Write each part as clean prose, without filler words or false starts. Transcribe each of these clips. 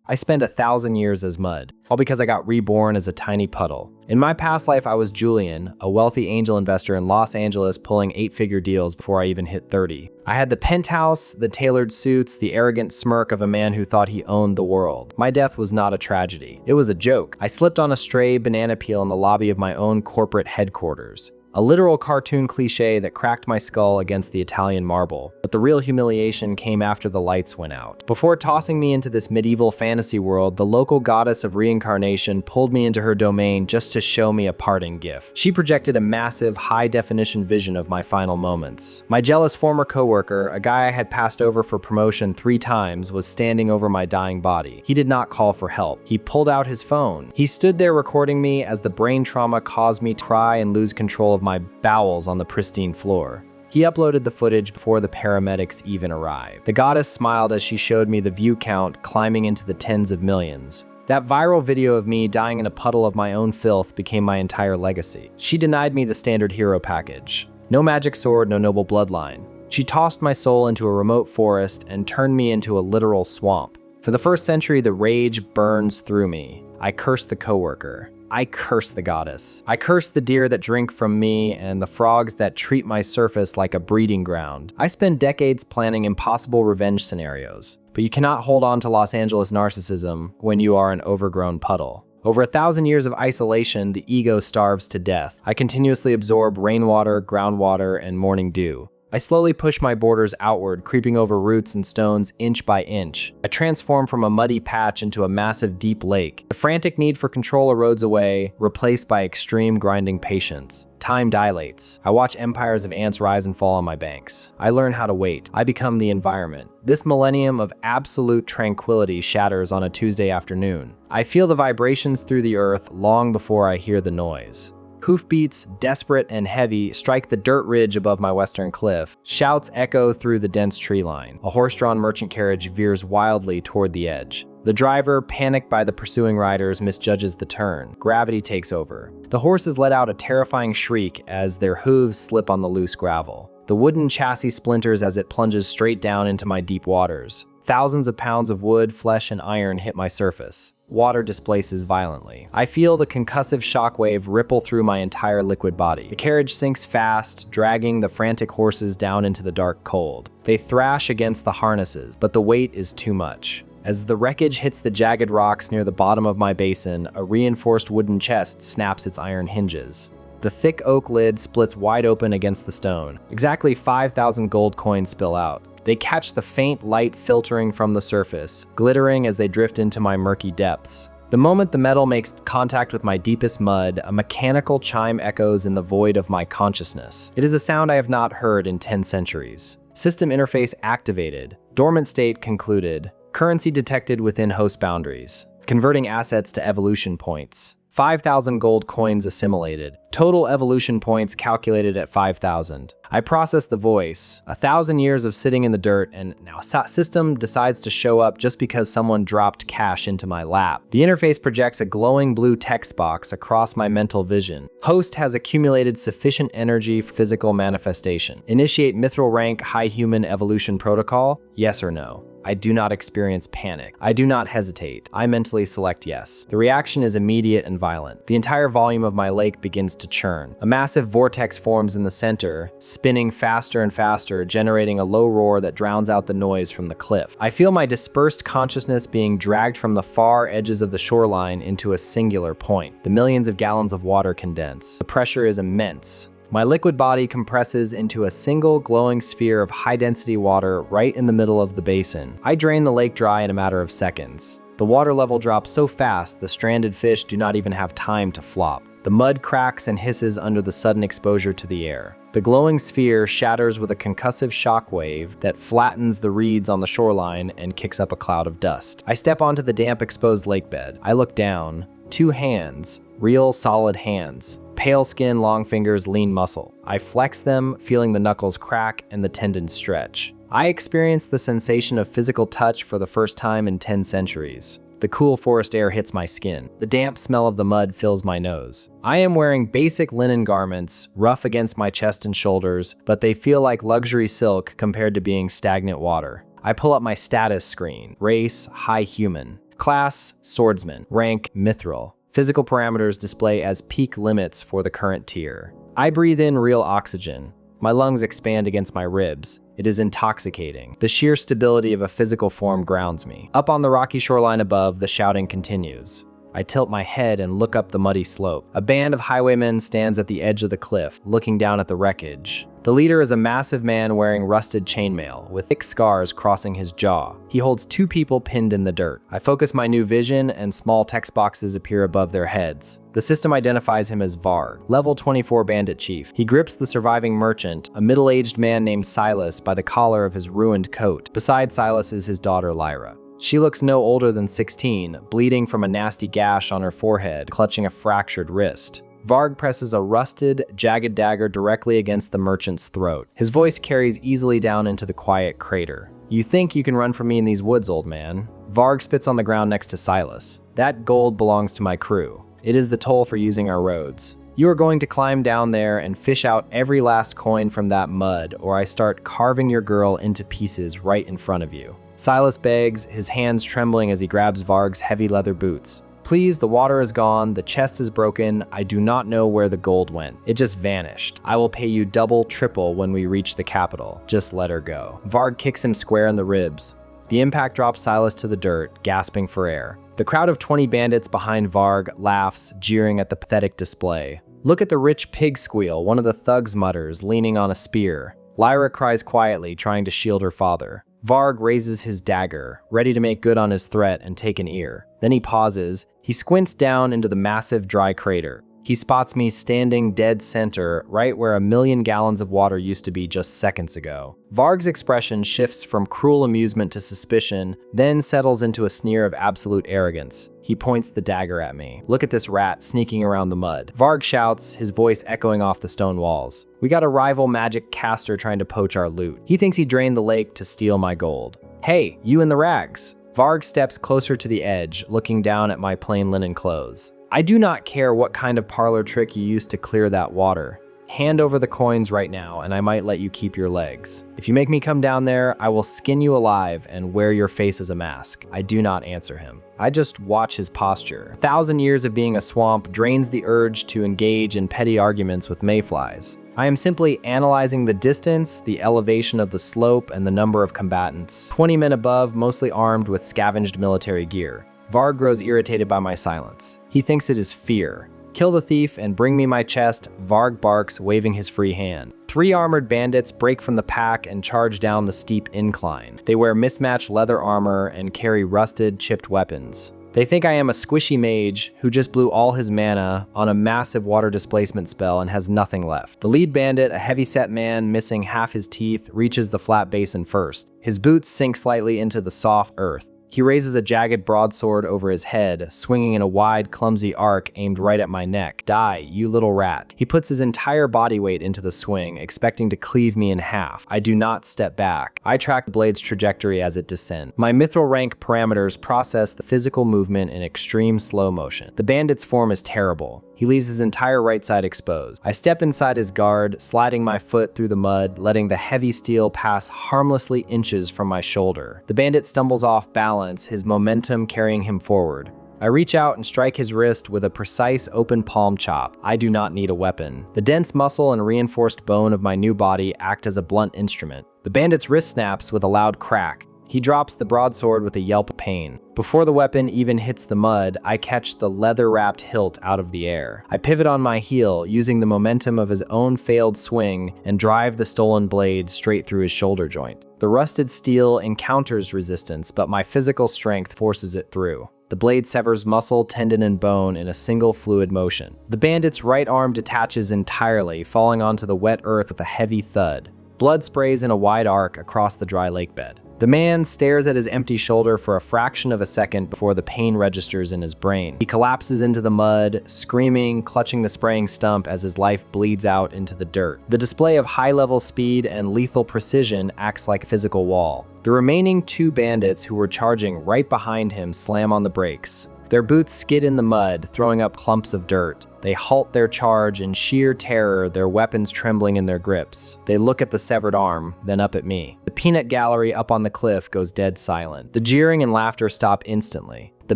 I spent 1,000 years as mud, all because I got reborn as a tiny puddle. In my past life, I was Julian, a wealthy angel investor in Los Angeles pulling 8-figure deals before I even hit 30. I had the penthouse, the tailored suits, the arrogant smirk of a man who thought he owned the world. My death was not a tragedy. It was a joke. I slipped on a stray banana peel in the lobby of my own corporate headquarters. A literal cartoon cliche that cracked my skull against the Italian marble, but the real humiliation came after the lights went out. Before tossing me into this medieval fantasy world, the local goddess of reincarnation pulled me into her domain just to show me a parting gift. She projected a massive, high-definition vision of my final moments. My jealous former coworker, a guy I had passed over for promotion 3 times, was standing over my dying body. He did not call for help. He pulled out his phone. He stood there recording me as the brain trauma caused me to cry and lose control of my bowels on the pristine floor. He uploaded the footage before the paramedics even arrived. The goddess smiled as she showed me the view count climbing into the tens of millions. That viral video of me dying in a puddle of my own filth became my entire legacy. She denied me the standard hero package. No magic sword, no noble bloodline. She tossed my soul into a remote forest and turned me into a literal swamp. For the first century, the rage burns through me. I curse the coworker. I curse the goddess. I curse the deer that drink from me and the frogs that treat my surface like a breeding ground. I spend decades planning impossible revenge scenarios, but you cannot hold on to Los Angeles narcissism when you are an overgrown puddle. Over 1,000 years of isolation, the ego starves to death. I continuously absorb rainwater, groundwater, and morning dew. I slowly push my borders outward, creeping over roots and stones inch by inch. I transform from a muddy patch into a massive deep lake. The frantic need for control erodes away, replaced by extreme grinding patience. Time dilates. I watch empires of ants rise and fall on my banks. I learn how to wait. I become the environment. This millennium of absolute tranquility shatters on a Tuesday afternoon. I feel the vibrations through the earth long before I hear the noise. Hoofbeats, desperate and heavy, strike the dirt ridge above my western cliff. Shouts echo through the dense tree line. A horse-drawn merchant carriage veers wildly toward the edge. The driver, panicked by the pursuing riders, misjudges the turn. Gravity takes over. The horses let out a terrifying shriek as their hooves slip on the loose gravel. The wooden chassis splinters as it plunges straight down into my deep waters. Thousands of pounds of wood, flesh, and iron hit my surface. Water displaces violently. I feel the concussive shockwave ripple through my entire liquid body. The carriage sinks fast, dragging the frantic horses down into the dark cold. They thrash against the harnesses, but the weight is too much. As the wreckage hits the jagged rocks near the bottom of my basin, a reinforced wooden chest snaps its iron hinges. The thick oak lid splits wide open against the stone. Exactly 5,000 gold coins spill out. They catch the faint light filtering from the surface, glittering as they drift into my murky depths. The moment the metal makes contact with my deepest mud, a mechanical chime echoes in the void of my consciousness. It is a sound I have not heard in 10 centuries. System interface activated. Dormant state concluded. Currency detected within host boundaries. Converting assets to evolution points. 5,000 gold coins assimilated. Total evolution points calculated at 5,000. I process the voice. 1,000 years of sitting in the dirt, and now a system decides to show up just because someone dropped cash into my lap. The interface projects a glowing blue text box across my mental vision. Host has accumulated sufficient energy for physical manifestation. Initiate mithril rank high human evolution protocol? Yes or no? I do not experience panic. I do not hesitate. I mentally select yes. The reaction is immediate and violent. The entire volume of my lake begins to churn. A massive vortex forms in the center, spinning faster and faster, generating a low roar that drowns out the noise from the cliff. I feel my dispersed consciousness being dragged from the far edges of the shoreline into a singular point. The millions of gallons of water condense. The pressure is immense. My liquid body compresses into a single glowing sphere of high-density water right in the middle of the basin. I drain the lake dry in a matter of seconds. The water level drops so fast, the stranded fish do not even have time to flop. The mud cracks and hisses under the sudden exposure to the air. The glowing sphere shatters with a concussive shockwave that flattens the reeds on the shoreline and kicks up a cloud of dust. I step onto the damp, exposed lake bed. I look down. 2 hands. Real, solid hands. Pale skin, long fingers, lean muscle. I flex them, feeling the knuckles crack and the tendons stretch. I experience the sensation of physical touch for the first time in 10 centuries. The cool forest air hits my skin. The damp smell of the mud fills my nose. I am wearing basic linen garments, rough against my chest and shoulders, but they feel like luxury silk compared to being stagnant water. I pull up my status screen. Race, high human. Class, swordsman. Rank, mithril. Physical parameters display as peak limits for the current tier. I breathe in real oxygen. My lungs expand against my ribs. It is intoxicating. The sheer stability of a physical form grounds me. Up on the rocky shoreline above, the shouting continues. I tilt my head and look up the muddy slope. A band of highwaymen stands at the edge of the cliff, looking down at the wreckage. The leader is a massive man wearing rusted chainmail, with thick scars crossing his jaw. He holds two people pinned in the dirt. I focus my new vision, and small text boxes appear above their heads. The system identifies him as Varg, level 24 bandit chief. He grips the surviving merchant, a middle-aged man named Silas, by the collar of his ruined coat. Beside Silas is his daughter Lyra. She looks no older than 16, bleeding from a nasty gash on her forehead, clutching a fractured wrist. Varg presses a rusted, jagged dagger directly against the merchant's throat. His voice carries easily down into the quiet crater. "You think you can run from me in these woods, old man?" Varg spits on the ground next to Silas. "That gold belongs to my crew. It is the toll for using our roads. You are going to climb down there and fish out every last coin from that mud, or I start carving your girl into pieces right in front of you." Silas begs, his hands trembling as he grabs Varg's heavy leather boots. "Please, the water is gone, the chest is broken, I do not know where the gold went. It just vanished. I will pay you double, triple when we reach the capital. Just let her go." Varg kicks him square in the ribs. The impact drops Silas to the dirt, gasping for air. The crowd of 20 bandits behind Varg laughs, jeering at the pathetic display. "Look at the rich pig squeal," one of the thugs mutters, leaning on a spear. Lyra cries quietly, trying to shield her father. Varg raises his dagger, ready to make good on his threat and take an ear. Then he pauses. He squints down into the massive dry crater. He spots me standing dead center, right where 1,000,000 gallons of water used to be just seconds ago. Varg's expression shifts from cruel amusement to suspicion, then settles into a sneer of absolute arrogance. He points the dagger at me. "Look at this rat sneaking around the mud." Varg shouts, his voice echoing off the stone walls. "We got a rival magic caster trying to poach our loot. He thinks he drained the lake to steal my gold." "Hey, you in the rags." Varg steps closer to the edge, looking down at my plain linen clothes. "I do not care what kind of parlor trick you used to clear that water. Hand over the coins right now, and I might let you keep your legs. If you make me come down there, I will skin you alive and wear your face as a mask." I do not answer him. I just watch his posture. 1,000 years of being a swamp drains the urge to engage in petty arguments with mayflies. I am simply analyzing the distance, the elevation of the slope, and the number of combatants. 20 men above, mostly armed with scavenged military gear. Varg grows irritated by my silence. He thinks it is fear. "Kill the thief and bring me my chest," Varg barks, waving his free hand. 3 armored bandits break from the pack and charge down the steep incline. They wear mismatched leather armor and carry rusted, chipped weapons. They think I am a squishy mage who just blew all his mana on a massive water displacement spell and has nothing left. The lead bandit, a heavy-set man missing half his teeth, reaches the flat basin first. His boots sink slightly into the soft earth. He raises a jagged broadsword over his head, swinging in a wide, clumsy arc aimed right at my neck. "Die, you little rat." He puts his entire body weight into the swing, expecting to cleave me in half. I do not step back. I track the blade's trajectory as it descends. My mithril rank parameters process the physical movement in extreme slow motion. The bandit's form is terrible. He leaves his entire right side exposed. I step inside his guard, sliding my foot through the mud, letting the heavy steel pass harmlessly inches from my shoulder. The bandit stumbles off balance, his momentum carrying him forward. I reach out and strike his wrist with a precise open palm chop. I do not need a weapon. The dense muscle and reinforced bone of my new body act as a blunt instrument. The bandit's wrist snaps with a loud crack. He drops the broadsword with a yelp of pain. Before the weapon even hits the mud, I catch the leather-wrapped hilt out of the air. I pivot on my heel, using the momentum of his own failed swing, and drive the stolen blade straight through his shoulder joint. The rusted steel encounters resistance, but my physical strength forces it through. The blade severs muscle, tendon, and bone in a single fluid motion. The bandit's right arm detaches entirely, falling onto the wet earth with a heavy thud. Blood sprays in a wide arc across the dry lake bed. The man stares at his empty shoulder for a fraction of a second before the pain registers in his brain. He collapses into the mud, screaming, clutching the spraying stump as his life bleeds out into the dirt. The display of high-level speed and lethal precision acts like a physical wall. The remaining 2 bandits who were charging right behind him slam on the brakes. Their boots skid in the mud, throwing up clumps of dirt. They halt their charge in sheer terror, their weapons trembling in their grips. They look at the severed arm, then up at me. The peanut gallery up on the cliff goes dead silent. The jeering and laughter stop instantly. The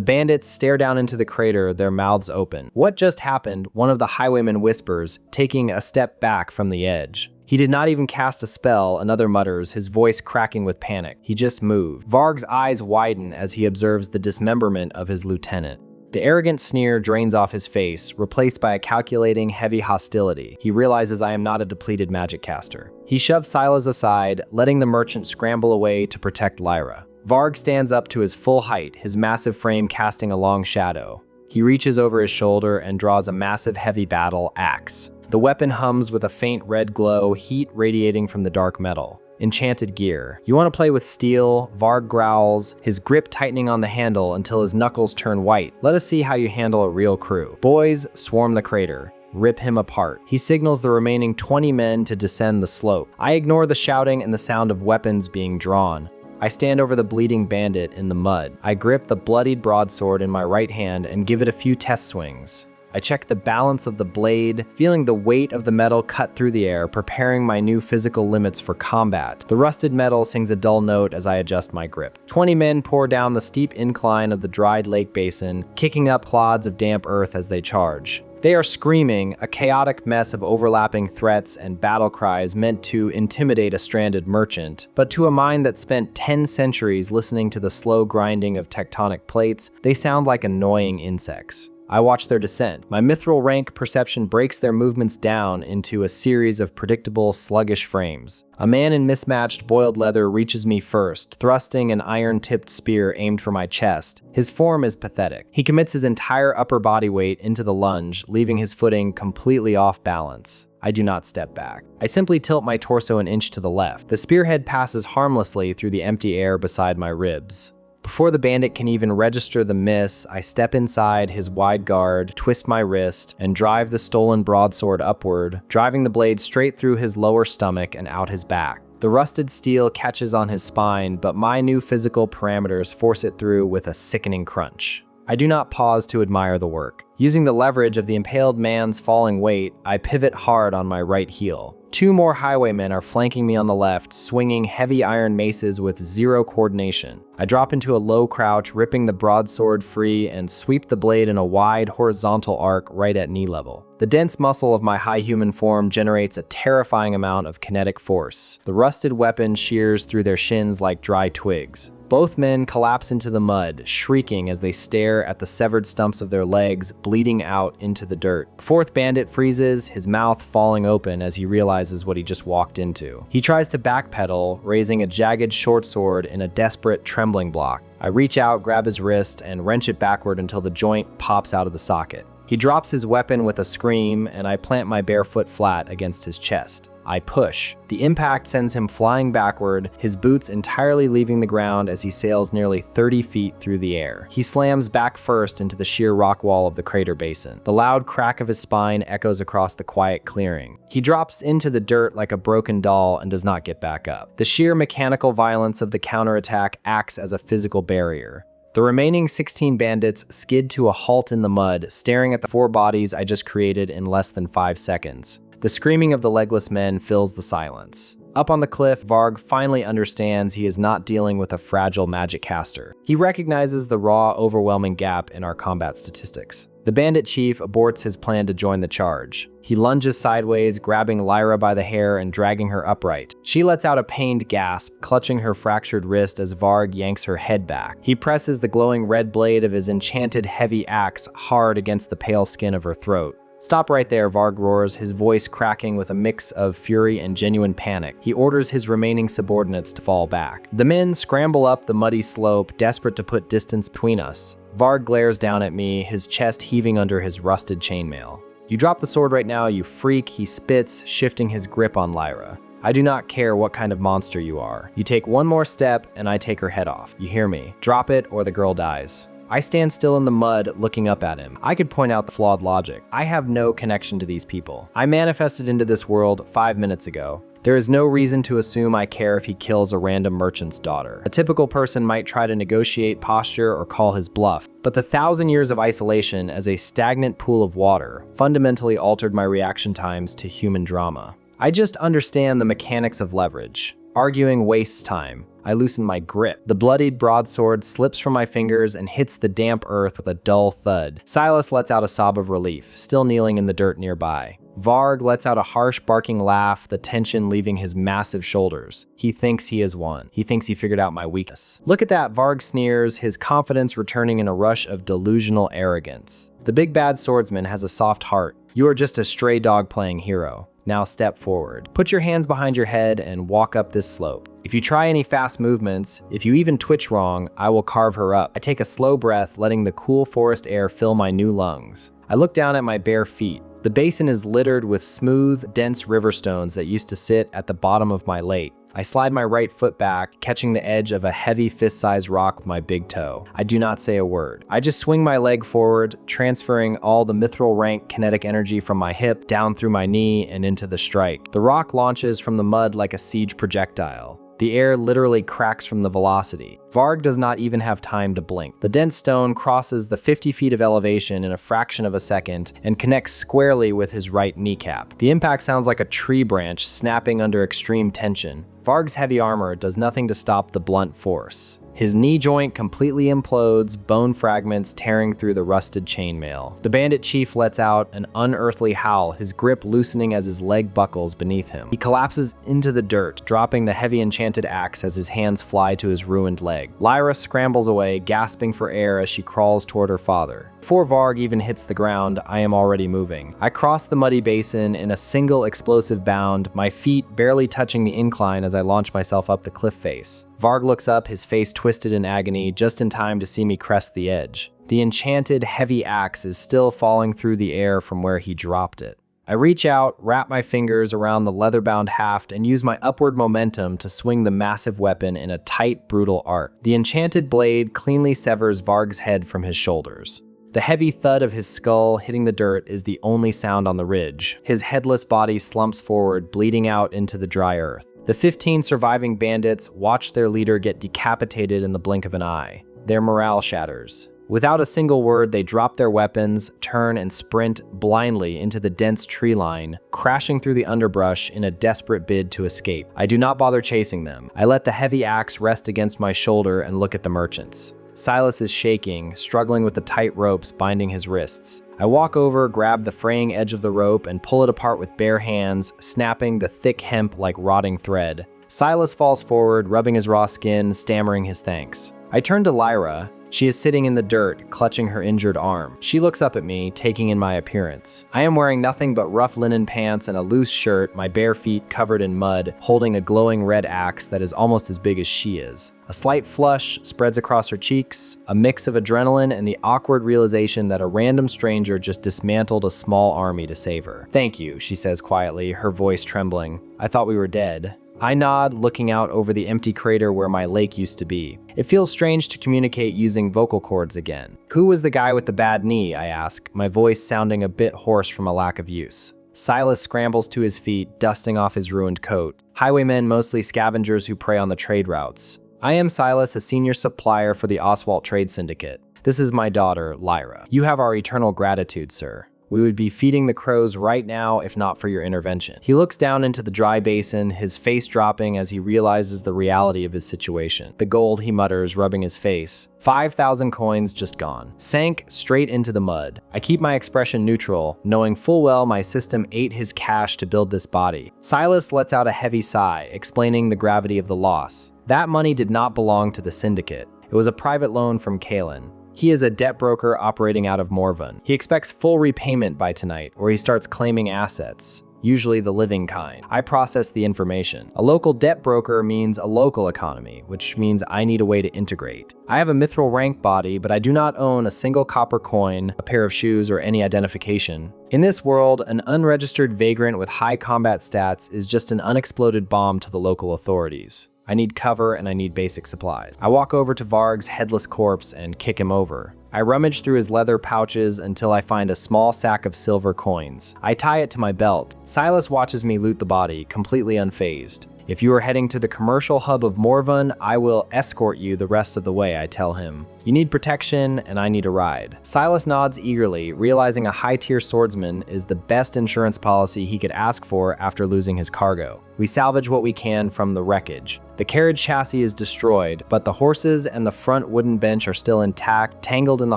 bandits stare down into the crater, their mouths open. "What just happened?" one of the highwaymen whispers, taking a step back from the edge. "He did not even cast a spell," another mutters, his voice cracking with panic. "He just moved." Varg's eyes widen as he observes the dismemberment of his lieutenant. The arrogant sneer drains off his face, replaced by a calculating, heavy hostility. He realizes I am not a depleted magic caster. He shoves Silas aside, letting the merchant scramble away to protect Lyra. Varg stands up to his full height, his massive frame casting a long shadow. He reaches over his shoulder and draws a massive heavy battle axe. The weapon hums with a faint red glow, heat radiating from the dark metal. Enchanted gear. "You want to play with steel?" Varg growls, his grip tightening on the handle until his knuckles turn white. "Let us see how you handle a real crew." Boys swarm the crater. Rip him apart. He signals the remaining 20 men to descend the slope. I ignore the shouting and the sound of weapons being drawn. I stand over the bleeding bandit in the mud. I grip the bloodied broadsword in my right hand and give it a few test swings. I check the balance of the blade, feeling the weight of the metal cut through the air, preparing my new physical limits for combat. The rusted metal sings a dull note as I adjust my grip. 20 men pour down the steep incline of the dried lake basin, kicking up clods of damp earth as they charge. They are screaming, a chaotic mess of overlapping threats and battle cries meant to intimidate a stranded merchant. But to a mind that spent 10 centuries listening to the slow grinding of tectonic plates, they sound like annoying insects. I watch their descent. My mithril rank perception breaks their movements down into a series of predictable, sluggish frames. A man in mismatched boiled leather reaches me first, thrusting an iron-tipped spear aimed for my chest. His form is pathetic. He commits his entire upper body weight into the lunge, leaving his footing completely off balance. I do not step back. I simply tilt my torso an inch to the left. The spearhead passes harmlessly through the empty air beside my ribs. Before the bandit can even register the miss, I step inside his wide guard, twist my wrist, and drive the stolen broadsword upward, driving the blade straight through his lower stomach and out his back. The rusted steel catches on his spine, but my new physical parameters force it through with a sickening crunch. I do not pause to admire the work. Using the leverage of the impaled man's falling weight, I pivot hard on my right heel. 2 more highwaymen are flanking me on the left, swinging heavy iron maces with zero coordination. I drop into a low crouch, ripping the broadsword free and sweep the blade in a wide, horizontal arc right at knee level. The dense muscle of my high human form generates a terrifying amount of kinetic force. The rusted weapon shears through their shins like dry twigs. Both men collapse into the mud, shrieking as they stare at the severed stumps of their legs bleeding out into the dirt. The 4th bandit freezes, his mouth falling open as he realizes what he just walked into. He tries to backpedal, raising a jagged short sword in a desperate trembling block. I reach out, grab his wrist, and wrench it backward until the joint pops out of the socket. He drops his weapon with a scream, and I plant my bare foot flat against his chest. I push. The impact sends him flying backward, his boots entirely leaving the ground as he sails nearly 30 feet through the air. He slams back first into the sheer rock wall of the crater basin. The loud crack of his spine echoes across the quiet clearing. He drops into the dirt like a broken doll and does not get back up. The sheer mechanical violence of the counterattack acts as a physical barrier. The remaining 16 bandits skid to a halt in the mud, staring at the 4 bodies I just created in less than 5 seconds. The screaming of the legless men fills the silence. Up on the cliff, Varg finally understands he is not dealing with a fragile magic caster. He recognizes the raw, overwhelming gap in our combat statistics. The bandit chief aborts his plan to join the charge. He lunges sideways, grabbing Lyra by the hair and dragging her upright. She lets out a pained gasp, clutching her fractured wrist as Varg yanks her head back. He presses the glowing red blade of his enchanted heavy axe hard against the pale skin of her throat. "Stop right there," Varg roars, his voice cracking with a mix of fury and genuine panic. He orders his remaining subordinates to fall back. The men scramble up the muddy slope, desperate to put distance between us. Varg glares down at me, his chest heaving under his rusted chainmail. "You drop the sword right now, you freak," he spits, shifting his grip on Lyra. "I do not care what kind of monster you are. You take one more step and I take her head off. You hear me? Drop it or the girl dies." I stand still in the mud, looking up at him. I could point out the flawed logic. I have no connection to these people. I manifested into this world 5 minutes ago. There is no reason to assume I care if he kills a random merchant's daughter. A typical person might try to negotiate posture or call his bluff, but the 1,000 years of isolation as a stagnant pool of water fundamentally altered my reaction times to human drama. I just understand the mechanics of leverage. Arguing wastes time. I loosen my grip. The bloodied broadsword slips from my fingers and hits the damp earth with a dull thud. Silas lets out a sob of relief, still kneeling in the dirt nearby. Varg lets out a harsh barking laugh, the tension leaving his massive shoulders. He thinks he has won. He thinks he figured out my weakness. Look at that, Varg sneers, his confidence returning in a rush of delusional arrogance. The big bad swordsman has a soft heart. You are just a stray dog playing hero. Now step forward. Put your hands behind your head and walk up this slope. If you try any fast movements, if you even twitch wrong, I will carve her up. I take a slow breath, letting the cool forest air fill my new lungs. I look down at my bare feet. The basin is littered with smooth, dense river stones that used to sit at the bottom of my lake. I slide my right foot back, catching the edge of a heavy fist-sized rock with my big toe. I do not say a word. I just swing my leg forward, transferring all the mithril rank kinetic energy from my hip down through my knee and into the strike. The rock launches from the mud like a siege projectile. The air literally cracks from the velocity. Varg does not even have time to blink. The dense stone crosses the 50 feet of elevation in a fraction of a second and connects squarely with his right kneecap. The impact sounds like a tree branch snapping under extreme tension. Varg's heavy armor does nothing to stop the blunt force. His knee joint completely implodes, bone fragments tearing through the rusted chainmail. The bandit chief lets out an unearthly howl, his grip loosening as his leg buckles beneath him. He collapses into the dirt, dropping the heavy enchanted axe as his hands fly to his ruined leg. Lyra scrambles away, gasping for air as she crawls toward her father. Before Varg even hits the ground, I am already moving. I cross the muddy basin in a single explosive bound, my feet barely touching the incline as I launch myself up the cliff face. Varg looks up, his face twisted in agony, just in time to see me crest the edge. The enchanted, heavy axe is still falling through the air from where he dropped it. I reach out, wrap my fingers around the leather-bound haft, and use my upward momentum to swing the massive weapon in a tight, brutal arc. The enchanted blade cleanly severs Varg's head from his shoulders. The heavy thud of his skull hitting the dirt is the only sound on the ridge. His headless body slumps forward, bleeding out into the dry earth. The 15 surviving bandits watch their leader get decapitated in the blink of an eye. Their morale shatters. Without a single word, they drop their weapons, turn and sprint blindly into the dense tree line, crashing through the underbrush in a desperate bid to escape. I do not bother chasing them. I let the heavy axe rest against my shoulder and look at the merchants. Silas is shaking, struggling with the tight ropes binding his wrists. I walk over, grab the fraying edge of the rope, and pull it apart with bare hands, snapping the thick hemp like rotting thread. Silas falls forward, rubbing his raw skin, stammering his thanks. I turn to Lyra. She is sitting in the dirt, clutching her injured arm. She looks up at me, taking in my appearance. I am wearing nothing but rough linen pants and a loose shirt, my bare feet covered in mud, holding a glowing red axe that is almost as big as she is. A slight flush spreads across her cheeks, a mix of adrenaline and the awkward realization that a random stranger just dismantled a small army to save her. "Thank you," she says quietly, her voice trembling. "I thought we were dead." I nod, looking out over the empty crater where my lake used to be. It feels strange to communicate using vocal cords again. "Who was the guy with the bad knee?" I ask, my voice sounding a bit hoarse from a lack of use. Silas scrambles to his feet, dusting off his ruined coat. "Highwaymen, mostly scavengers who prey on the trade routes. I am Silas, a senior supplier for the Oswald Trade Syndicate. This is my daughter, Lyra. You have our eternal gratitude, sir. We would be feeding the crows right now if not for your intervention." He looks down into the dry basin, his face dropping as he realizes the reality of his situation. "The gold," he mutters, rubbing his face. 5,000 coins just gone. Sank straight into the mud. I keep my expression neutral, knowing full well my system ate his cash to build this body. Silas lets out a heavy sigh, explaining the gravity of the loss. That money did not belong to the syndicate. It was a private loan from Kalen. He is a debt broker operating out of Morvin. He expects full repayment by tonight, or he starts claiming assets, usually the living kind. I process the information. A local debt broker means a local economy, which means I need a way to integrate. I have a mithril rank body, but I do not own a single copper coin, a pair of shoes, or any identification. In this world, an unregistered vagrant with high combat stats is just an unexploded bomb to the local authorities. I need cover and I need basic supplies. I walk over to Varg's headless corpse and kick him over. I rummage through his leather pouches until I find a small sack of silver coins. I tie it to my belt. Silas watches me loot the body, completely unfazed. If you are heading to the commercial hub of Morvin, I will escort you the rest of the way, I tell him. You need protection, and I need a ride. Silas nods eagerly, realizing a high-tier swordsman is the best insurance policy he could ask for after losing his cargo. We salvage what we can from the wreckage. The carriage chassis is destroyed, but the horses and the front wooden bench are still intact, tangled in the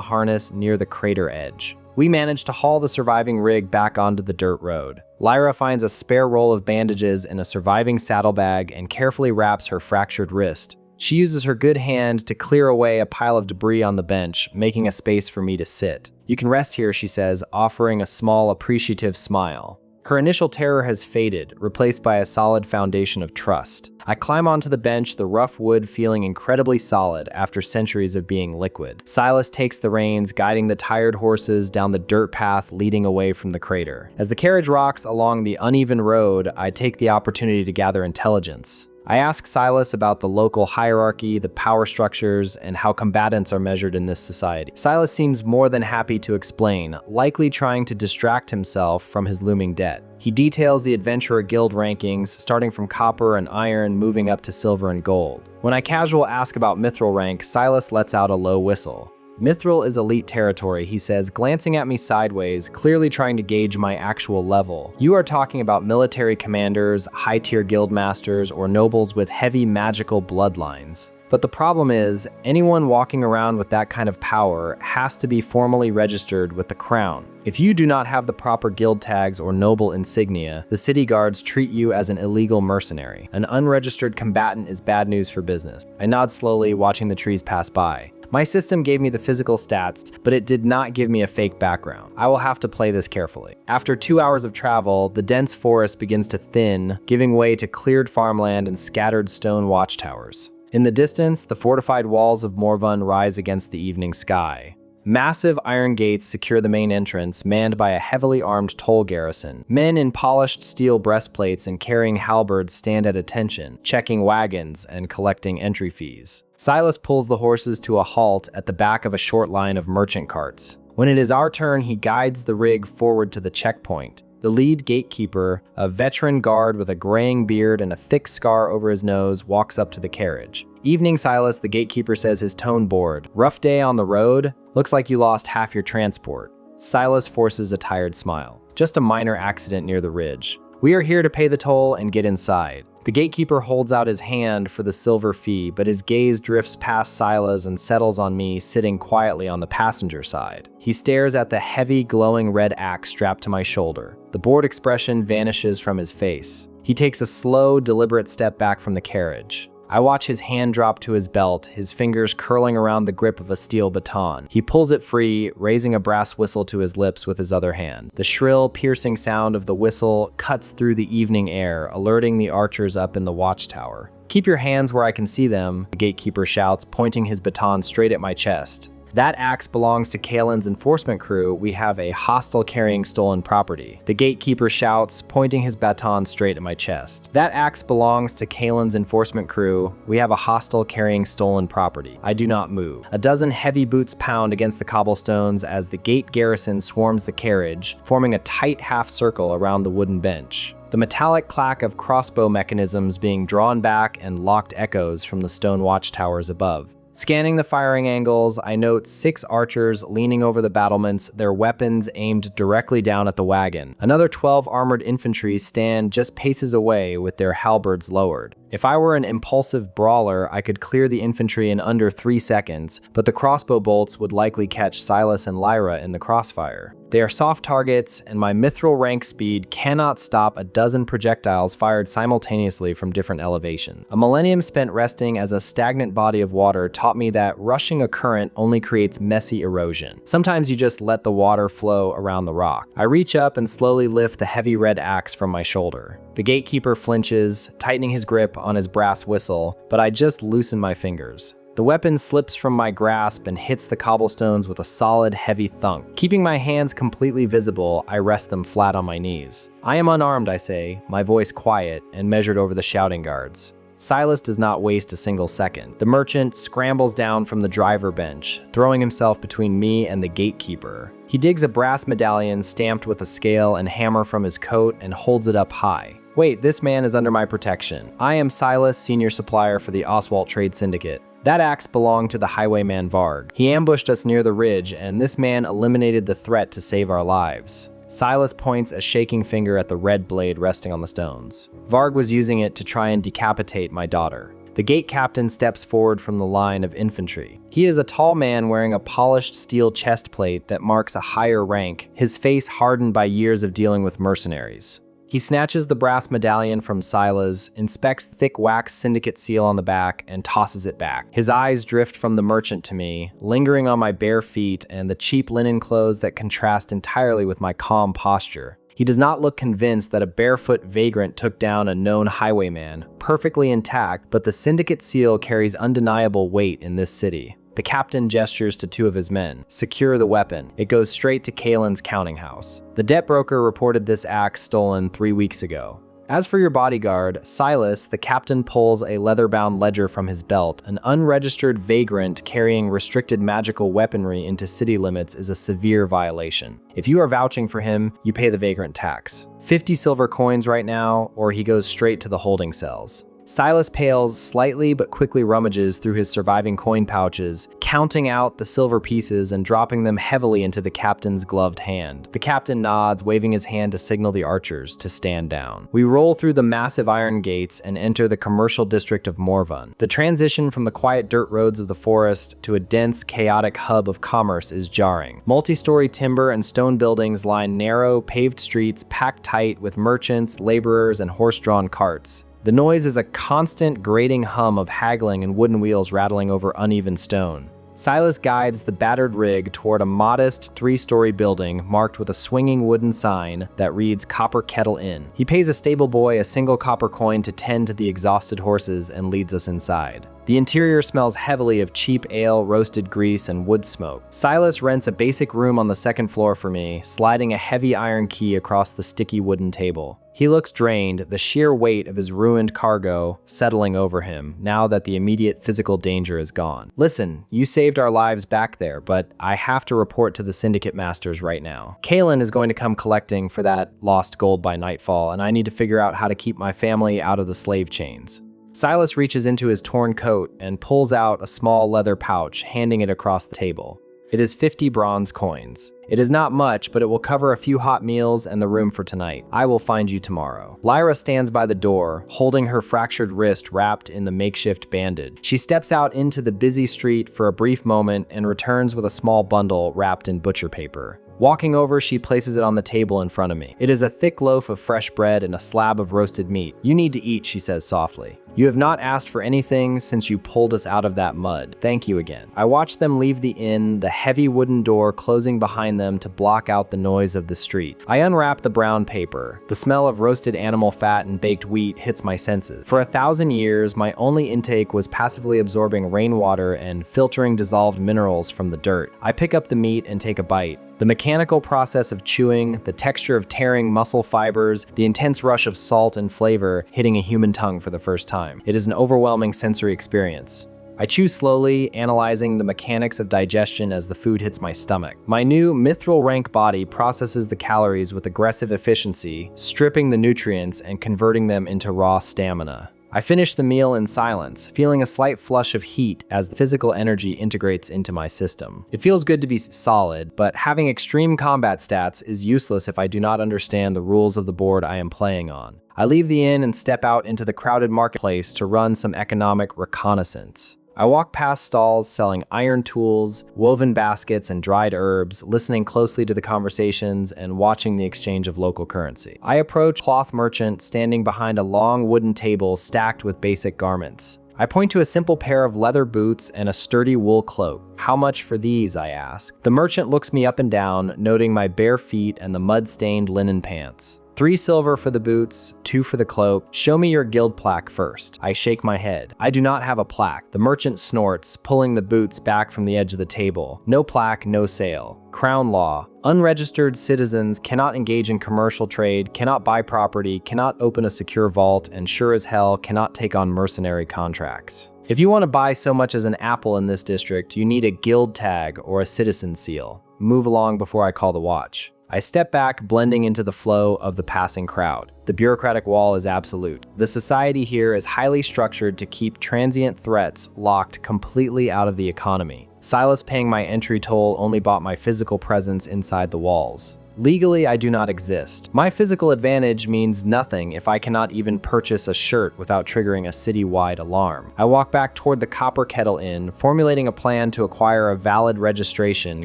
harness near the crater edge. We manage to haul the surviving rig back onto the dirt road. Lyra finds a spare roll of bandages in a surviving saddlebag and carefully wraps her fractured wrist. She uses her good hand to clear away a pile of debris on the bench, making a space for me to sit. You can rest here, she says, offering a small, appreciative smile. Her initial terror has faded, replaced by a solid foundation of trust. I climb onto the bench, the rough wood feeling incredibly solid after centuries of being liquid. Silas takes the reins, guiding the tired horses down the dirt path leading away from the crater. As the carriage rocks along the uneven road, I take the opportunity to gather intelligence. I ask Silas about the local hierarchy, the power structures, and how combatants are measured in this society. Silas seems more than happy to explain, likely trying to distract himself from his looming debt. He details the Adventurer Guild rankings, starting from copper and iron, moving up to silver and gold. When I casual ask about mithril rank, Silas lets out a low whistle. Mithril is elite territory, he says, glancing at me sideways, clearly trying to gauge my actual level. You are talking about military commanders, high-tier guild masters, or nobles with heavy magical bloodlines. But the problem is, anyone walking around with that kind of power has to be formally registered with the crown. If you do not have the proper guild tags or noble insignia, the city guards treat you as an illegal mercenary. An unregistered combatant is bad news for business. I nod slowly, watching the trees pass by. My system gave me the physical stats, but it did not give me a fake background. I will have to play this carefully. After 2 hours of travel, the dense forest begins to thin, giving way to cleared farmland and scattered stone watchtowers. In the distance, the fortified walls of Morvin rise against the evening sky. Massive iron gates secure the main entrance, manned by a heavily armed toll garrison. Men in polished steel breastplates and carrying halberds stand at attention, checking wagons and collecting entry fees. Silas pulls the horses to a halt at the back of a short line of merchant carts. When it is our turn, he guides the rig forward to the checkpoint. The lead gatekeeper, a veteran guard with a graying beard and a thick scar over his nose, walks up to the carriage. "Evening, Silas," the gatekeeper says, his tone bored. "Rough day on the road? Looks like you lost half your transport." Silas forces a tired smile. "Just a minor accident near the ridge. We are here to pay the toll and get inside." The gatekeeper holds out his hand for the silver fee, but his gaze drifts past Silas and settles on me, sitting quietly on the passenger side. He stares at the heavy, glowing red axe strapped to my shoulder. The bored expression vanishes from his face. He takes a slow, deliberate step back from the carriage. I watch his hand drop to his belt, his fingers curling around the grip of a steel baton. He pulls it free, raising a brass whistle to his lips with his other hand. The shrill, piercing sound of the whistle cuts through the evening air, alerting the archers up in the watchtower. "Keep your hands where I can see them," the gatekeeper shouts, pointing his baton straight at my chest. "That axe belongs to Kalen's enforcement crew. We have a hostile carrying stolen property," the gatekeeper shouts, pointing his baton straight at my chest. "That axe belongs to Kalen's enforcement crew. We have a hostile carrying stolen property." I do not move. A dozen heavy boots pound against the cobblestones as the gate garrison swarms the carriage, forming a tight half circle around the wooden bench. The metallic clack of crossbow mechanisms being drawn back and locked echoes from the stone watchtowers above. Scanning the firing angles, I note 6 archers leaning over the battlements, their weapons aimed directly down at the wagon. Another 12 armored infantry stand just paces away with their halberds lowered. If I were an impulsive brawler, I could clear the infantry in under 3 seconds, but the crossbow bolts would likely catch Silas and Lyra in the crossfire. They are soft targets, and my mithril rank speed cannot stop a dozen projectiles fired simultaneously from different elevations. A millennium spent resting as a stagnant body of water taught me that rushing a current only creates messy erosion. Sometimes you just let the water flow around the rock. I reach up and slowly lift the heavy red axe from my shoulder. The gatekeeper flinches, tightening his grip on his brass whistle, but I just loosen my fingers. The weapon slips from my grasp and hits the cobblestones with a solid, heavy thunk. Keeping my hands completely visible, I rest them flat on my knees. "I am unarmed," I say, my voice quiet and measured over the shouting guards. Silas does not waste a single second. The merchant scrambles down from the driver bench, throwing himself between me and the gatekeeper. He digs a brass medallion stamped with a scale and hammer from his coat and holds it up high. Wait, this man is under my protection. I am Silas, senior supplier for the Oswald Trade Syndicate. That axe belonged to the highwayman Varg. He ambushed us near the ridge, and this man eliminated the threat to save our lives. Silas points a shaking finger at the red blade resting on the stones. Varg was using it to try and decapitate my daughter. The gate captain steps forward from the line of infantry. He is a tall man wearing a polished steel chest plate that marks a higher rank, his face hardened by years of dealing with mercenaries. He snatches the brass medallion from Silas, inspects the thick wax syndicate seal on the back, and tosses it back. His eyes drift from the merchant to me, lingering on my bare feet and the cheap linen clothes that contrast entirely with my calm posture. He does not look convinced that a barefoot vagrant took down a known highwayman, perfectly intact, but the syndicate seal carries undeniable weight in this city. The captain gestures to two of his men. Secure the weapon. It goes straight to Kalen's counting house. The debt broker reported this axe stolen 3 weeks ago. As for your bodyguard, Silas, the captain pulls a leather-bound ledger from his belt. An unregistered vagrant carrying restricted magical weaponry into city limits is a severe violation. If you are vouching for him, you pay the vagrant tax. 50 silver coins right now, or he goes straight to the holding cells. Silas pales slightly but quickly rummages through his surviving coin pouches, counting out the silver pieces and dropping them heavily into the captain's gloved hand. The captain nods, waving his hand to signal the archers to stand down. We roll through the massive iron gates and enter the commercial district of Morvin. The transition from the quiet dirt roads of the forest to a dense, chaotic hub of commerce is jarring. Multi-story timber and stone buildings line narrow, paved streets packed tight with merchants, laborers, and horse-drawn carts. The noise is a constant grating hum of haggling and wooden wheels rattling over uneven stone. Silas guides the battered rig toward a modest 3-story building marked with a swinging wooden sign that reads Copper Kettle Inn. He pays a stable boy a single copper coin to tend to the exhausted horses and leads us inside. The interior smells heavily of cheap ale, roasted grease, and wood smoke. Silas rents a basic room on the second floor for me, sliding a heavy iron key across the sticky wooden table. He looks drained, the sheer weight of his ruined cargo settling over him now that the immediate physical danger is gone. Listen, you saved our lives back there, but I have to report to the syndicate masters right now. Kalen is going to come collecting for that lost gold by nightfall, and I need to figure out how to keep my family out of the slave chains. Silas reaches into his torn coat and pulls out a small leather pouch, handing it across the table. It is 50 bronze coins. It is not much, but it will cover a few hot meals and the room for tonight. I will find you tomorrow. Lyra stands by the door, holding her fractured wrist wrapped in the makeshift bandage. She steps out into the busy street for a brief moment and returns with a small bundle wrapped in butcher paper. Walking over, she places it on the table in front of me. It is a thick loaf of fresh bread and a slab of roasted meat. You need to eat, she says softly. You have not asked for anything since you pulled us out of that mud. Thank you again. I watch them leave the inn, the heavy wooden door closing behind them to block out the noise of the street. I unwrap the brown paper. The smell of roasted animal fat and baked wheat hits my senses. For 1,000 years, my only intake was passively absorbing rainwater and filtering dissolved minerals from the dirt. I pick up the meat and take a bite. The mechanical process of chewing, the texture of tearing muscle fibers, the intense rush of salt and flavor hitting a human tongue for the first time. It is an overwhelming sensory experience. I chew slowly, analyzing the mechanics of digestion as the food hits my stomach. My new mithril rank body processes the calories with aggressive efficiency, stripping the nutrients and converting them into raw stamina. I finish the meal in silence, feeling a slight flush of heat as the physical energy integrates into my system. It feels good to be solid, but having extreme combat stats is useless if I do not understand the rules of the board I am playing on. I leave the inn and step out into the crowded marketplace to run some economic reconnaissance. I walk past stalls selling iron tools, woven baskets, and dried herbs, listening closely to the conversations and watching the exchange of local currency. I approach a cloth merchant standing behind a long wooden table stacked with basic garments. I point to a simple pair of leather boots and a sturdy wool cloak. How much for these, I ask. The merchant looks me up and down, noting my bare feet and the mud-stained linen pants. 3 silver for the boots, 2 for the cloak. Show me your guild plaque first. I shake my head. I do not have a plaque. The merchant snorts, pulling the boots back from the edge of the table. No plaque, no sale. Crown law. Unregistered citizens cannot engage in commercial trade, cannot buy property, cannot open a secure vault, and sure as hell cannot take on mercenary contracts. If you want to buy so much as an apple in this district, you need a guild tag or a citizen seal. Move along before I call the watch. I step back, blending into the flow of the passing crowd. The bureaucratic wall is absolute. The society here is highly structured to keep transient threats locked completely out of the economy. Silas paying my entry toll only bought my physical presence inside the walls. Legally, I do not exist. My physical advantage means nothing if I cannot even purchase a shirt without triggering a city-wide alarm. I walk back toward the Copper Kettle Inn, formulating a plan to acquire a valid registration,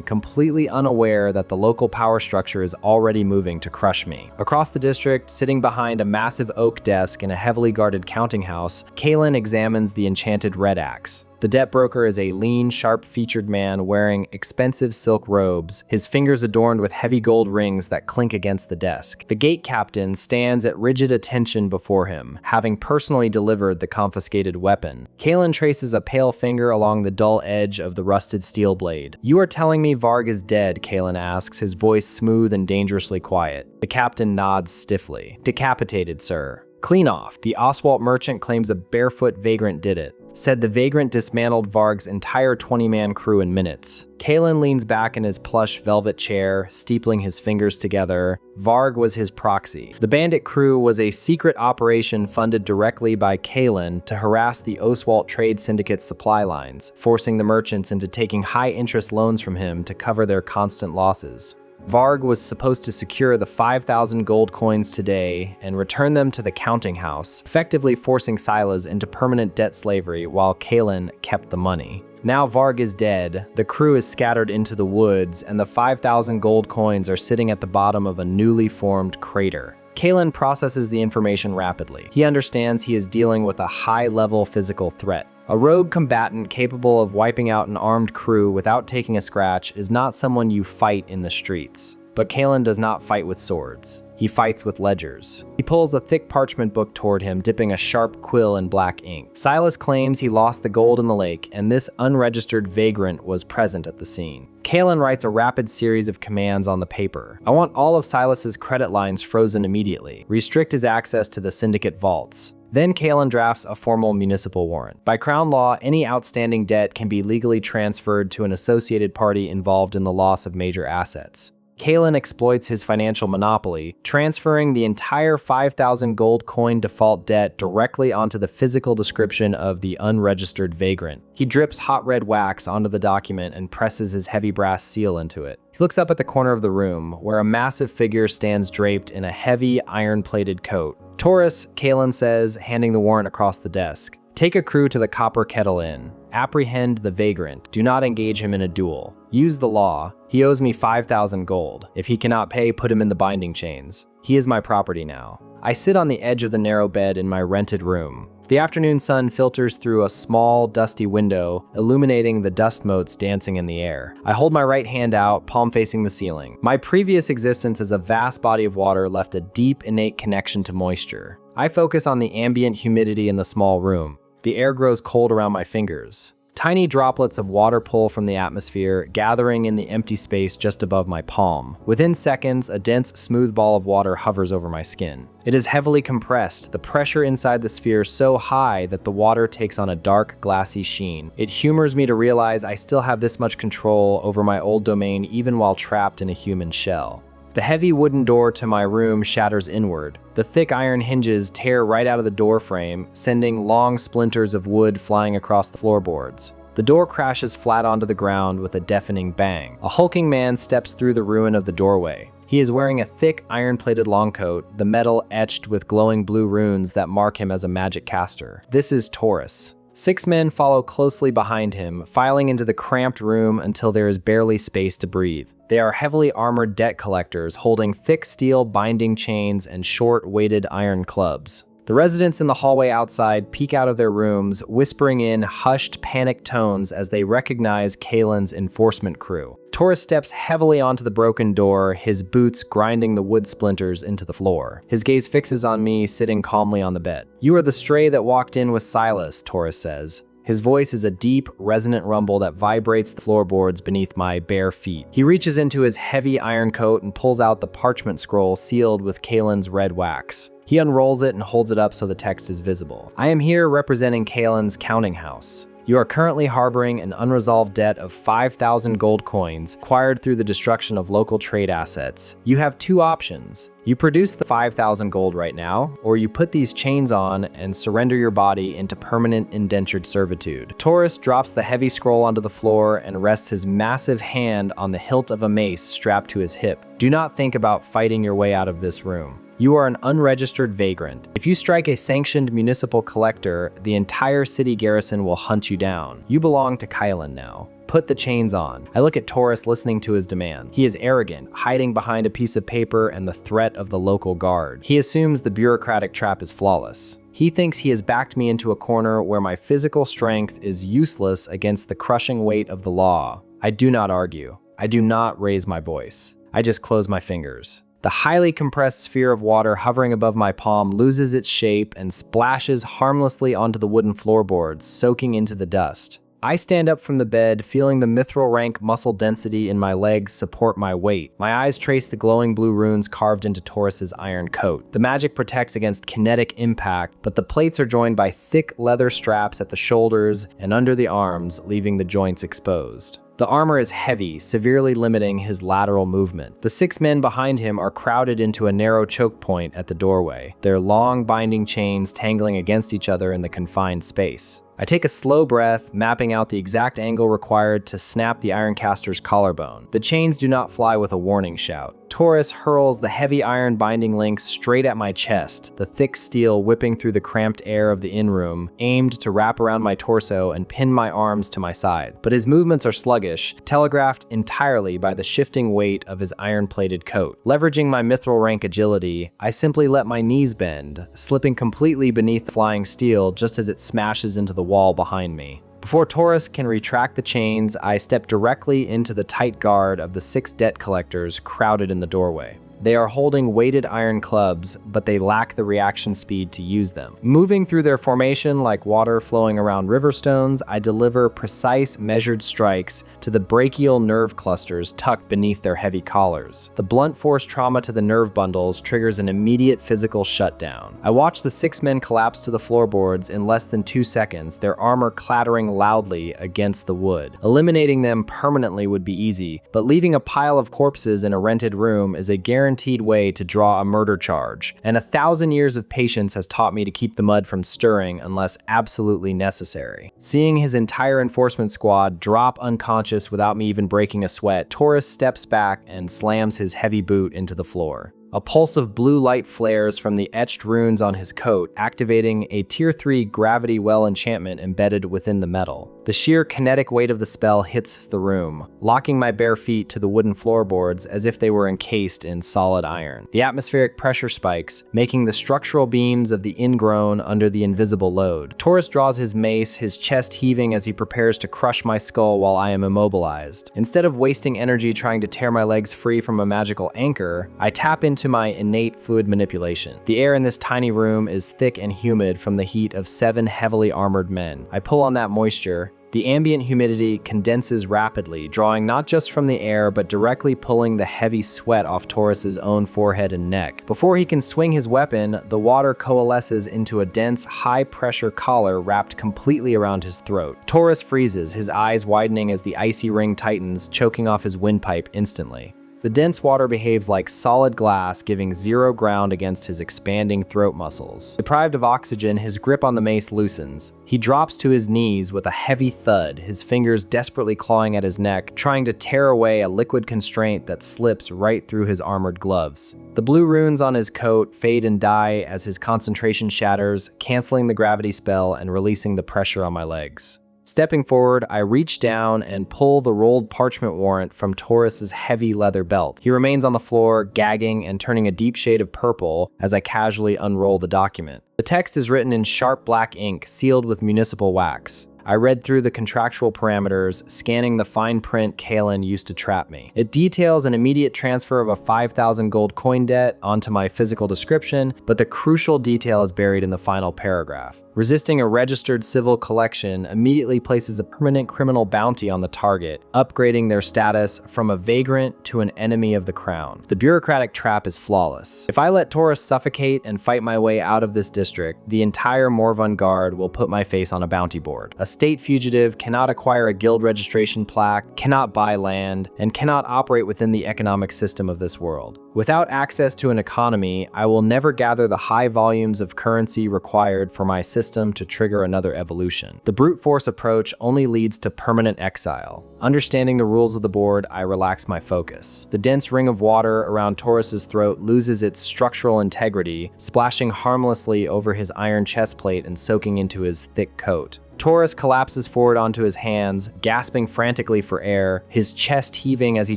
completely unaware that the local power structure is already moving to crush me. Across the district, sitting behind a massive oak desk in a heavily guarded counting house, Kalen examines the enchanted red axe. The debt broker is a lean, sharp-featured man wearing expensive silk robes, his fingers adorned with heavy gold rings that clink against the desk. The gate captain stands at rigid attention before him, having personally delivered the confiscated weapon. Kalen traces a pale finger along the dull edge of the rusted steel blade. "You are telling me Varg is dead?" Kalen asks, his voice smooth and dangerously quiet. The captain nods stiffly. "Decapitated, sir." "Clean off. The Oswald merchant claims a barefoot vagrant did it. Said the vagrant dismantled Varg's entire 20-man crew in minutes." Kalen leans back in his plush velvet chair, steepling his fingers together. Varg was his proxy. The bandit crew was a secret operation funded directly by Kalen to harass the Oswald Trade Syndicate's supply lines, forcing the merchants into taking high-interest loans from him to cover their constant losses. Varg was supposed to secure the 5,000 gold coins today and return them to the counting house, effectively forcing Silas into permanent debt slavery while Kalen kept the money. Now Varg is dead, the crew is scattered into the woods, and the 5,000 gold coins are sitting at the bottom of a newly formed crater. Kalen processes the information rapidly. He understands he is dealing with a high-level physical threat. A rogue combatant capable of wiping out an armed crew without taking a scratch is not someone you fight in the streets. But Kalen does not fight with swords. He fights with ledgers. He pulls a thick parchment book toward him, dipping a sharp quill in black ink. Silas claims he lost the gold in the lake, and this unregistered vagrant was present at the scene. Kalen writes a rapid series of commands on the paper. I want all of Silas's credit lines frozen immediately. Restrict his access to the syndicate vaults. Then Kalen drafts a formal municipal warrant. By Crown law, any outstanding debt can be legally transferred to an associated party involved in the loss of major assets. Kalen exploits his financial monopoly, transferring the entire 5,000 gold coin default debt directly onto the physical description of the unregistered vagrant. He drips hot red wax onto the document and presses his heavy brass seal into it. He looks up at the corner of the room, where a massive figure stands draped in a heavy, iron-plated coat. "Taurus," Kalen says, handing the warrant across the desk. "Take a crew to the Copper Kettle Inn. Apprehend the vagrant. Do not engage him in a duel. Use the law. He owes me 5,000 gold. If he cannot pay, put him in the binding chains. He is my property now." I sit on the edge of the narrow bed in my rented room. The afternoon sun filters through a small, dusty window, illuminating the dust motes dancing in the air. I hold my right hand out, palm facing the ceiling. My previous existence as a vast body of water left a deep, innate connection to moisture. I focus on the ambient humidity in the small room. The air grows cold around my fingers. Tiny droplets of water pull from the atmosphere, gathering in the empty space just above my palm. Within seconds, a dense, smooth ball of water hovers over my skin. It is heavily compressed, the pressure inside the sphere so high that the water takes on a dark, glassy sheen. It humors me to realize I still have this much control over my old domain even while trapped in a human shell. The heavy wooden door to my room shatters inward. The thick iron hinges tear right out of the door frame, sending long splinters of wood flying across the floorboards. The door crashes flat onto the ground with a deafening bang. A hulking man steps through the ruin of the doorway. He is wearing a thick, iron-plated longcoat, the metal etched with glowing blue runes that mark him as a magic caster. This is Taurus. 6 men follow closely behind him, filing into the cramped room until there is barely space to breathe. They are heavily armored debt collectors, holding thick steel binding chains and short, weighted iron clubs. The residents in the hallway outside peek out of their rooms, whispering in hushed, panicked tones as they recognize Kalen's enforcement crew. Taurus steps heavily onto the broken door, his boots grinding the wood splinters into the floor. His gaze fixes on me, sitting calmly on the bed. "You are the stray that walked in with Silas," Taurus says. His voice is a deep, resonant rumble that vibrates the floorboards beneath my bare feet. He reaches into his heavy iron coat and pulls out the parchment scroll sealed with Kalen's red wax. He unrolls it and holds it up so the text is visible. "I am here representing Kalen's counting house. You are currently harboring an unresolved debt of 5,000 gold coins acquired through the destruction of local trade assets. You have two options. You produce the 5,000 gold right now, or you put these chains on and surrender your body into permanent indentured servitude. Taurus drops the heavy scroll onto the floor and rests his massive hand on the hilt of a mace strapped to his hip. Do not think about fighting your way out of this room. You are an unregistered vagrant. If you strike a sanctioned municipal collector, the entire city garrison will hunt you down. You belong to Kylan now. Put the chains on. I look at Taurus listening to his demand. He is arrogant, hiding behind a piece of paper and the threat of the local guard. He assumes the bureaucratic trap is flawless. He thinks he has backed me into a corner where my physical strength is useless against the crushing weight of the law. I do not argue. I do not raise my voice. I just close my fingers. The highly compressed sphere of water hovering above my palm loses its shape and splashes harmlessly onto the wooden floorboards, soaking into the dust. I stand up from the bed, feeling the mithril rank muscle density in my legs support my weight. My eyes trace the glowing blue runes carved into Taurus's iron coat. The magic protects against kinetic impact, but the plates are joined by thick leather straps at the shoulders and under the arms, leaving the joints exposed. The armor is heavy, severely limiting his lateral movement. The 6 men behind him are crowded into a narrow choke point at the doorway, their long binding chains tangling against each other in the confined space. I take a slow breath, mapping out the exact angle required to snap the Ironcaster's collarbone. The chains do not fly with a warning shout. Taurus hurls the heavy iron binding links straight at my chest, the thick steel whipping through the cramped air of the inn-room, aimed to wrap around my torso and pin my arms to my side. But his movements are sluggish, telegraphed entirely by the shifting weight of his iron-plated coat. Leveraging my mithril rank agility, I simply let my knees bend, slipping completely beneath the flying steel just as it smashes into the wall behind me. Before Taurus can retract the chains, I step directly into the tight guard of the 6 debt collectors crowded in the doorway. They are holding weighted iron clubs, but they lack the reaction speed to use them. Moving through their formation like water flowing around river stones, I deliver precise, measured strikes to the brachial nerve clusters tucked beneath their heavy collars. The blunt force trauma to the nerve bundles triggers an immediate physical shutdown. I watch the 6 men collapse to the floorboards in less than 2 seconds, their armor clattering loudly against the wood. Eliminating them permanently would be easy, but leaving a pile of corpses in a rented room is a guaranteed way to draw a murder charge, and 1,000 years of patience has taught me to keep the mud from stirring unless absolutely necessary. Seeing his entire enforcement squad drop unconscious without me even breaking a sweat, Taurus steps back and slams his heavy boot into the floor. A pulse of blue light flares from the etched runes on his coat, activating a Tier 3 gravity well enchantment embedded within the metal. The sheer kinetic weight of the spell hits the room, locking my bare feet to the wooden floorboards as if they were encased in solid iron. The atmospheric pressure spikes, making the structural beams of the inn groan under the invisible load. Taurus draws his mace, his chest heaving as he prepares to crush my skull while I am immobilized. Instead of wasting energy trying to tear my legs free from a magical anchor, I tap into my innate fluid manipulation. The air in this tiny room is thick and humid from the heat of 7 heavily armored men. I pull on that moisture. The ambient humidity condenses rapidly, drawing not just from the air, but directly pulling the heavy sweat off Taurus's own forehead and neck. Before he can swing his weapon, the water coalesces into a dense, high-pressure collar wrapped completely around his throat. Taurus freezes, his eyes widening as the icy ring tightens, choking off his windpipe instantly. The dense water behaves like solid glass, giving zero ground against his expanding throat muscles. Deprived of oxygen, his grip on the mace loosens. He drops to his knees with a heavy thud, his fingers desperately clawing at his neck, trying to tear away a liquid constraint that slips right through his armored gloves. The blue runes on his coat fade and die as his concentration shatters, canceling the gravity spell and releasing the pressure on my legs. Stepping forward, I reach down and pull the rolled parchment warrant from Taurus's heavy leather belt. He remains on the floor, gagging and turning a deep shade of purple as I casually unroll the document. The text is written in sharp black ink, sealed with municipal wax. I read through the contractual parameters, scanning the fine print Kalen used to trap me. It details an immediate transfer of a 5,000 gold coin debt onto my physical description, but the crucial detail is buried in the final paragraph. Resisting a registered civil collection immediately places a permanent criminal bounty on the target, upgrading their status from a vagrant to an enemy of the crown. The bureaucratic trap is flawless. If I let Taurus suffocate and fight my way out of this district, the entire Morvin guard will put my face on a bounty board. A state fugitive cannot acquire a guild registration plaque, cannot buy land, and cannot operate within the economic system of this world. Without access to an economy, I will never gather the high volumes of currency required for my system to trigger another evolution. The brute force approach only leads to permanent exile. Understanding the rules of the board, I relax my focus. The dense ring of water around Taurus's throat loses its structural integrity, splashing harmlessly over his iron chest plate and soaking into his thick coat. Taurus collapses forward onto his hands, gasping frantically for air, his chest heaving as he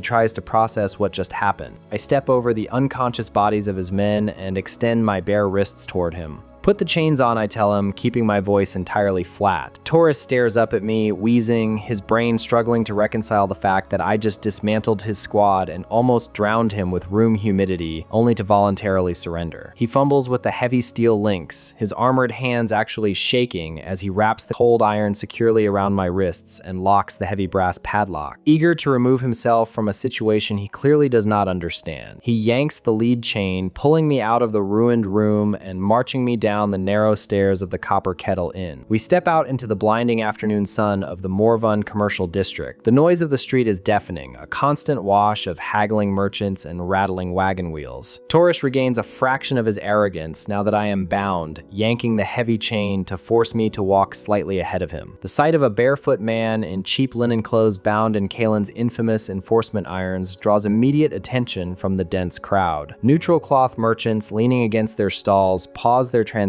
tries to process what just happened. I step over the unconscious bodies of his men and extend my bare wrists toward him. Put the chains on, I tell him, keeping my voice entirely flat. Taurus stares up at me, wheezing, his brain struggling to reconcile the fact that I just dismantled his squad and almost drowned him with room humidity, only to voluntarily surrender. He fumbles with the heavy steel links, his armored hands actually shaking as he wraps the cold iron securely around my wrists and locks the heavy brass padlock. Eager to remove himself from a situation he clearly does not understand, he yanks the lead chain, pulling me out of the ruined room and marching me down the narrow stairs of the Copper Kettle Inn. We step out into the blinding afternoon sun of the Morvin commercial district. The noise of the street is deafening, a constant wash of haggling merchants and rattling wagon wheels. Taurus regains a fraction of his arrogance now that I am bound, yanking the heavy chain to force me to walk slightly ahead of him. The sight of a barefoot man in cheap linen clothes bound in Kalen's infamous enforcement irons draws immediate attention from the dense crowd. Neutral cloth merchants leaning against their stalls pause their transactions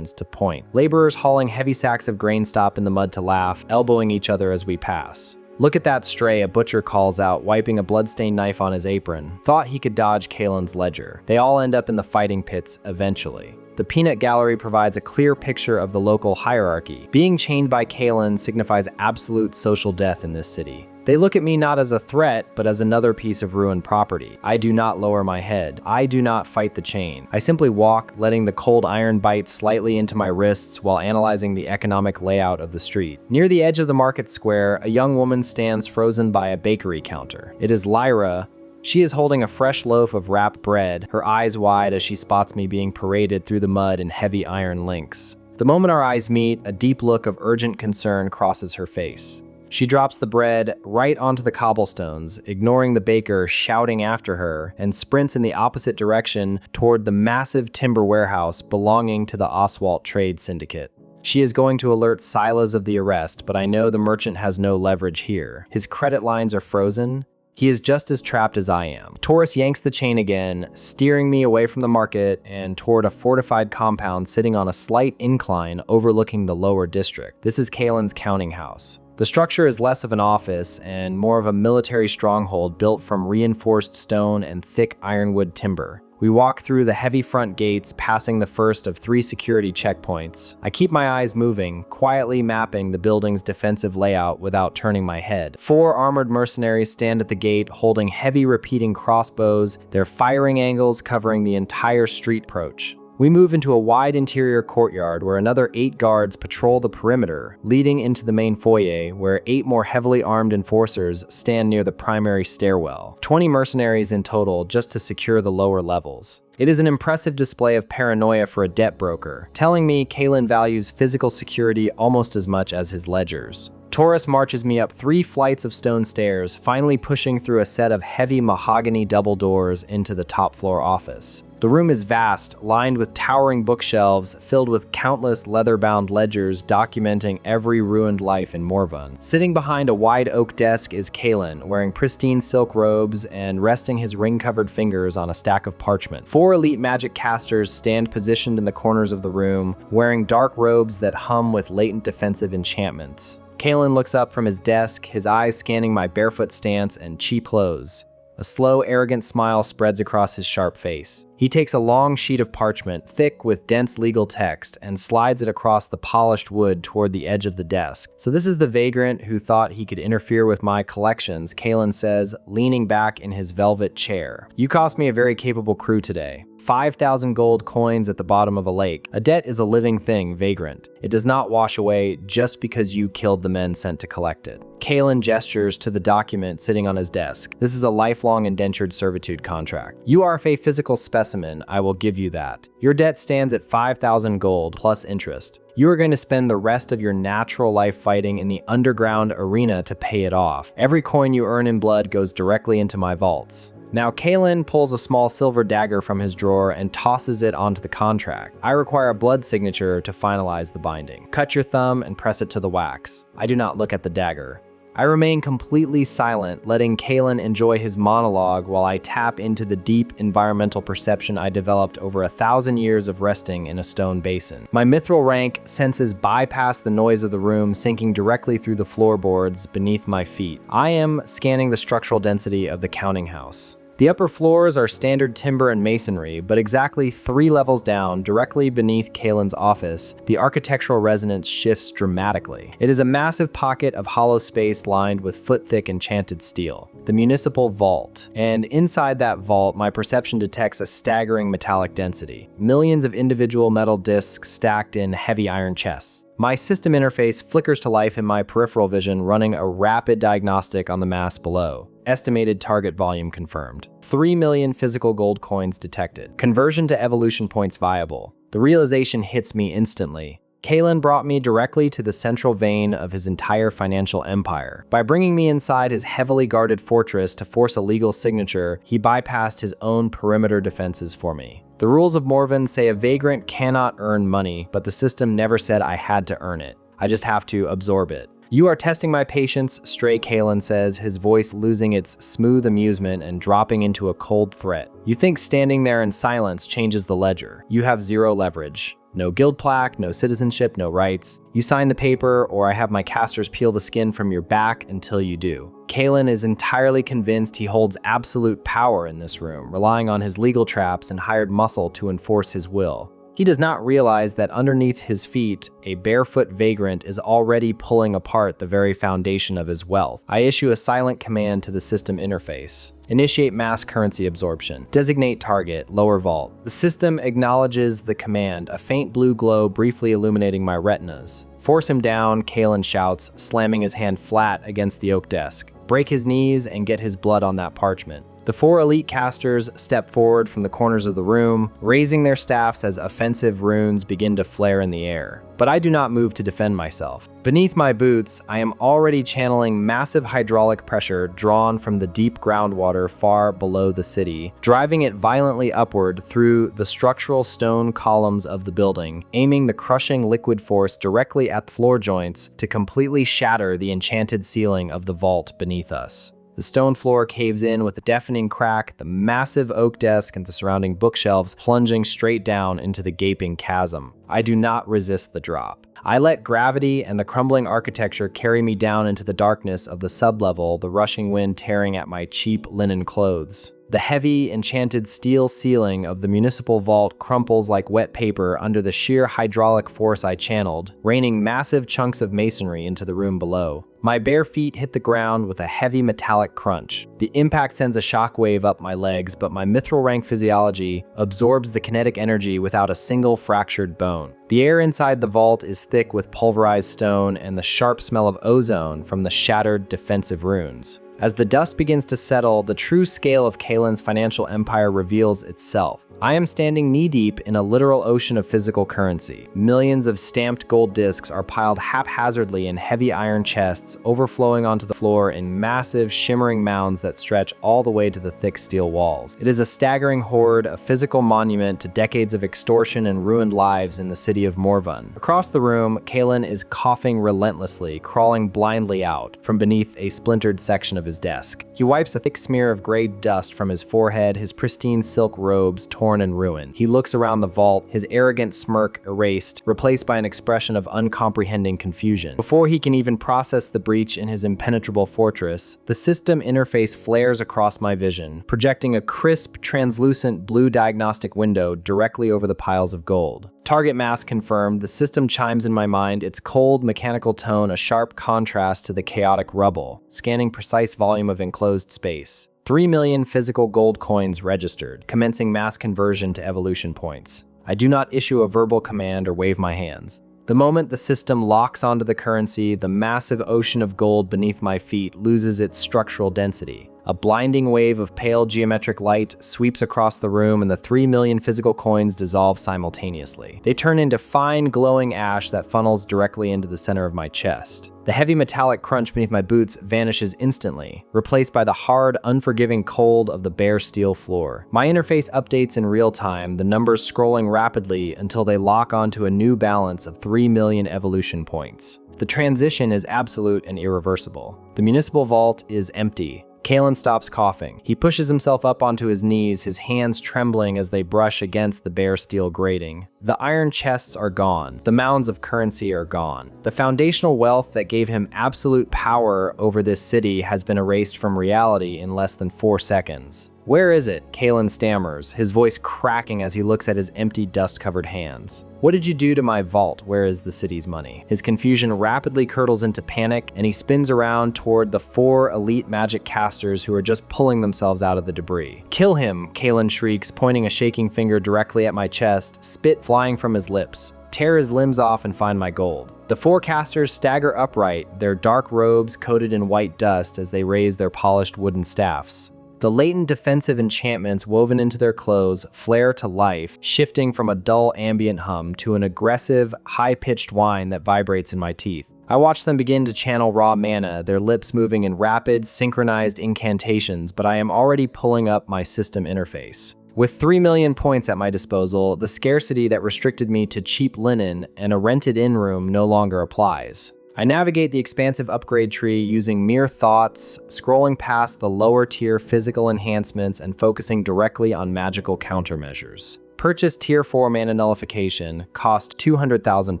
to point. Laborers hauling heavy sacks of grain stop in the mud to laugh, elbowing each other as we pass. "Look at that stray," a butcher calls out, wiping a bloodstained knife on his apron. Thought he could dodge Kalen's ledger. They all end up in the fighting pits eventually. The peanut gallery provides a clear picture of the local hierarchy. Being chained by Kalen signifies absolute social death in this city. They look at me not as a threat, but as another piece of ruined property. I do not lower my head. I do not fight the chain. I simply walk, letting the cold iron bite slightly into my wrists while analyzing the economic layout of the street. Near the edge of the market square, a young woman stands frozen by a bakery counter. It is Lyra. She is holding a fresh loaf of wrapped bread, her eyes wide as she spots me being paraded through the mud in heavy iron links. The moment our eyes meet, a deep look of urgent concern crosses her face. She drops the bread right onto the cobblestones, ignoring the baker shouting after her, and sprints in the opposite direction toward the massive timber warehouse belonging to the Oswalt Trade Syndicate. She is going to alert Silas of the arrest, but I know the merchant has no leverage here. His credit lines are frozen. He is just as trapped as I am. Taurus yanks the chain again, steering me away from the market and toward a fortified compound sitting on a slight incline overlooking the lower district. This is Kalen's counting house. The structure is less of an office and more of a military stronghold built from reinforced stone and thick ironwood timber. We walk through the heavy front gates, passing the first of 3 security checkpoints. I keep my eyes moving, quietly mapping the building's defensive layout without turning my head. 4 armored mercenaries stand at the gate, holding heavy repeating crossbows, their firing angles covering the entire street approach. We move into a wide interior courtyard where another 8 guards patrol the perimeter, leading into the main foyer where 8 more heavily armed enforcers stand near the primary stairwell. 20 mercenaries in total just to secure the lower levels. It is an impressive display of paranoia for a debt broker, telling me Kalen values physical security almost as much as his ledgers. Taurus marches me up 3 flights of stone stairs, finally pushing through a set of heavy mahogany double doors into the top floor office. The room is vast, lined with towering bookshelves filled with countless leather-bound ledgers documenting every ruined life in Morvin. Sitting behind a wide oak desk is Kalen, wearing pristine silk robes and resting his ring-covered fingers on a stack of parchment. 4 elite magic casters stand positioned in the corners of the room, wearing dark robes that hum with latent defensive enchantments. Kalen looks up from his desk, his eyes scanning my barefoot stance and cheap clothes. A slow, arrogant smile spreads across his sharp face. He takes a long sheet of parchment, thick with dense legal text, and slides it across the polished wood toward the edge of the desk. "So this is the vagrant who thought he could interfere with my collections," Kalen says, leaning back in his velvet chair. "You cost me a very capable crew today. 5,000 gold coins at the bottom of a lake. A debt is a living thing, vagrant. It does not wash away just because you killed the men sent to collect it. Kalen gestures to the document sitting on his desk. This is a lifelong indentured servitude contract. You are a physical specimen, I will give you that. Your debt stands at 5,000 gold plus interest. You are going to spend the rest of your natural life fighting in the underground arena to pay it off. Every coin you earn in blood goes directly into my vaults. Now, Kalen pulls a small silver dagger from his drawer and tosses it onto the contract. I require a blood signature to finalize the binding. Cut your thumb and press it to the wax. I do not look at the dagger. I remain completely silent, letting Kalen enjoy his monologue while I tap into the deep environmental perception I developed over 1,000 years of resting in a stone basin. My mithril rank senses bypass the noise of the room, sinking directly through the floorboards beneath my feet. I am scanning the structural density of the counting house. The upper floors are standard timber and masonry, but exactly 3 levels down, directly beneath Kalen's office, the architectural resonance shifts dramatically. It is a massive pocket of hollow space lined with foot-thick enchanted steel, the municipal vault. And inside that vault, my perception detects a staggering metallic density. Millions of individual metal discs stacked in heavy iron chests. My system interface flickers to life in my peripheral vision, running a rapid diagnostic on the mass below. Estimated target volume confirmed. 3 million physical gold coins detected. Conversion to evolution points viable. The realization hits me instantly. Kalen brought me directly to the central vein of his entire financial empire. By bringing me inside his heavily guarded fortress to force a legal signature, he bypassed his own perimeter defenses for me. The rules of Morvin say a vagrant cannot earn money, but the system never said I had to earn it. I just have to absorb it. You are testing my patience, Stray Kalen says, his voice losing its smooth amusement and dropping into a cold threat. You think standing there in silence changes the ledger. You have 0 leverage. No guild plaque, no citizenship, no rights. You sign the paper, or I have my casters peel the skin from your back until you do. Kalen is entirely convinced he holds absolute power in this room, relying on his legal traps and hired muscle to enforce his will. He does not realize that underneath his feet, a barefoot vagrant is already pulling apart the very foundation of his wealth. I issue a silent command to the system interface. Initiate mass currency absorption. Designate target, lower vault. The system acknowledges the command, a faint blue glow briefly illuminating my retinas. Force him down, Kalen shouts, slamming his hand flat against the oak desk. Break his knees and get his blood on that parchment. The 4 elite casters step forward from the corners of the room, raising their staffs as offensive runes begin to flare in the air. But I do not move to defend myself. Beneath my boots, I am already channeling massive hydraulic pressure drawn from the deep groundwater far below the city, driving it violently upward through the structural stone columns of the building, aiming the crushing liquid force directly at the floor joints to completely shatter the enchanted ceiling of the vault beneath us. The stone floor caves in with a deafening crack, the massive oak desk and the surrounding bookshelves plunging straight down into the gaping chasm. I do not resist the drop. I let gravity and the crumbling architecture carry me down into the darkness of the sublevel, the rushing wind tearing at my cheap linen clothes. The heavy, enchanted steel ceiling of the municipal vault crumples like wet paper under the sheer hydraulic force I channeled, raining massive chunks of masonry into the room below. My bare feet hit the ground with a heavy metallic crunch. The impact sends a shockwave up my legs, but my mithril rank physiology absorbs the kinetic energy without a single fractured bone. The air inside the vault is thick with pulverized stone and the sharp smell of ozone from the shattered defensive runes. As the dust begins to settle, the true scale of Kalen's financial empire reveals itself. I am standing knee-deep in a literal ocean of physical currency. Millions of stamped gold discs are piled haphazardly in heavy iron chests, overflowing onto the floor in massive, shimmering mounds that stretch all the way to the thick steel walls. It is a staggering hoard, a physical monument to decades of extortion and ruined lives in the city of Morvin. Across the room, Kalen is coughing relentlessly, crawling blindly out from beneath a splintered section of his desk. He wipes a thick smear of gray dust from his forehead, his pristine silk robes torn and ruined. He looks around the vault, his arrogant smirk erased, replaced by an expression of uncomprehending confusion. Before he can even process the breach in his impenetrable fortress, the system interface flares across my vision, projecting a crisp, translucent blue diagnostic window directly over the piles of gold. Target mass confirmed, the system chimes in my mind, its cold, mechanical tone a sharp contrast to the chaotic rubble, scanning precise volume of enclosed space. 3 million physical gold coins registered, commencing mass conversion to evolution points. I do not issue a verbal command or wave my hands. The moment the system locks onto the currency, the massive ocean of gold beneath my feet loses its structural density. A blinding wave of pale geometric light sweeps across the room and the 3 million physical coins dissolve simultaneously. They turn into fine glowing ash that funnels directly into the center of my chest. The heavy metallic crunch beneath my boots vanishes instantly, replaced by the hard, unforgiving cold of the bare steel floor. My interface updates in real time, the numbers scrolling rapidly until they lock onto a new balance of 3 million evolution points. The transition is absolute and irreversible. The municipal vault is empty. Kalen stops coughing. He pushes himself up onto his knees, his hands trembling as they brush against the bare steel grating. The iron chests are gone. The mounds of currency are gone. The foundational wealth that gave him absolute power over this city has been erased from reality in less than 4 seconds. "Where is it?" Kalen stammers, his voice cracking as he looks at his empty, dust-covered hands. "What did you do to my vault? Where is the city's money?" His confusion rapidly curdles into panic, and he spins around toward the 4 elite magic casters who are just pulling themselves out of the debris. "Kill him!" Kalen shrieks, pointing a shaking finger directly at my chest, spit flying from his lips. "Tear his limbs off and find my gold." The 4 casters stagger upright, their dark robes coated in white dust as they raise their polished wooden staffs. The latent defensive enchantments woven into their clothes flare to life, shifting from a dull ambient hum to an aggressive, high-pitched whine that vibrates in my teeth. I watch them begin to channel raw mana, their lips moving in rapid, synchronized incantations, but I am already pulling up my system interface. With 3 million points at my disposal, the scarcity that restricted me to cheap linen and a rented-in room no longer applies. I navigate the expansive upgrade tree using mere thoughts, scrolling past the lower-tier physical enhancements and focusing directly on magical countermeasures. Purchase Tier 4 Mana Nullification, cost 200,000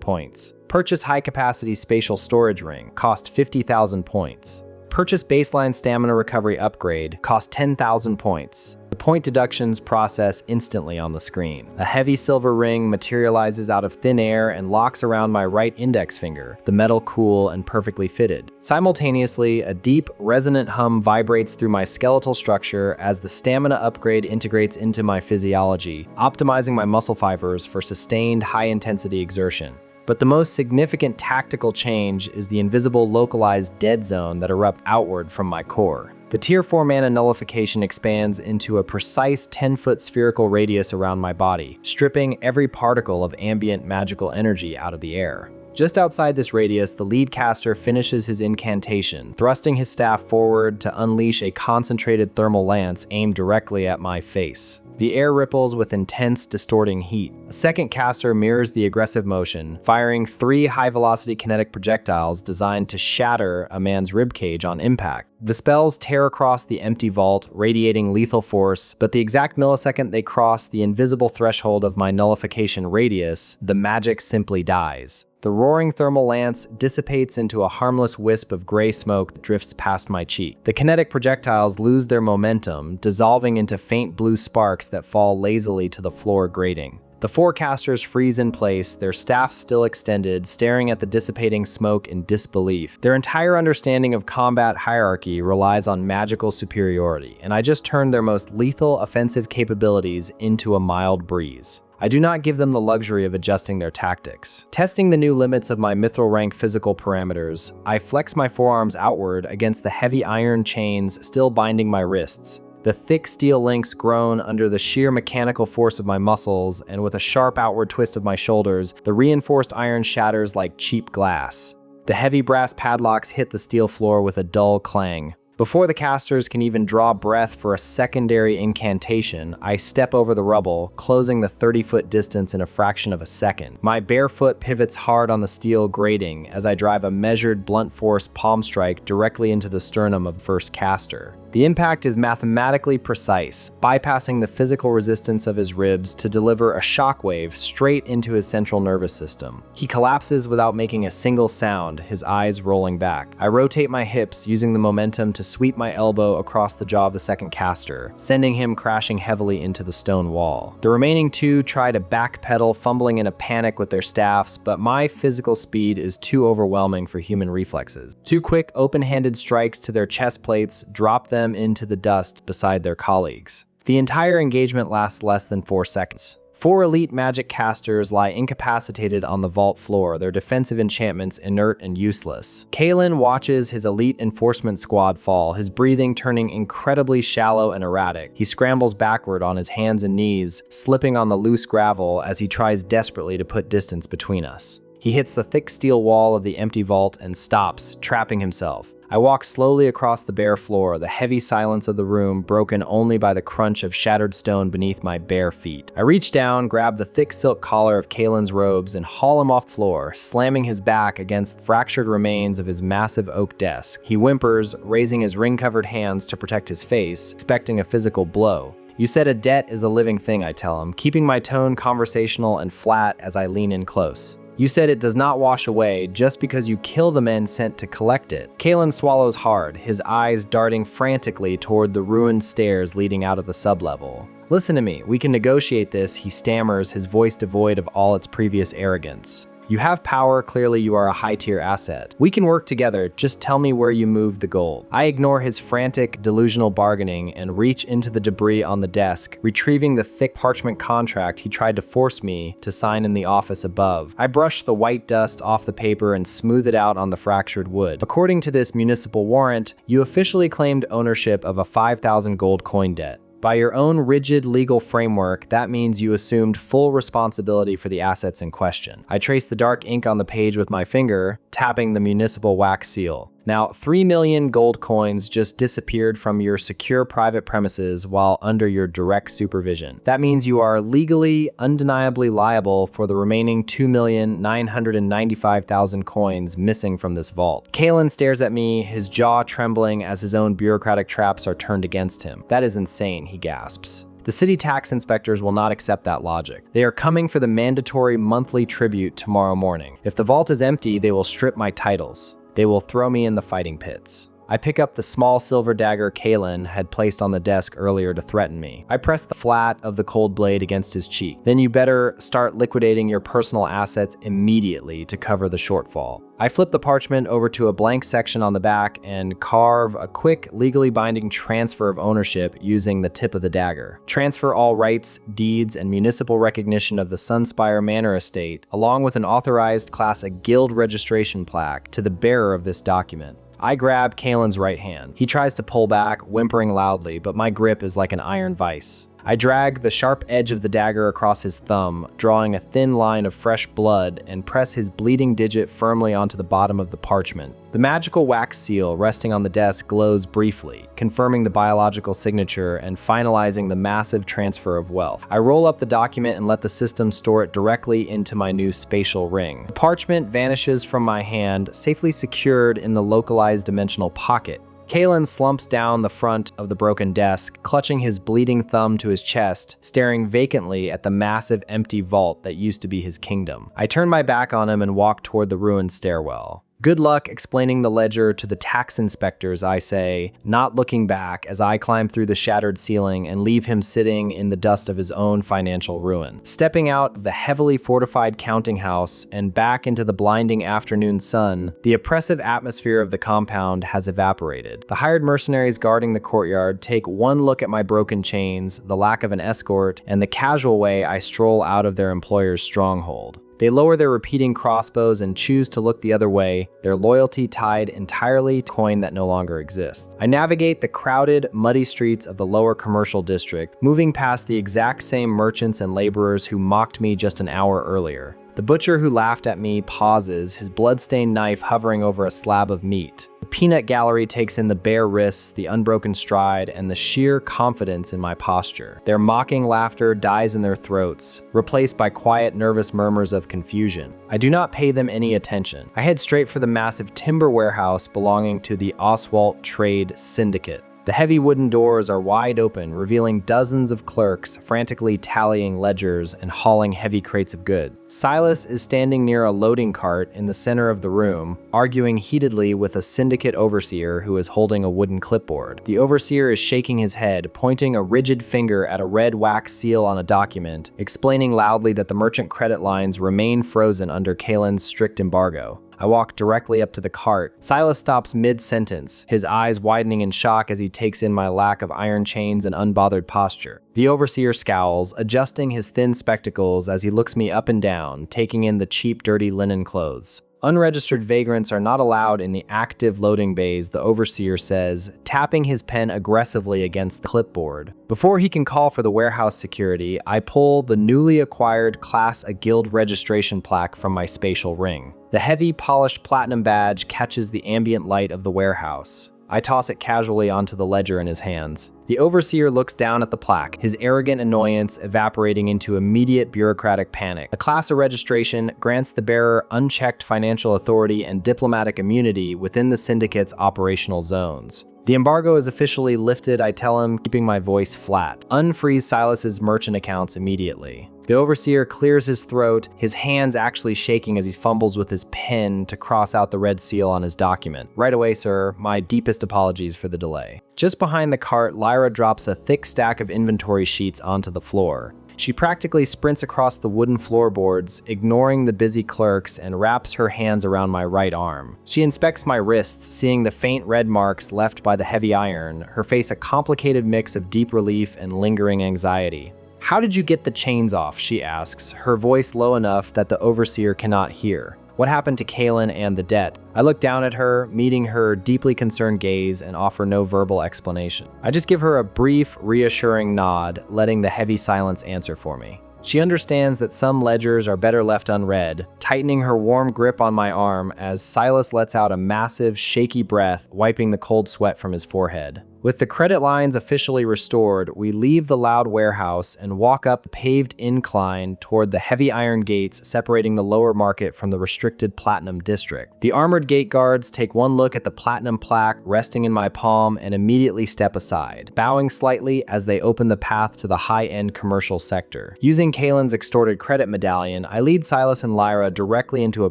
points. Purchase High-Capacity Spatial Storage Ring, cost 50,000 points. Purchase Baseline Stamina Recovery Upgrade, cost 10,000 points. The point deductions process instantly on the screen. A heavy silver ring materializes out of thin air and locks around my right index finger, the metal cool and perfectly fitted. Simultaneously, a deep, resonant hum vibrates through my skeletal structure as the stamina upgrade integrates into my physiology, optimizing my muscle fibers for sustained, high-intensity exertion. But the most significant tactical change is the invisible localized dead zone that erupts outward from my core. The Tier 4 Mana Nullification expands into a precise 10-foot spherical radius around my body, stripping every particle of ambient magical energy out of the air. Just outside this radius, the lead caster finishes his incantation, thrusting his staff forward to unleash a concentrated thermal lance aimed directly at my face. The air ripples with intense, distorting heat. A second caster mirrors the aggressive motion, firing 3 high-velocity kinetic projectiles designed to shatter a man's ribcage on impact. The spells tear across the empty vault, radiating lethal force, but the exact millisecond they cross the invisible threshold of my nullification radius, the magic simply dies. The roaring thermal lance dissipates into a harmless wisp of gray smoke that drifts past my cheek. The kinetic projectiles lose their momentum, dissolving into faint blue sparks that fall lazily to the floor grating. The 4 casters freeze in place, their staffs still extended, staring at the dissipating smoke in disbelief. Their entire understanding of combat hierarchy relies on magical superiority, and I just turned their most lethal offensive capabilities into a mild breeze. I do not give them the luxury of adjusting their tactics. Testing the new limits of my mithril rank physical parameters, I flex my forearms outward against the heavy iron chains still binding my wrists. The thick steel links groan under the sheer mechanical force of my muscles, and with a sharp outward twist of my shoulders, the reinforced iron shatters like cheap glass. The heavy brass padlocks hit the steel floor with a dull clang. Before the casters can even draw breath for a secondary incantation, I step over the rubble, closing the 30-foot distance in a fraction of a second. My bare foot pivots hard on the steel grating as I drive a measured blunt force palm strike directly into the sternum of the first caster. The impact is mathematically precise, bypassing the physical resistance of his ribs to deliver a shockwave straight into his central nervous system. He collapses without making a single sound, his eyes rolling back. I rotate my hips, using the momentum to sweep my elbow across the jaw of the second caster, sending him crashing heavily into the stone wall. The remaining 2 try to backpedal, fumbling in a panic with their staffs, but my physical speed is too overwhelming for human reflexes. 2 quick, open-handed strikes to their chest plates drop them them into the dust beside their colleagues. The entire engagement lasts less than 4 seconds. 4 elite magic casters lie incapacitated on the vault floor, their defensive enchantments inert and useless. Kalen watches his elite enforcement squad fall, his breathing turning incredibly shallow and erratic. He scrambles backward on his hands and knees, slipping on the loose gravel as he tries desperately to put distance between us. He hits the thick steel wall of the empty vault and stops, trapping himself. I walk slowly across the bare floor, the heavy silence of the room broken only by the crunch of shattered stone beneath my bare feet. I reach down, grab the thick silk collar of Kalen's robes, and haul him off the floor, slamming his back against the fractured remains of his massive oak desk. He whimpers, raising his ring-covered hands to protect his face, expecting a physical blow. "You said a debt is a living thing," I tell him, keeping my tone conversational and flat as I lean in close. "You said it does not wash away just because you kill the men sent to collect it." Kalen swallows hard, his eyes darting frantically toward the ruined stairs leading out of the sublevel. "Listen to me, we can negotiate this," he stammers, his voice devoid of all its previous arrogance. "You have power, clearly you are a high-tier asset. We can work together, just tell me where you moved the gold." I ignore his frantic, delusional bargaining and reach into the debris on the desk, retrieving the thick parchment contract he tried to force me to sign in the office above. I brush the white dust off the paper and smooth it out on the fractured wood. "According to this municipal warrant, you officially claimed ownership of a 5,000 gold coin debt. By your own rigid legal framework, that means you assumed full responsibility for the assets in question." I trace the dark ink on the page with my finger, tapping the municipal wax seal. "Now, 3 million gold coins just disappeared from your secure private premises while under your direct supervision. That means you are legally, undeniably liable for the remaining 2,995,000 coins missing from this vault." Kalen stares at me, his jaw trembling as his own bureaucratic traps are turned against him. "That is insane," he gasps. "The city tax inspectors will not accept that logic. They are coming for the mandatory monthly tribute tomorrow morning. If the vault is empty, they will strip my titles. They will throw me in the fighting pits." I pick up the small silver dagger Kalen had placed on the desk earlier to threaten me. I press the flat of the cold blade against his cheek. "Then you better start liquidating your personal assets immediately to cover the shortfall." I flip the parchment over to a blank section on the back and carve a quick, legally binding transfer of ownership using the tip of the dagger. Transfer all rights, deeds, and municipal recognition of the Sunspire Manor estate, along with an authorized Class A guild registration plaque, to the bearer of this document. I grab Kalen's right hand. He tries to pull back, whimpering loudly, but my grip is like an iron vise. I drag the sharp edge of the dagger across his thumb, drawing a thin line of fresh blood, and press his bleeding digit firmly onto the bottom of the parchment. The magical wax seal resting on the desk glows briefly, confirming the biological signature and finalizing the massive transfer of wealth. I roll up the document and let the system store it directly into my new spatial ring. The parchment vanishes from my hand, safely secured in the localized dimensional pocket. Kalen slumps down the front of the broken desk, clutching his bleeding thumb to his chest, staring vacantly at the massive empty vault that used to be his kingdom. I turn my back on him and walk toward the ruined stairwell. "Good luck explaining the ledger to the tax inspectors," I say, not looking back as I climb through the shattered ceiling and leave him sitting in the dust of his own financial ruin. Stepping out of the heavily fortified counting house and back into the blinding afternoon sun, the oppressive atmosphere of the compound has evaporated. The hired mercenaries guarding the courtyard take one look at my broken chains, the lack of an escort, and the casual way I stroll out of their employer's stronghold. They lower their repeating crossbows and choose to look the other way, their loyalty tied entirely to coin that no longer exists. I navigate the crowded, muddy streets of the lower commercial district, moving past the exact same merchants and laborers who mocked me just an hour earlier. The butcher who laughed at me pauses, his blood-stained knife hovering over a slab of meat. The peanut gallery takes in the bare wrists, the unbroken stride, and the sheer confidence in my posture. Their mocking laughter dies in their throats, replaced by quiet, nervous murmurs of confusion. I do not pay them any attention. I head straight for the massive timber warehouse belonging to the Oswalt Trade Syndicate. The heavy wooden doors are wide open, revealing dozens of clerks frantically tallying ledgers and hauling heavy crates of goods. Silas is standing near a loading cart in the center of the room, arguing heatedly with a syndicate overseer who is holding a wooden clipboard. The overseer is shaking his head, pointing a rigid finger at a red wax seal on a document, explaining loudly that the merchant credit lines remain frozen under Kalen's strict embargo. I walk directly up to the cart. Silas stops mid-sentence, his eyes widening in shock as he takes in my lack of iron chains and unbothered posture. The overseer scowls, adjusting his thin spectacles as he looks me up and down, taking in the cheap, dirty linen clothes. Unregistered vagrants are not allowed in the active loading bays, the overseer says, tapping his pen aggressively against the clipboard. Before he can call for the warehouse security, I pull the newly acquired Class A Guild registration plaque from my spatial ring. The heavy, polished platinum badge catches the ambient light of the warehouse. I toss it casually onto the ledger in his hands. The overseer looks down at the plaque, his arrogant annoyance evaporating into immediate bureaucratic panic. The class of registration grants the bearer unchecked financial authority and diplomatic immunity within the syndicate's operational zones. The embargo is officially lifted, I tell him, keeping my voice flat. Unfreeze Silas's merchant accounts immediately. The overseer clears his throat, his hands actually shaking as he fumbles with his pen to cross out the red seal on his document. Right away, sir. My deepest apologies for the delay. Just behind the cart, Lyra drops a thick stack of inventory sheets onto the floor. She practically sprints across the wooden floorboards, ignoring the busy clerks, and wraps her hands around my right arm. She inspects my wrists, seeing the faint red marks left by the heavy iron, her face a complicated mix of deep relief and lingering anxiety. "How did you get the chains off?" she asks, her voice low enough that the overseer cannot hear. "What happened to Kaelin and the debt?" I look down at her, meeting her deeply concerned gaze, and offer no verbal explanation. I just give her a brief, reassuring nod, letting the heavy silence answer for me. She understands that some ledgers are better left unread, tightening her warm grip on my arm as Silas lets out a massive, shaky breath, wiping the cold sweat from his forehead. With the credit lines officially restored, we leave the loud warehouse and walk up the paved incline toward the heavy iron gates separating the lower market from the restricted Platinum District. The armored gate guards take one look at the Platinum plaque resting in my palm and immediately step aside, bowing slightly as they open the path to the high-end commercial sector. Using Kaelin's extorted credit medallion, I lead Silas and Lyra directly into a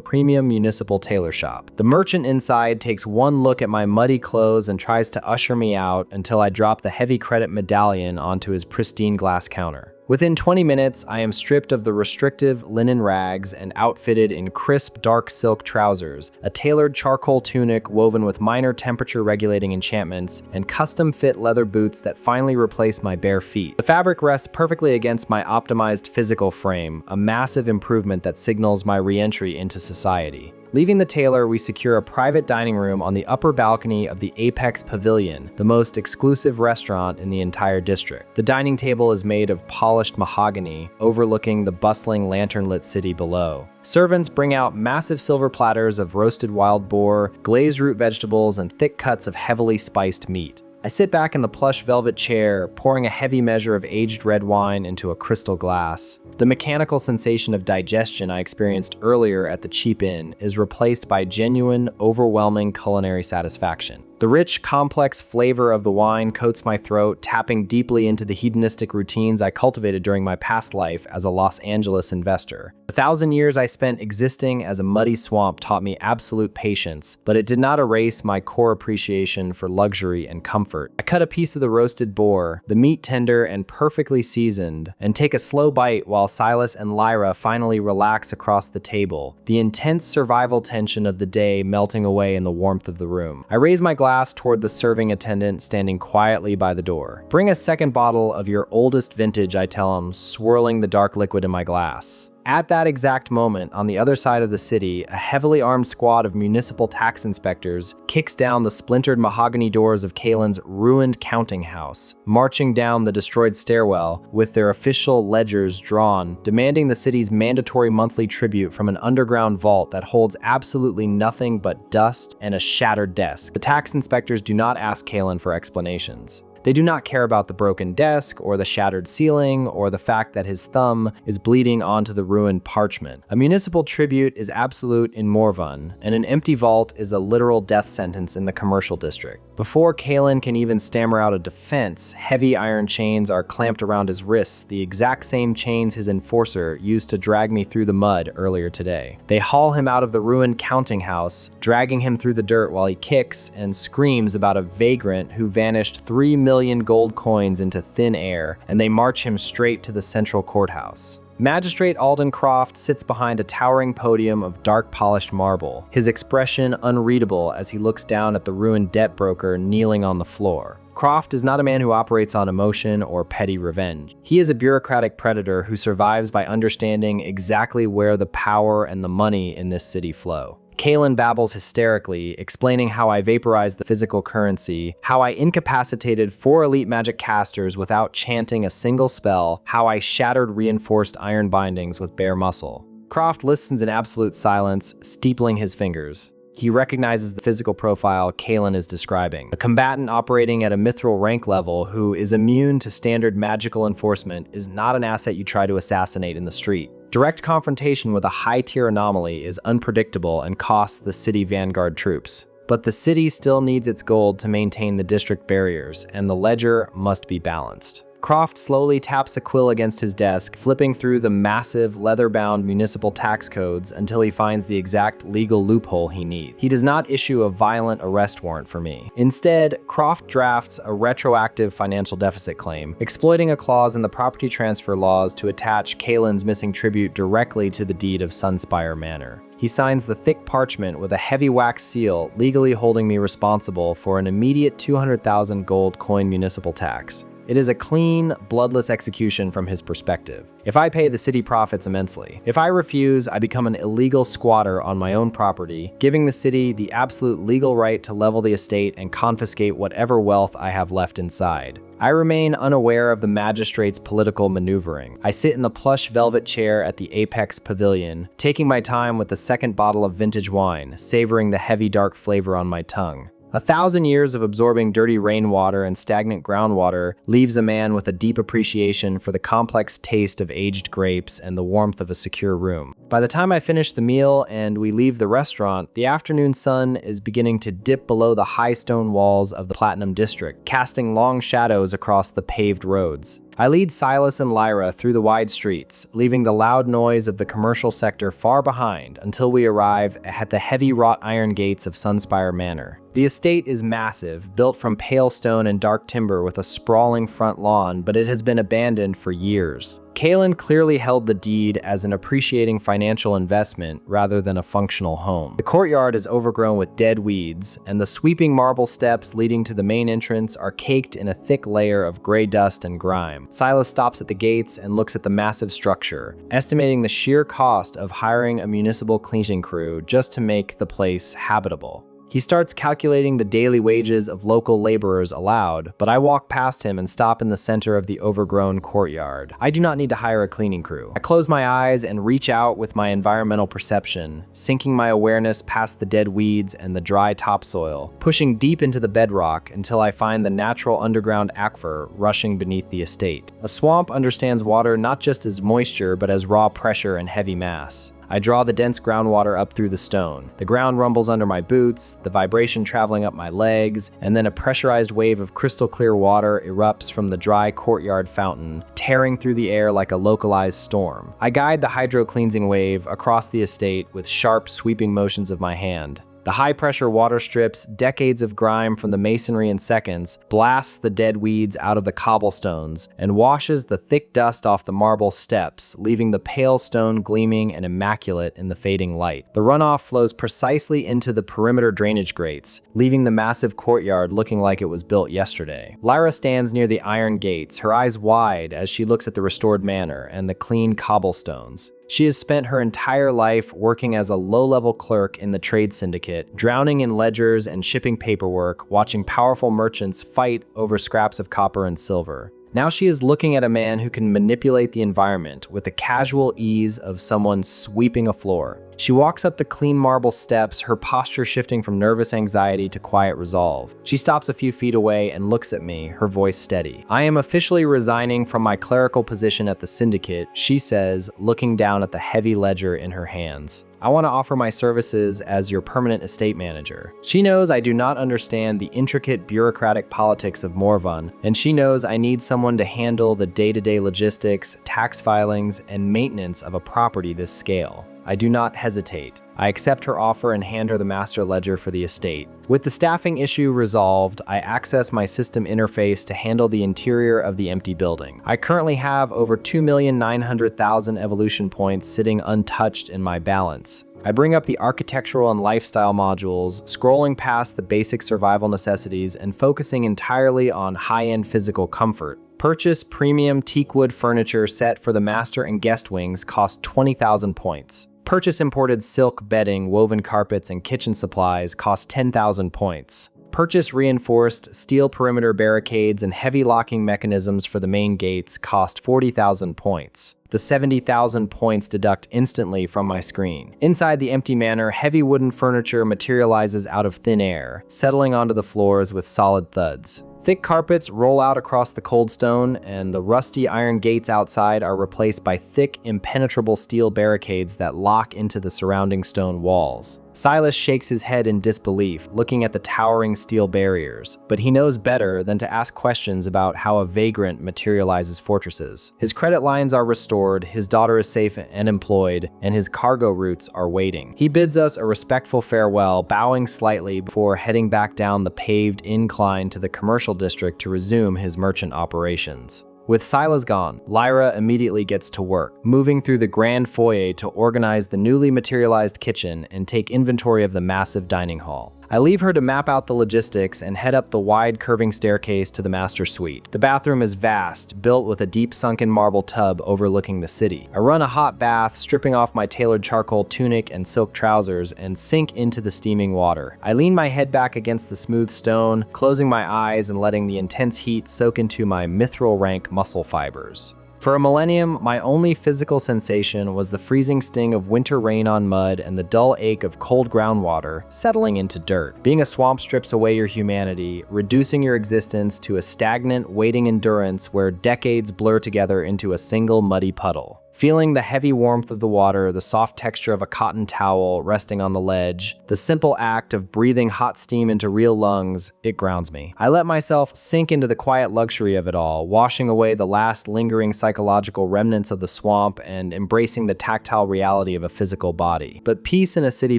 premium municipal tailor shop. The merchant inside takes one look at my muddy clothes and tries to usher me out until I drop the heavy credit medallion onto his pristine glass counter. Within 20 minutes, I am stripped of the restrictive linen rags and outfitted in crisp, dark silk trousers, a tailored charcoal tunic woven with minor temperature-regulating enchantments, and custom-fit leather boots that finally replace my bare feet. The fabric rests perfectly against my optimized physical frame, a massive improvement that signals my re-entry into society. Leaving the tailor, we secure a private dining room on the upper balcony of the Apex Pavilion, the most exclusive restaurant in the entire district. The dining table is made of polished mahogany, overlooking the bustling lantern-lit city below. Servants bring out massive silver platters of roasted wild boar, glazed root vegetables, and thick cuts of heavily spiced meat. I sit back in the plush velvet chair, pouring a heavy measure of aged red wine into a crystal glass. The mechanical sensation of digestion I experienced earlier at the cheap inn is replaced by genuine, overwhelming culinary satisfaction. The rich, complex flavor of the wine coats my throat, tapping deeply into the hedonistic routines I cultivated during my past life as a Los Angeles investor. The 1,000 years I spent existing as a muddy swamp taught me absolute patience, but it did not erase my core appreciation for luxury and comfort. I cut a piece of the roasted boar, the meat tender and perfectly seasoned, and take a slow bite while Silas and Lyra finally relax across the table, the intense survival tension of the day melting away in the warmth of the room. I raise my glass toward the serving attendant standing quietly by the door. "Bring a second bottle of your oldest vintage," I tell him, swirling the dark liquid in my glass. At that exact moment, on the other side of the city, a heavily armed squad of municipal tax inspectors kicks down the splintered mahogany doors of Kaelin's ruined counting house, marching down the destroyed stairwell with their official ledgers drawn, demanding the city's mandatory monthly tribute from an underground vault that holds absolutely nothing but dust and a shattered desk. The tax inspectors do not ask Kaelin for explanations. They do not care about the broken desk, or the shattered ceiling, or the fact that his thumb is bleeding onto the ruined parchment. A municipal tribute is absolute in Morvin, and an empty vault is a literal death sentence in the commercial district. Before Kaelin can even stammer out a defense, heavy iron chains are clamped around his wrists, the exact same chains his enforcer used to drag me through the mud earlier today. They haul him out of the ruined counting house, dragging him through the dirt while he kicks and screams about a vagrant who vanished 3 million gold coins into thin air, and they march him straight to the central courthouse. Magistrate Alden Croft sits behind a towering podium of dark polished marble, his expression unreadable as he looks down at the ruined debt broker kneeling on the floor. Croft is not a man who operates on emotion or petty revenge. He is a bureaucratic predator who survives by understanding exactly where the power and the money in this city flow. Kalen babbles hysterically, explaining how I vaporized the physical currency, how I incapacitated 4 elite magic casters without chanting a single spell, how I shattered reinforced iron bindings with bare muscle. Croft listens in absolute silence, steepling his fingers. He recognizes the physical profile Kalen is describing. A combatant operating at a mithril rank level who is immune to standard magical enforcement is not an asset you try to assassinate in the street. Direct confrontation with a high-tier anomaly is unpredictable and costs the city vanguard troops. But the city still needs its gold to maintain the district barriers, and the ledger must be balanced. Croft slowly taps a quill against his desk, flipping through the massive, leather-bound municipal tax codes until he finds the exact legal loophole he needs. He does not issue a violent arrest warrant for me. Instead, Croft drafts a retroactive financial deficit claim, exploiting a clause in the property transfer laws to attach Kalen's missing tribute directly to the deed of Sunspire Manor. He signs the thick parchment with a heavy wax seal, legally holding me responsible for an immediate 200,000 gold coin municipal tax. It is a clean, bloodless execution from his perspective. If I pay, the city profits immensely. If I refuse, I become an illegal squatter on my own property, giving the city the absolute legal right to level the estate and confiscate whatever wealth I have left inside. I remain unaware of the magistrate's political maneuvering. I sit in the plush velvet chair at the Apex Pavilion, taking my time with the second bottle of vintage wine, savoring the heavy dark flavor on my tongue. 1,000 years of absorbing dirty rainwater and stagnant groundwater leaves a man with a deep appreciation for the complex taste of aged grapes and the warmth of a secure room. By the time I finish the meal and we leave the restaurant, the afternoon sun is beginning to dip below the high stone walls of the Platinum District, casting long shadows across the paved roads. I lead Silas and Lyra through the wide streets, leaving the loud noise of the commercial sector far behind until we arrive at the heavy wrought iron gates of Sunspire Manor. The estate is massive, built from pale stone and dark timber with a sprawling front lawn, but it has been abandoned for years. Kalen clearly held the deed as an appreciating financial investment rather than a functional home. The courtyard is overgrown with dead weeds, and the sweeping marble steps leading to the main entrance are caked in a thick layer of gray dust and grime. Silas stops at the gates and looks at the massive structure, estimating the sheer cost of hiring a municipal cleaning crew just to make the place habitable. He starts calculating the daily wages of local laborers aloud, but I walk past him and stop in the center of the overgrown courtyard. I do not need to hire a cleaning crew. I close my eyes and reach out with my environmental perception, sinking my awareness past the dead weeds and the dry topsoil, pushing deep into the bedrock until I find the natural underground aquifer rushing beneath the estate. A swamp understands water not just as moisture, but as raw pressure and heavy mass. I draw the dense groundwater up through the stone. The ground rumbles under my boots, the vibration traveling up my legs, and then a pressurized wave of crystal clear water erupts from the dry courtyard fountain, tearing through the air like a localized storm. I guide the hydro-cleansing wave across the estate with sharp, sweeping motions of my hand. The high-pressure water strips decades of grime from the masonry in seconds, blasts the dead weeds out of the cobblestones, and washes the thick dust off the marble steps, leaving the pale stone gleaming and immaculate in the fading light. The runoff flows precisely into the perimeter drainage grates, leaving the massive courtyard looking like it was built yesterday. Lyra stands near the iron gates, her eyes wide as she looks at the restored manor and the clean cobblestones. She has spent her entire life working as a low-level clerk in the trade syndicate, drowning in ledgers and shipping paperwork, watching powerful merchants fight over scraps of copper and silver. Now she is looking at a man who can manipulate the environment with the casual ease of someone sweeping a floor. She walks up the clean marble steps, her posture shifting from nervous anxiety to quiet resolve. She stops a few feet away and looks at me, her voice steady. "I am officially resigning from my clerical position at the syndicate," she says, looking down at the heavy ledger in her hands. "I want to offer my services as your permanent estate manager." She knows I do not understand the intricate bureaucratic politics of Morvin, and she knows I need someone to handle the day-to-day logistics, tax filings, and maintenance of a property this scale. I do not hesitate. I accept her offer and hand her the master ledger for the estate. With the staffing issue resolved, I access my system interface to handle the interior of the empty building. I currently have over 2,900,000 evolution points sitting untouched in my balance. I bring up the architectural and lifestyle modules, scrolling past the basic survival necessities and focusing entirely on high-end physical comfort. Purchase premium teakwood furniture set for the master and guest wings cost 20,000 points. Purchase imported silk bedding, woven carpets, and kitchen supplies cost 10,000 points. Purchase reinforced steel perimeter barricades and heavy locking mechanisms for the main gates cost 40,000 points. The 70,000 points deduct instantly from my screen. Inside the empty manor, heavy wooden furniture materializes out of thin air, settling onto the floors with solid thuds. Thick carpets roll out across the cold stone, and the rusty iron gates outside are replaced by thick, impenetrable steel barricades that lock into the surrounding stone walls. Silas shakes his head in disbelief, looking at the towering steel barriers, but he knows better than to ask questions about how a vagrant materializes fortresses. His credit lines are restored, his daughter is safe and employed, and his cargo routes are waiting. He bids us a respectful farewell, bowing slightly before heading back down the paved incline to the commercial district to resume his merchant operations. With Silas gone, Lyra immediately gets to work, moving through the grand foyer to organize the newly materialized kitchen and take inventory of the massive dining hall. I leave her to map out the logistics and head up the wide curving staircase to the master suite. The bathroom is vast, built with a deep sunken marble tub overlooking the city. I run a hot bath, stripping off my tailored charcoal tunic and silk trousers, and sink into the steaming water. I lean my head back against the smooth stone, closing my eyes and letting the intense heat soak into my mithril rank muscle fibers. For a millennium, my only physical sensation was the freezing sting of winter rain on mud and the dull ache of cold groundwater settling into dirt. Being a swamp strips away your humanity, reducing your existence to a stagnant, waiting endurance where decades blur together into a single muddy puddle. Feeling the heavy warmth of the water, the soft texture of a cotton towel resting on the ledge, the simple act of breathing hot steam into real lungs, it grounds me. I let myself sink into the quiet luxury of it all, washing away the last lingering psychological remnants of the swamp and embracing the tactile reality of a physical body. But peace in a city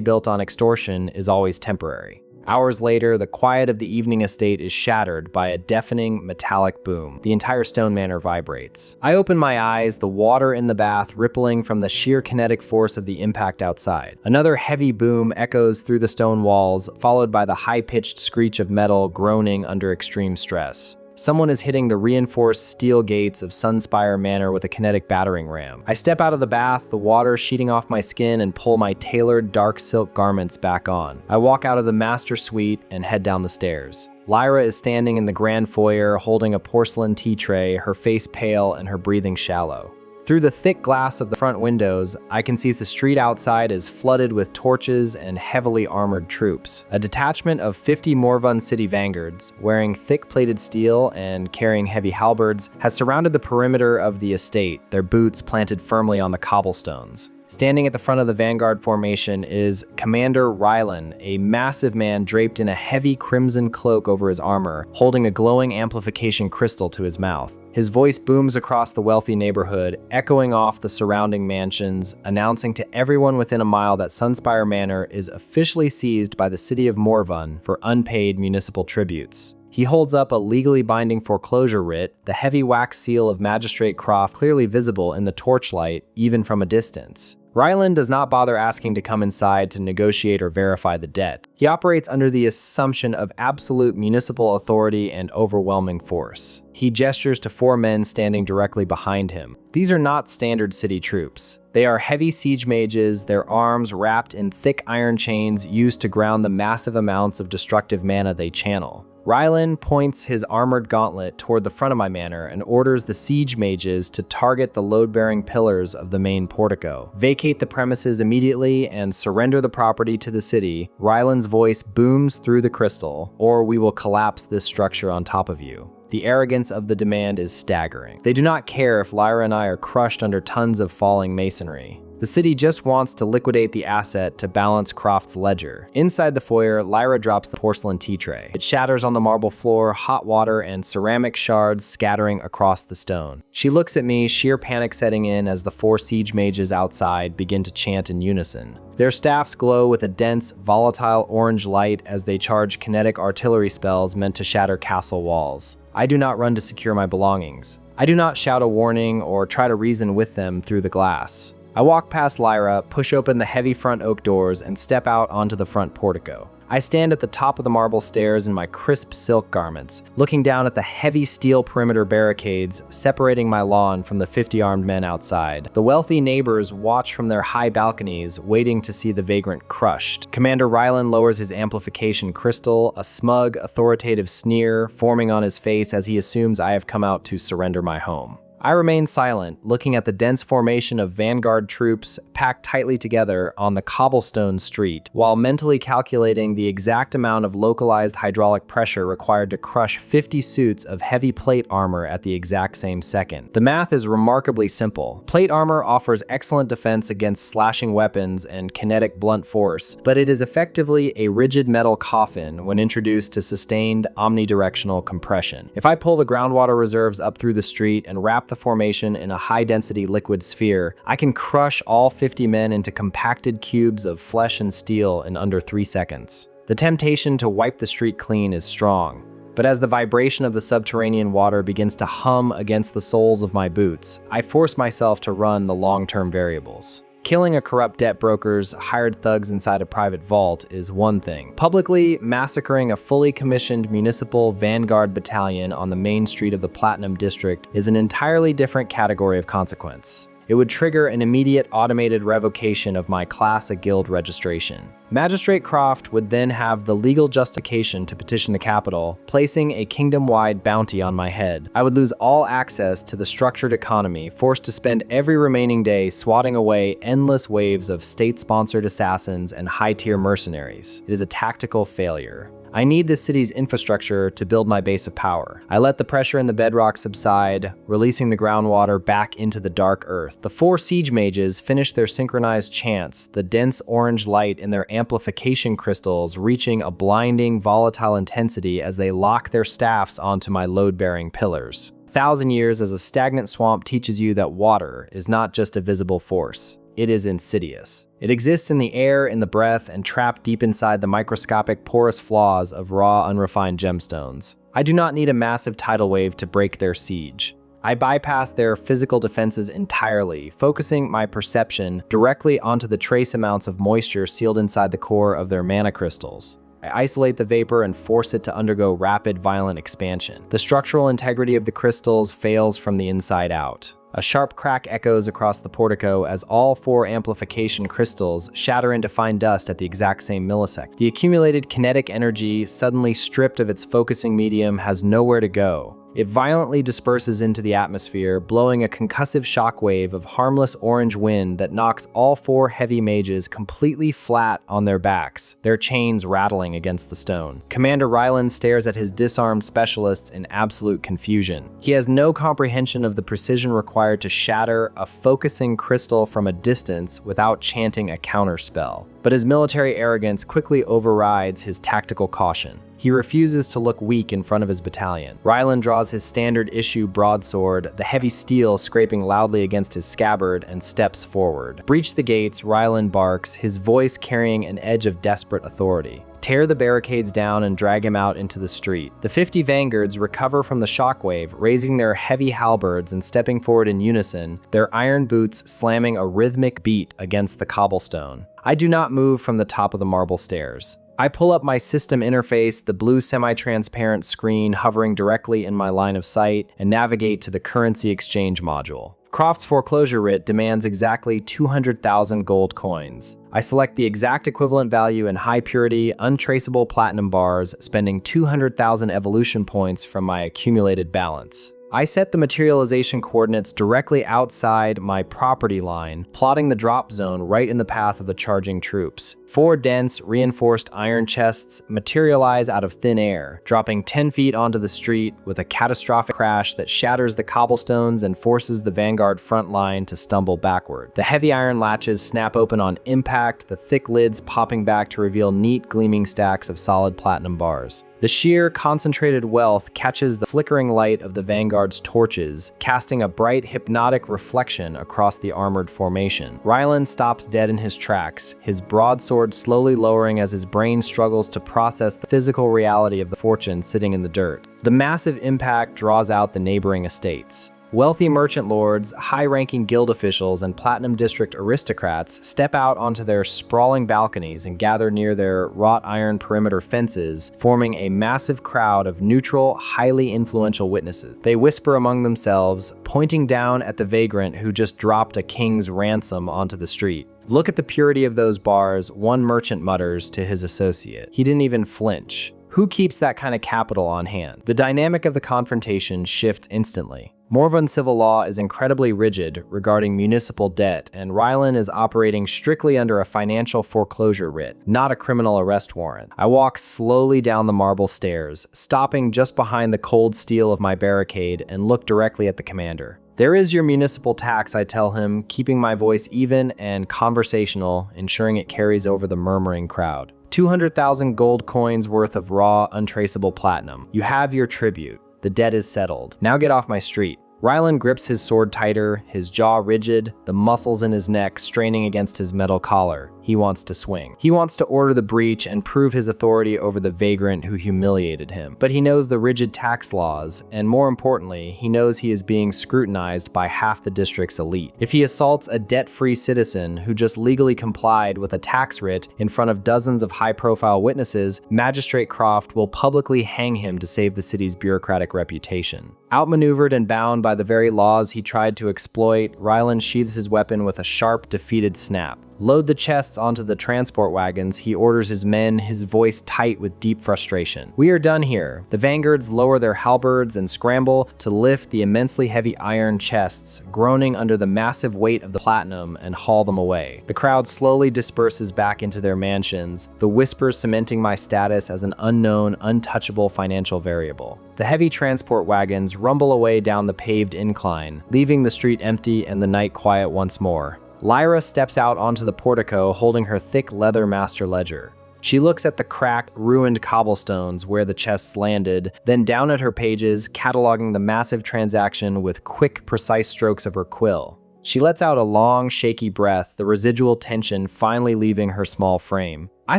built on extortion is always temporary. Hours later, the quiet of the evening estate is shattered by a deafening metallic boom. The entire stone manor vibrates. I open my eyes, the water in the bath rippling from the sheer kinetic force of the impact outside. Another heavy boom echoes through the stone walls, followed by the high-pitched screech of metal groaning under extreme stress. Someone is hitting the reinforced steel gates of Sunspire Manor with a kinetic battering ram. I step out of the bath, the water sheeting off my skin, and pull my tailored dark silk garments back on. I walk out of the master suite and head down the stairs. Lyra is standing in the grand foyer holding a porcelain tea tray, her face pale and her breathing shallow. Through the thick glass of the front windows, I can see the street outside is flooded with torches and heavily armored troops. A detachment of 50 Morvin city vanguards, wearing thick-plated steel and carrying heavy halberds, has surrounded the perimeter of the estate, their boots planted firmly on the cobblestones. Standing at the front of the vanguard formation is Commander Rylan, a massive man draped in a heavy crimson cloak over his armor, holding a glowing amplification crystal to his mouth. His voice booms across the wealthy neighborhood, echoing off the surrounding mansions, announcing to everyone within a mile that Sunspire Manor is officially seized by the city of Morvin for unpaid municipal tributes. He holds up a legally binding foreclosure writ, the heavy wax seal of Magistrate Croft clearly visible in the torchlight, even from a distance. Ryland does not bother asking to come inside to negotiate or verify the debt. He operates under the assumption of absolute municipal authority and overwhelming force. He gestures to 4 men standing directly behind him. These are not standard city troops. They are heavy siege mages, their arms wrapped in thick iron chains used to ground the massive amounts of destructive mana they channel. Rylan points his armored gauntlet toward the front of my manor and orders the siege mages to target the load-bearing pillars of the main portico. Vacate the premises immediately and surrender the property to the city. Rylan's voice booms through the crystal, or we will collapse this structure on top of you. The arrogance of the demand is staggering. They do not care if Lyra and I are crushed under tons of falling masonry. The city just wants to liquidate the asset to balance Croft's ledger. Inside the foyer, Lyra drops the porcelain tea tray. It shatters on the marble floor, hot water and ceramic shards scattering across the stone. She looks at me, sheer panic setting in as the 4 siege mages outside begin to chant in unison. Their staffs glow with a dense, volatile orange light as they charge kinetic artillery spells meant to shatter castle walls. I do not run to secure my belongings. I do not shout a warning or try to reason with them through the glass. I walk past Lyra, push open the heavy front oak doors, and step out onto the front portico. I stand at the top of the marble stairs in my crisp silk garments, looking down at the heavy steel perimeter barricades separating my lawn from the 50 armed men outside. The wealthy neighbors watch from their high balconies, waiting to see the vagrant crushed. Commander Rylan lowers his amplification crystal, a smug, authoritative sneer forming on his face as he assumes I have come out to surrender my home. I remain silent, looking at the dense formation of vanguard troops packed tightly together on the cobblestone street, while mentally calculating the exact amount of localized hydraulic pressure required to crush 50 suits of heavy plate armor at the exact same second. The math is remarkably simple. Plate armor offers excellent defense against slashing weapons and kinetic blunt force, but it is effectively a rigid metal coffin when introduced to sustained omnidirectional compression. If I pull the groundwater reserves up through the street and wrap the formation in a high-density liquid sphere, I can crush all 50 men into compacted cubes of flesh and steel in under 3 seconds. The temptation to wipe the street clean is strong, but as the vibration of the subterranean water begins to hum against the soles of my boots, I force myself to run the long-term variables. Killing a corrupt debt broker's hired thugs inside a private vault is one thing. Publicly massacring a fully commissioned municipal vanguard battalion on the main street of the Platinum District is an entirely different category of consequence. It would trigger an immediate automated revocation of my class A guild registration. Magistrate Croft would then have the legal justification to petition the capital, placing a kingdom-wide bounty on my head. I would lose all access to the structured economy, forced to spend every remaining day swatting away endless waves of state-sponsored assassins and high-tier mercenaries. It is a tactical failure. I need this city's infrastructure to build my base of power. I let the pressure in the bedrock subside, releasing the groundwater back into the dark earth. The 4 siege mages finish their synchronized chants, the dense orange light in their amplification crystals reaching a blinding, volatile intensity as they lock their staffs onto my load-bearing pillars. 1,000 years as a stagnant swamp teaches you that water is not just a visible force. It is insidious. It exists in the air, in the breath, and trapped deep inside the microscopic porous flaws of raw, unrefined gemstones. I do not need a massive tidal wave to break their siege. I bypass their physical defenses entirely, focusing my perception directly onto the trace amounts of moisture sealed inside the core of their mana crystals. I isolate the vapor and force it to undergo rapid, violent expansion. The structural integrity of the crystals fails from the inside out. A sharp crack echoes across the portico as all 4 amplification crystals shatter into fine dust at the exact same millisecond. The accumulated kinetic energy, suddenly stripped of its focusing medium, has nowhere to go. It violently disperses into the atmosphere, blowing a concussive shockwave of harmless orange wind that knocks all 4 heavy mages completely flat on their backs, their chains rattling against the stone. Commander Rylan stares at his disarmed specialists in absolute confusion. He has no comprehension of the precision required to shatter a focusing crystal from a distance without chanting a counterspell. But his military arrogance quickly overrides his tactical caution. He refuses to look weak in front of his battalion. Rylan draws his standard-issue broadsword, the heavy steel scraping loudly against his scabbard, and steps forward. Breach the gates, Rylan barks, his voice carrying an edge of desperate authority. Tear the barricades down and drag him out into the street. The 50 vanguards recover from the shockwave, raising their heavy halberds and stepping forward in unison, their iron boots slamming a rhythmic beat against the cobblestone. I do not move from the top of the marble stairs. I pull up my system interface, the blue semi-transparent screen hovering directly in my line of sight, and navigate to the currency exchange module. Croft's foreclosure writ demands exactly 200,000 gold coins. I select the exact equivalent value in high-purity, untraceable platinum bars, spending 200,000 evolution points from my accumulated balance. I set the materialization coordinates directly outside my property line, plotting the drop zone right in the path of the charging troops. 4 dense, reinforced iron chests materialize out of thin air, dropping 10 feet onto the street with a catastrophic crash that shatters the cobblestones and forces the vanguard front line to stumble backward. The heavy iron latches snap open on impact, the thick lids popping back to reveal neat, gleaming stacks of solid platinum bars. The sheer, concentrated wealth catches the flickering light of the vanguard's torches, casting a bright, hypnotic reflection across the armored formation. Rylan stops dead in his tracks, his broadsword slowly lowering as his brain struggles to process the physical reality of the fortune sitting in the dirt. The massive impact draws out the neighboring estates. Wealthy merchant lords, high-ranking guild officials, and Platinum District aristocrats step out onto their sprawling balconies and gather near their wrought iron perimeter fences, forming a massive crowd of neutral, highly influential witnesses. They whisper among themselves, pointing down at the vagrant who just dropped a king's ransom onto the street. "Look at the purity of those bars," one merchant mutters to his associate. "He didn't even flinch. Who keeps that kind of capital on hand?" The dynamic of the confrontation shifts instantly. Morvin civil law is incredibly rigid regarding municipal debt, and Rylan is operating strictly under a financial foreclosure writ, not a criminal arrest warrant. I walk slowly down the marble stairs, stopping just behind the cold steel of my barricade, and look directly at the commander. "There is your municipal tax," I tell him, keeping my voice even and conversational, ensuring it carries over the murmuring crowd. 200,000 gold coins worth of raw, untraceable platinum. You have your tribute. The debt is settled. Now get off my street. Rylan grips his sword tighter, his jaw rigid, the muscles in his neck straining against his metal collar. He wants to swing. He wants to order the breach and prove his authority over the vagrant who humiliated him. But he knows the rigid tax laws, and more importantly, he knows he is being scrutinized by half the district's elite. If he assaults a debt-free citizen who just legally complied with a tax writ in front of dozens of high-profile witnesses, Magistrate Croft will publicly hang him to save the city's bureaucratic reputation. Outmaneuvered and bound by the very laws he tried to exploit, Rylan sheathes his weapon with a sharp, defeated snap. "Load the chests onto the transport wagons," he orders his men, his voice tight with deep frustration. "We are done here." The vanguards lower their halberds and scramble to lift the immensely heavy iron chests, groaning under the massive weight of the platinum, and haul them away. The crowd slowly disperses back into their mansions, the whispers cementing my status as an unknown, untouchable financial variable. The heavy transport wagons rumble away down the paved incline, leaving the street empty and the night quiet once more. Lyra steps out onto the portico holding her thick leather master ledger. She looks at the cracked, ruined cobblestones where the chests landed, then down at her pages, cataloging the massive transaction with quick, precise strokes of her quill. She lets out a long, shaky breath, the residual tension finally leaving her small frame. "I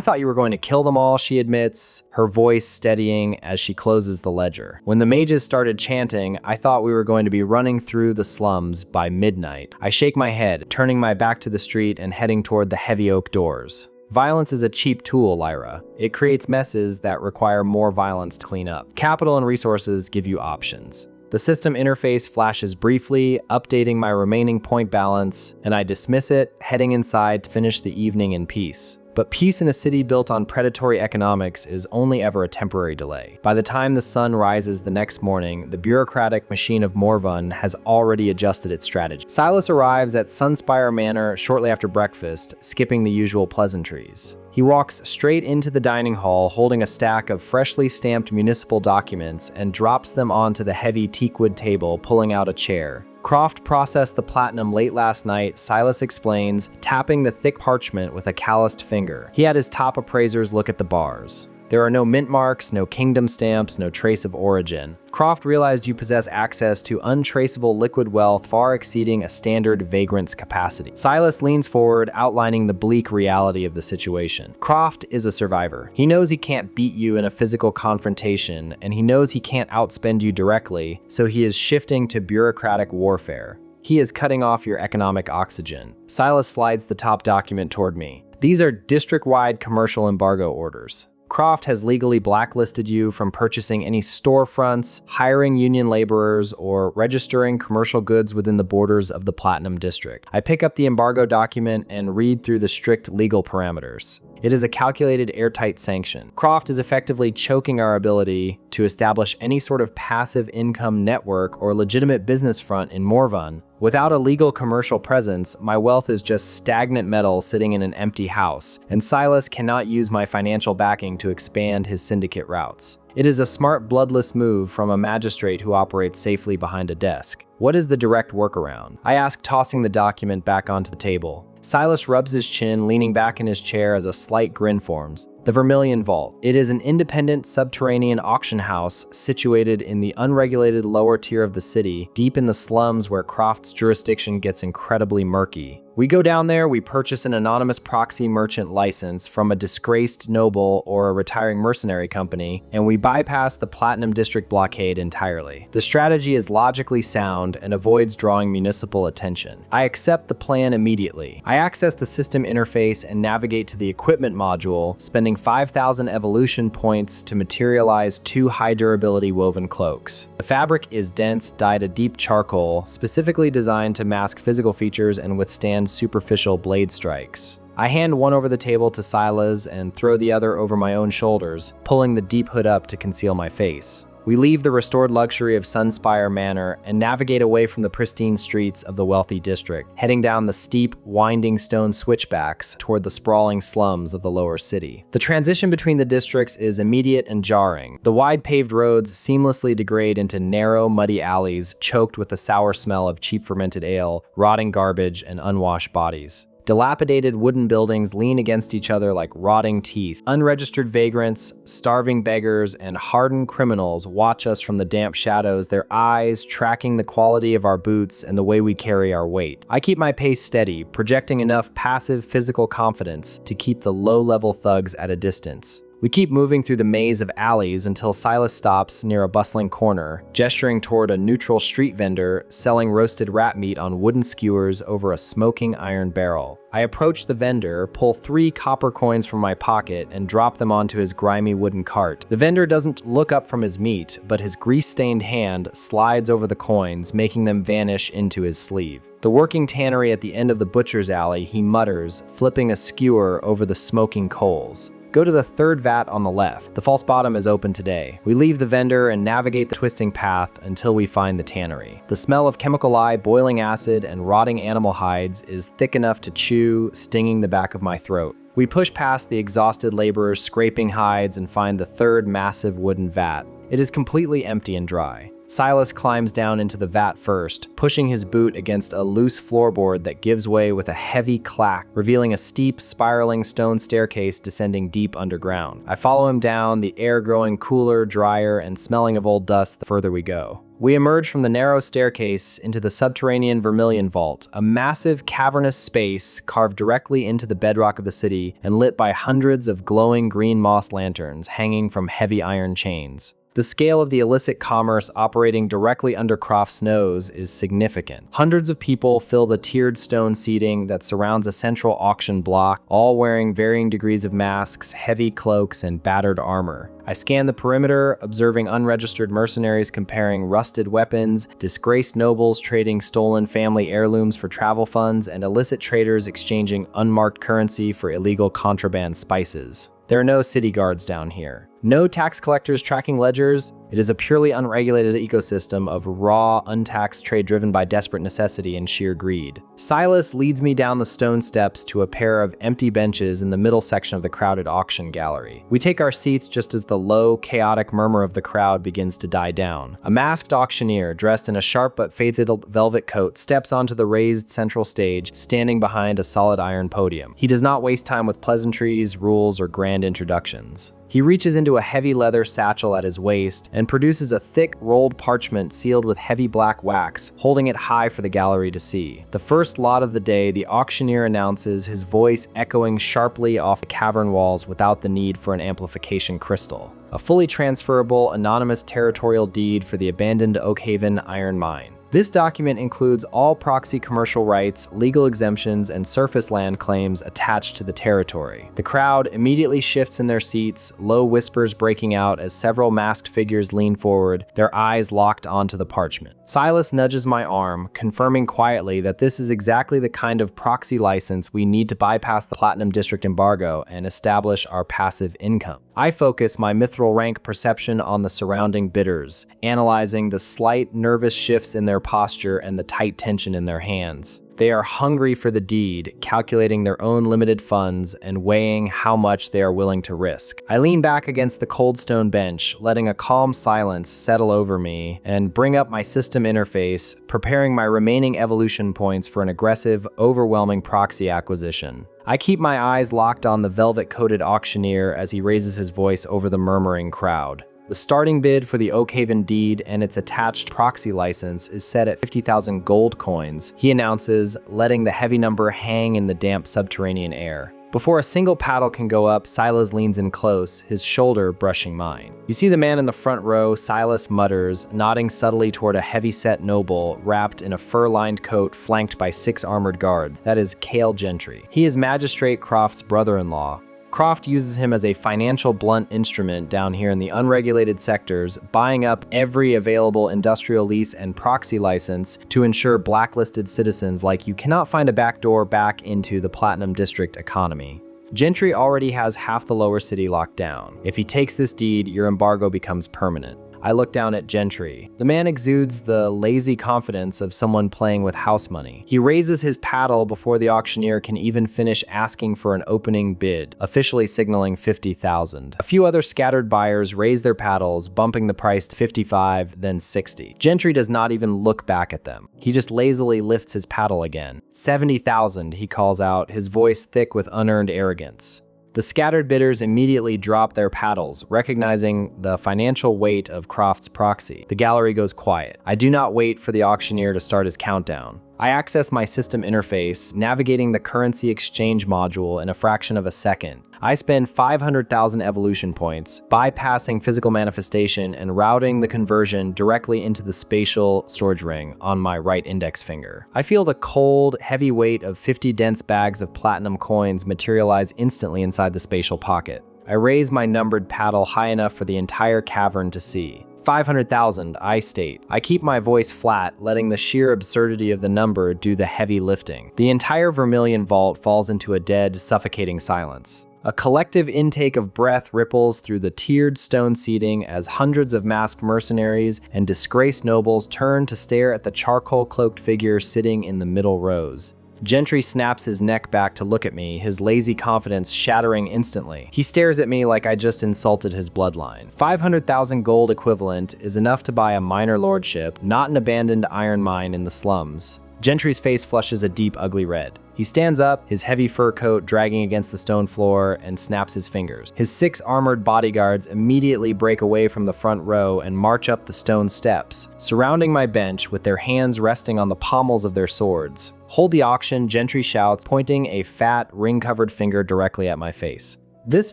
thought you were going to kill them all," she admits, her voice steadying as she closes the ledger. "When the mages started chanting, I thought we were going to be running through the slums by midnight." I shake my head, turning my back to the street and heading toward the heavy oak doors. "Violence is a cheap tool, Lyra. It creates messes that require more violence to clean up. Capital and resources give you options." The system interface flashes briefly, updating my remaining point balance, and I dismiss it, heading inside to finish the evening in peace. But peace in a city built on predatory economics is only ever a temporary delay. By the time the sun rises the next morning, the bureaucratic machine of Morvin has already adjusted its strategy. Silas arrives at Sunspire Manor shortly after breakfast, skipping the usual pleasantries. He walks straight into the dining hall holding a stack of freshly stamped municipal documents and drops them onto the heavy teakwood table, pulling out a chair. "Croft processed the platinum late last night," Silas explains, tapping the thick parchment with a calloused finger. He had his top appraisers look at the bars. "There are no mint marks, no kingdom stamps, no trace of origin. Croft realized you possess access to untraceable liquid wealth far exceeding a standard vagrant's capacity." Silas leans forward, outlining the bleak reality of the situation. Croft is a survivor. He knows he can't beat you in a physical confrontation, and he knows he can't outspend you directly, so he is shifting to bureaucratic warfare. He is cutting off your economic oxygen. Silas slides the top document toward me. "These are district-wide commercial embargo orders. Croft has legally blacklisted you from purchasing any storefronts, hiring union laborers, or registering commercial goods within the borders of the Platinum District." I pick up the embargo document and read through the strict legal parameters. It is a calculated, airtight sanction. Croft is effectively choking our ability to establish any sort of passive income network or legitimate business front in Morvin. Without a legal commercial presence, my wealth is just stagnant metal sitting in an empty house, and Silas cannot use my financial backing to expand his syndicate routes. It is a smart, bloodless move from a magistrate who operates safely behind a desk. What is the direct workaround? I ask, tossing the document back onto the table. Silas rubs his chin, leaning back in his chair as a slight grin forms. The Vermilion Vault. It is an independent subterranean auction house situated in the unregulated lower tier of the city, deep in the slums where Croft's jurisdiction gets incredibly murky. We go down there, we purchase an anonymous proxy merchant license from a disgraced noble or a retiring mercenary company, and we bypass the Platinum District blockade entirely. The strategy is logically sound and avoids drawing municipal attention. I accept the plan immediately. I access the system interface and navigate to the equipment module, spending 5,000 evolution points to materialize 2 high durability woven cloaks. The fabric is dense, dyed a deep charcoal, specifically designed to mask physical features and withstand superficial blade strikes. I hand one over the table to Silas and throw the other over my own shoulders, pulling the deep hood up to conceal my face. We leave the restored luxury of Sunspire Manor and navigate away from the pristine streets of the wealthy district, heading down the steep, winding stone switchbacks toward the sprawling slums of the lower city. The transition between the districts is immediate and jarring. The wide paved roads seamlessly degrade into narrow, muddy alleys choked with the sour smell of cheap fermented ale, rotting garbage, and unwashed bodies. Dilapidated wooden buildings lean against each other like rotting teeth. Unregistered vagrants, starving beggars, and hardened criminals watch us from the damp shadows, their eyes tracking the quality of our boots and the way we carry our weight. I keep my pace steady, projecting enough passive physical confidence to keep the low-level thugs at a distance. We keep moving through the maze of alleys until Silas stops near a bustling corner, gesturing toward a neutral street vendor selling roasted rat meat on wooden skewers over a smoking iron barrel. I approach the vendor, pull 3 copper coins from my pocket, and drop them onto his grimy wooden cart. The vendor doesn't look up from his meat, but his grease-stained hand slides over the coins, making them vanish into his sleeve. The working tannery at the end of the butcher's alley, he mutters, flipping a skewer over the smoking coals. Go to the 3rd vat on the left. The false bottom is open today. We leave the vendor and navigate the twisting path until we find the tannery. The smell of chemical lye, boiling acid, and rotting animal hides is thick enough to chew, stinging the back of my throat. We push past the exhausted laborers scraping hides and find the 3rd massive wooden vat. It is completely empty and dry. Silas climbs down into the vat first, pushing his boot against a loose floorboard that gives way with a heavy clack, revealing a steep, spiraling stone staircase descending deep underground. I follow him down, the air growing cooler, drier, and smelling of old dust the further we go. We emerge from the narrow staircase into the subterranean Vermilion Vault, a massive cavernous space carved directly into the bedrock of the city and lit by hundreds of glowing green moss lanterns hanging from heavy iron chains. The scale of the illicit commerce operating directly under Croft's nose is significant. Hundreds of people fill the tiered stone seating that surrounds a central auction block, all wearing varying degrees of masks, heavy cloaks, and battered armor. I scan the perimeter, observing unregistered mercenaries comparing rusted weapons, disgraced nobles trading stolen family heirlooms for travel funds, and illicit traders exchanging unmarked currency for illegal contraband spices. There are no city guards down here. No tax collectors tracking ledgers. It is a purely unregulated ecosystem of raw, untaxed trade driven by desperate necessity and sheer greed. Silas leads me down the stone steps to a pair of empty benches in the middle section of the crowded auction gallery. We take our seats just as the low, chaotic murmur of the crowd begins to die down. A masked auctioneer, dressed in a sharp but faded velvet coat, steps onto the raised central stage, standing behind a solid iron podium. He does not waste time with pleasantries, rules, or grand introductions. He reaches into a heavy leather satchel at his waist and produces a thick, rolled parchment sealed with heavy black wax, holding it high for the gallery to see. The first lot of the day, the auctioneer announces, his voice echoing sharply off the cavern walls without the need for an amplification crystal. A fully transferable, anonymous territorial deed for the abandoned Oakhaven iron mine. This document includes all proxy commercial rights, legal exemptions, and surface land claims attached to the territory. The crowd immediately shifts in their seats, low whispers breaking out as several masked figures lean forward, their eyes locked onto the parchment. Silas nudges my arm, confirming quietly that this is exactly the kind of proxy license we need to bypass the Platinum District embargo and establish our passive income. I focus my mithril rank perception on the surrounding bidders, analyzing the slight nervous shifts in their posture and the tight tension in their hands. They are hungry for the deed, calculating their own limited funds and weighing how much they are willing to risk. I lean back against the cold stone bench, letting a calm silence settle over me, and bring up my system interface, preparing my remaining evolution points for an aggressive, overwhelming proxy acquisition. I keep my eyes locked on the velvet-coated auctioneer as he raises his voice over the murmuring crowd. The starting bid for the Oakhaven deed and its attached proxy license is set at 50,000 gold coins, he announces, letting the heavy number hang in the damp subterranean air. Before a single paddle can go up, Silas leans in close, his shoulder brushing mine. You see the man in the front row, Silas mutters, nodding subtly toward a heavy-set noble wrapped in a fur-lined coat flanked by 6 armored guards. That is Cale Gentry. He is Magistrate Croft's brother-in-law. Croft uses him as a financial blunt instrument down here in the unregulated sectors, buying up every available industrial lease and proxy license to ensure blacklisted citizens like you cannot find a backdoor back into the Platinum District economy. Gentry already has half the lower city locked down. If he takes this deed, your embargo becomes permanent. I look down at Gentry. The man exudes the lazy confidence of someone playing with house money. He raises his paddle before the auctioneer can even finish asking for an opening bid, officially signaling 50,000. A few other scattered buyers raise their paddles, bumping the price to 55, then 60. Gentry does not even look back at them. He just lazily lifts his paddle again. 70,000, he calls out, his voice thick with unearned arrogance. The scattered bidders immediately drop their paddles, recognizing the financial weight of Croft's proxy. The gallery goes quiet. I do not wait for the auctioneer to start his countdown. I access my system interface, navigating the currency exchange module in a fraction of a second. I spend 500,000 evolution points, bypassing physical manifestation and routing the conversion directly into the spatial storage ring on my right index finger. I feel the cold, heavy weight of 50 dense bags of platinum coins materialize instantly inside the spatial pocket. I raise my numbered paddle high enough for the entire cavern to see. 500,000, I state. I keep my voice flat, letting the sheer absurdity of the number do the heavy lifting. The entire Vermilion vault falls into a dead, suffocating silence. A collective intake of breath ripples through the tiered stone seating as hundreds of masked mercenaries and disgraced nobles turn to stare at the charcoal-cloaked figure sitting in the middle rows. Gentry snaps his neck back to look at me, his lazy confidence shattering instantly. He stares at me like I just insulted his bloodline. 500,000 gold equivalent is enough to buy a minor lordship, not an abandoned iron mine in the slums. Gentry's face flushes a deep, ugly red. He stands up, his heavy fur coat dragging against the stone floor, and snaps his fingers. His 6 armored bodyguards immediately break away from the front row and march up the stone steps, surrounding my bench with their hands resting on the pommels of their swords. "Hold the auction," Gentry shouts, pointing a fat, ring-covered finger directly at my face. This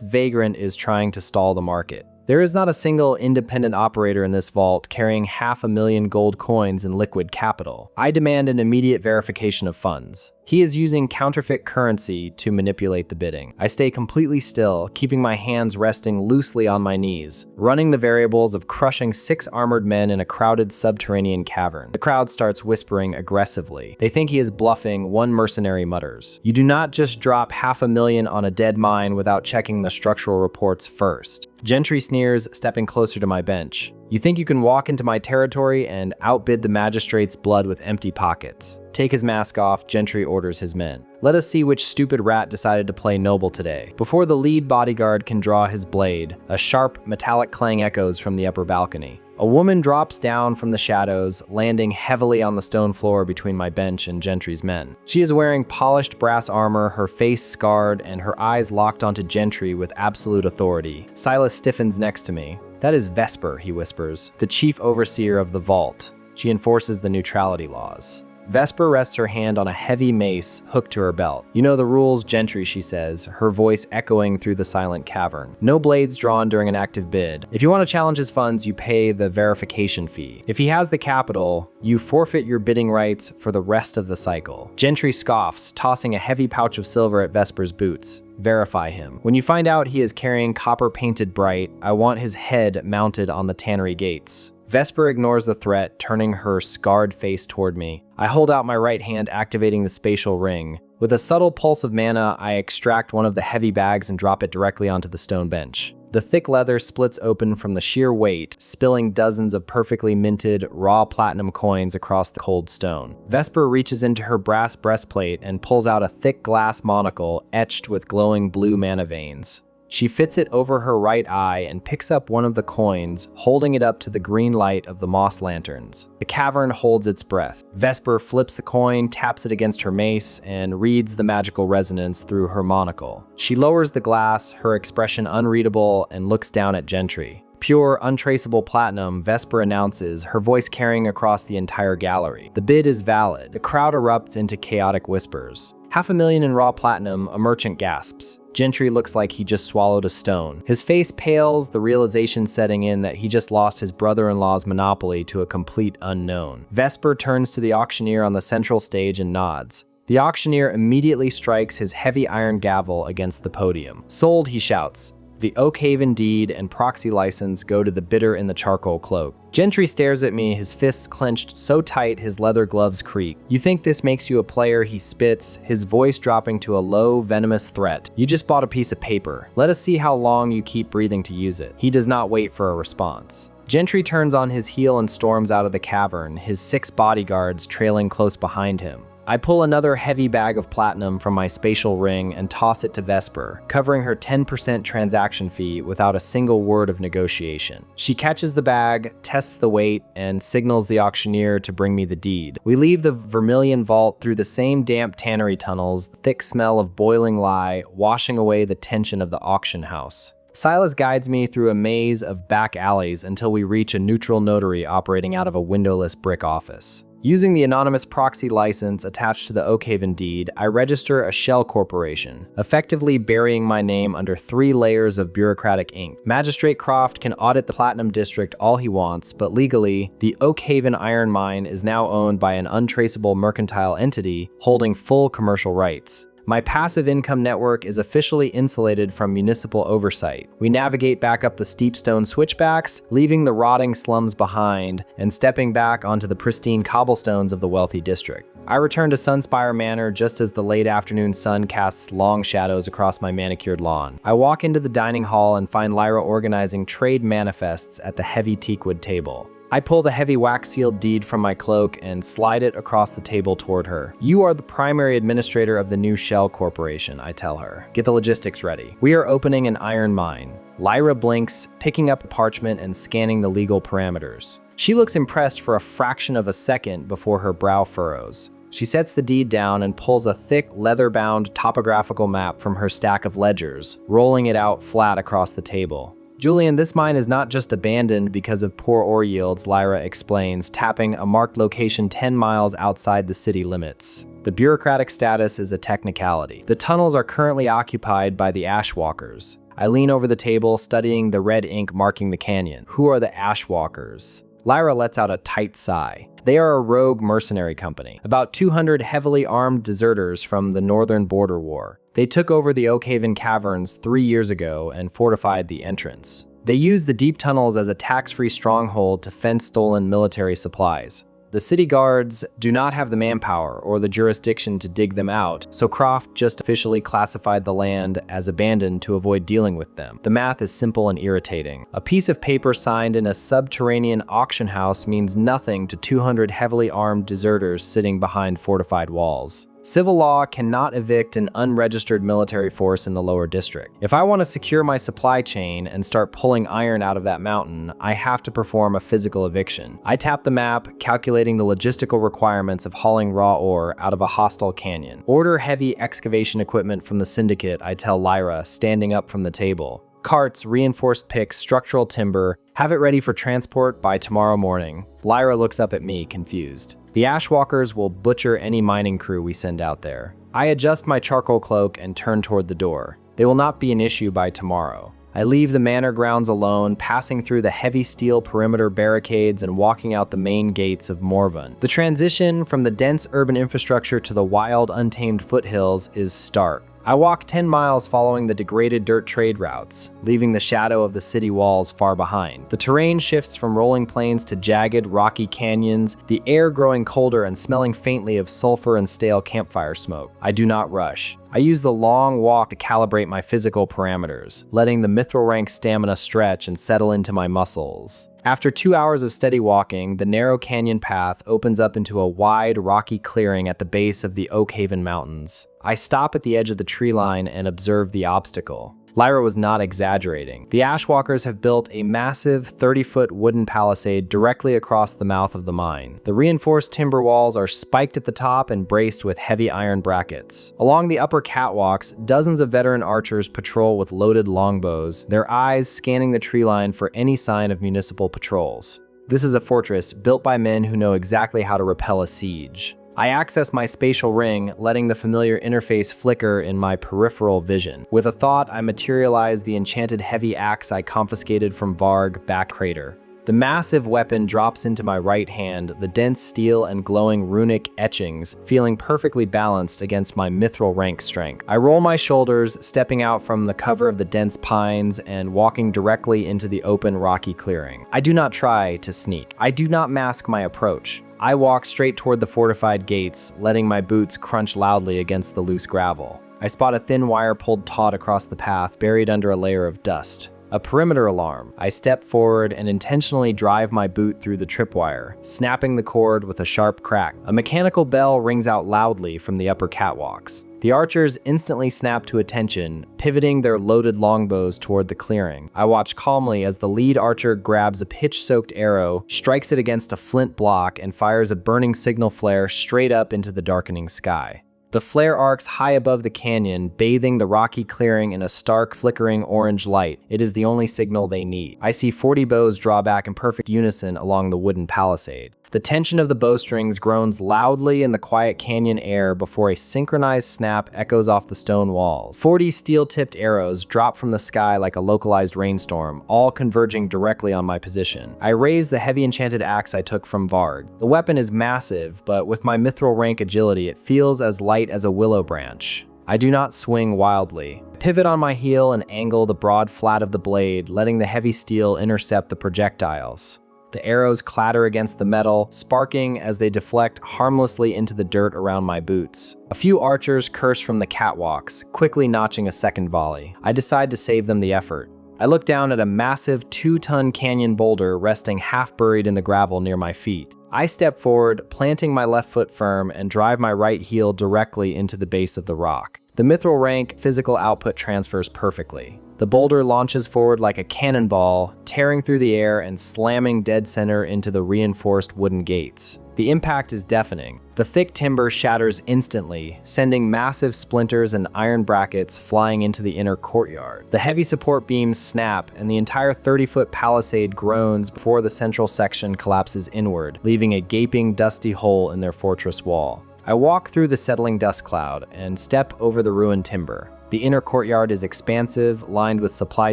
vagrant is trying to stall the market. There is not a single independent operator in this vault carrying 500,000 gold coins in liquid capital. I demand an immediate verification of funds. He is using counterfeit currency to manipulate the bidding. I stay completely still, keeping my hands resting loosely on my knees, running the variables of crushing 6 armored men in a crowded subterranean cavern. The crowd starts whispering aggressively. They think he is bluffing, one mercenary mutters. "You do not just drop 500,000 on a dead mine without checking the structural reports first." Gentry sneers, stepping closer to my bench. "You think you can walk into my territory and outbid the magistrate's blood with empty pockets?" Take his mask off, Gentry orders his men. Let us see which stupid rat decided to play noble today. Before the lead bodyguard can draw his blade, a sharp, metallic clang echoes from the upper balcony. A woman drops down from the shadows, landing heavily on the stone floor between my bench and Gentry's men. She is wearing polished brass armor, her face scarred, and her eyes locked onto Gentry with absolute authority. Silas stiffens next to me. "That is Vesper," he whispers, "the chief overseer of the vault. She enforces the neutrality laws." Vesper rests her hand on a heavy mace hooked to her belt. "You know the rules, Gentry," she says, her voice echoing through the silent cavern. "No blades drawn during an active bid. If you want to challenge his funds, you pay the verification fee. If he has the capital, you forfeit your bidding rights for the rest of the cycle." Gentry scoffs, tossing a heavy pouch of silver at Vesper's boots. "Verify him. When you find out he is carrying copper-painted bright, I want his head mounted on the tannery gates." Vesper ignores the threat, turning her scarred face toward me. I hold out my right hand, activating the spatial ring. With a subtle pulse of mana, I extract one of the heavy bags and drop it directly onto the stone bench. The thick leather splits open from the sheer weight, spilling dozens of perfectly minted, raw platinum coins across the cold stone. Vesper reaches into her brass breastplate and pulls out a thick glass monocle etched with glowing blue mana veins. She fits it over her right eye and picks up one of the coins, holding it up to the green light of the moss lanterns. The cavern holds its breath. Vesper flips the coin, taps it against her mace, and reads the magical resonance through her monocle. She lowers the glass, her expression unreadable, and looks down at Gentry. "Pure, untraceable platinum," Vesper announces, her voice carrying across the entire gallery. The bid is valid. The crowd erupts into chaotic whispers. "500,000 in raw platinum," a merchant gasps. Gentry looks like he just swallowed a stone. His face pales, the realization setting in that he just lost his brother-in-law's monopoly to a complete unknown. Vesper turns to the auctioneer on the central stage and nods. The auctioneer immediately strikes his heavy iron gavel against the podium. "Sold," he shouts. The Oakhaven deed and proxy license go to the bidder in the charcoal cloak. Gentry stares at me, his fists clenched so tight his leather gloves creak. "You think this makes you a player?" he spits, his voice dropping to a low, venomous threat. "You just bought a piece of paper. Let us see how long you keep breathing to use it." He does not wait for a response. Gentry turns on his heel and storms out of the cavern, his 6 bodyguards trailing close behind him. I pull another heavy bag of platinum from my spatial ring and toss it to Vesper, covering her 10% transaction fee without a single word of negotiation. She catches the bag, tests the weight, and signals the auctioneer to bring me the deed. We leave the Vermilion Vault through the same damp tannery tunnels, the thick smell of boiling lye washing away the tension of the auction house. Silas guides me through a maze of back alleys until we reach a neutral notary operating out of a windowless brick office. Using the anonymous proxy license attached to the Oakhaven deed, I register a shell corporation, effectively burying my name under 3 layers of bureaucratic ink. Magistrate Croft can audit the Platinum District all he wants, but legally, the Oakhaven iron mine is now owned by an untraceable mercantile entity holding full commercial rights. My passive income network is officially insulated from municipal oversight. We navigate back up the steep stone switchbacks, leaving the rotting slums behind and stepping back onto the pristine cobblestones of the wealthy district. I return to Sunspire Manor just as the late afternoon sun casts long shadows across my manicured lawn. I walk into the dining hall and find Lyra organizing trade manifests at the heavy teakwood table. I pull the heavy wax-sealed deed from my cloak and slide it across the table toward her. "You are the primary administrator of the new Shell Corporation," I tell her. "Get the logistics ready. We are opening an iron mine." Lyra blinks, picking up the parchment and scanning the legal parameters. She looks impressed for a fraction of a second before her brow furrows. She sets the deed down and pulls a thick, leather-bound topographical map from her stack of ledgers, rolling it out flat across the table. "Julian, this mine is not just abandoned because of poor ore yields," Lyra explains, tapping a marked location 10 miles outside the city limits. "The bureaucratic status is a technicality. The tunnels are currently occupied by the Ashwalkers." I lean over the table, studying the red ink marking the canyon. "Who are the Ashwalkers?" Lyra lets out a tight sigh. "They are a rogue mercenary company, about 200 heavily armed deserters from the Northern Border War. They took over the Oakhaven Caverns 3 years ago and fortified the entrance. They used the deep tunnels as a tax-free stronghold to fence stolen military supplies. The city guards do not have the manpower or the jurisdiction to dig them out, so Croft just officially classified the land as abandoned to avoid dealing with them. The math is simple and irritating. A piece of paper signed in a subterranean auction house means nothing to 200 heavily armed deserters sitting behind fortified walls. Civil law cannot evict an unregistered military force in the lower district. If I want to secure my supply chain and start pulling iron out of that mountain, I have to perform a physical eviction. I tap the map, calculating the logistical requirements of hauling raw ore out of a hostile canyon. "Order heavy excavation equipment from the syndicate," I tell Lyra, standing up from the table. "Carts, reinforced picks, structural timber, Have it ready for transport by tomorrow morning. Lyra looks up at me, confused. The Ashwalkers will butcher any mining crew we send out there. I adjust my charcoal cloak and turn toward the door. They will not be an issue by tomorrow. I leave the manor grounds alone, passing through the heavy steel perimeter barricades and walking out the main gates of Morvin. The transition from the dense urban infrastructure to the wild, untamed foothills is stark. I walk 10 miles following the degraded dirt trade routes, leaving the shadow of the city walls far behind. The terrain shifts from rolling plains to jagged, rocky canyons, the air growing colder and smelling faintly of sulfur and stale campfire smoke. I do not rush. I use the long walk to calibrate my physical parameters, letting the mithril rank stamina stretch and settle into my muscles. After 2 hours of steady walking, the narrow canyon path opens up into a wide, rocky clearing at the base of the Oakhaven Mountains. I stop at the edge of the tree line and observe the obstacle. Lyra was not exaggerating. The Ashwalkers have built a massive 30-foot wooden palisade directly across the mouth of the mine. The reinforced timber walls are spiked at the top and braced with heavy iron brackets. Along the upper catwalks, dozens of veteran archers patrol with loaded longbows, their eyes scanning the tree line for any sign of municipal patrols. This is a fortress built by men who know exactly how to repel a siege. I access my spatial ring, letting the familiar interface flicker in my peripheral vision. With a thought, I materialize the enchanted heavy axe I confiscated from Varg back crater. The massive weapon drops into my right hand, the dense steel and glowing runic etchings feeling perfectly balanced against my mithril rank strength. I roll my shoulders, stepping out from the cover of the dense pines and walking directly into the open rocky clearing. I do not try to sneak. I do not mask my approach. I walk straight toward the fortified gates, letting my boots crunch loudly against the loose gravel. I spot a thin wire pulled taut across the path, buried under a layer of dust. A perimeter alarm. I step forward and intentionally drive my boot through the tripwire, snapping the cord with a sharp crack. A mechanical bell rings out loudly from the upper catwalks. The archers instantly snap to attention, pivoting their loaded longbows toward the clearing. I watch calmly as the lead archer grabs a pitch-soaked arrow, strikes it against a flint block, and fires a burning signal flare straight up into the darkening sky. The flare arcs high above the canyon, bathing the rocky clearing in a stark, flickering orange light. It is the only signal they need. I see 40 bows draw back in perfect unison along the wooden palisade. The tension of the bowstrings groans loudly in the quiet canyon air before a synchronized snap echoes off the stone walls. 40 steel-tipped arrows drop from the sky like a localized rainstorm, all converging directly on my position. I raise the heavy enchanted axe I took from Varg. The weapon is massive, but with my mithril rank agility, it feels as light as a willow branch. I do not swing wildly. Pivot on my heel and angle the broad flat of the blade, letting the heavy steel intercept the projectiles. The arrows clatter against the metal, sparking as they deflect harmlessly into the dirt around my boots. A few archers curse from the catwalks, quickly notching a second volley. I decide to save them the effort. I look down at a massive 2-ton canyon boulder resting half buried in the gravel near my feet. I step forward, planting my left foot firm, and drive my right heel directly into the base of the rock. The mithril rank physical output transfers perfectly. The boulder launches forward like a cannonball, tearing through the air and slamming dead center into the reinforced wooden gates. The impact is deafening. The thick timber shatters instantly, sending massive splinters and iron brackets flying into the inner courtyard. The heavy support beams snap, and the entire 30-foot palisade groans before the central section collapses inward, leaving a gaping, dusty hole in their fortress wall. I walk through the settling dust cloud and step over the ruined timber. The inner courtyard is expansive, lined with supply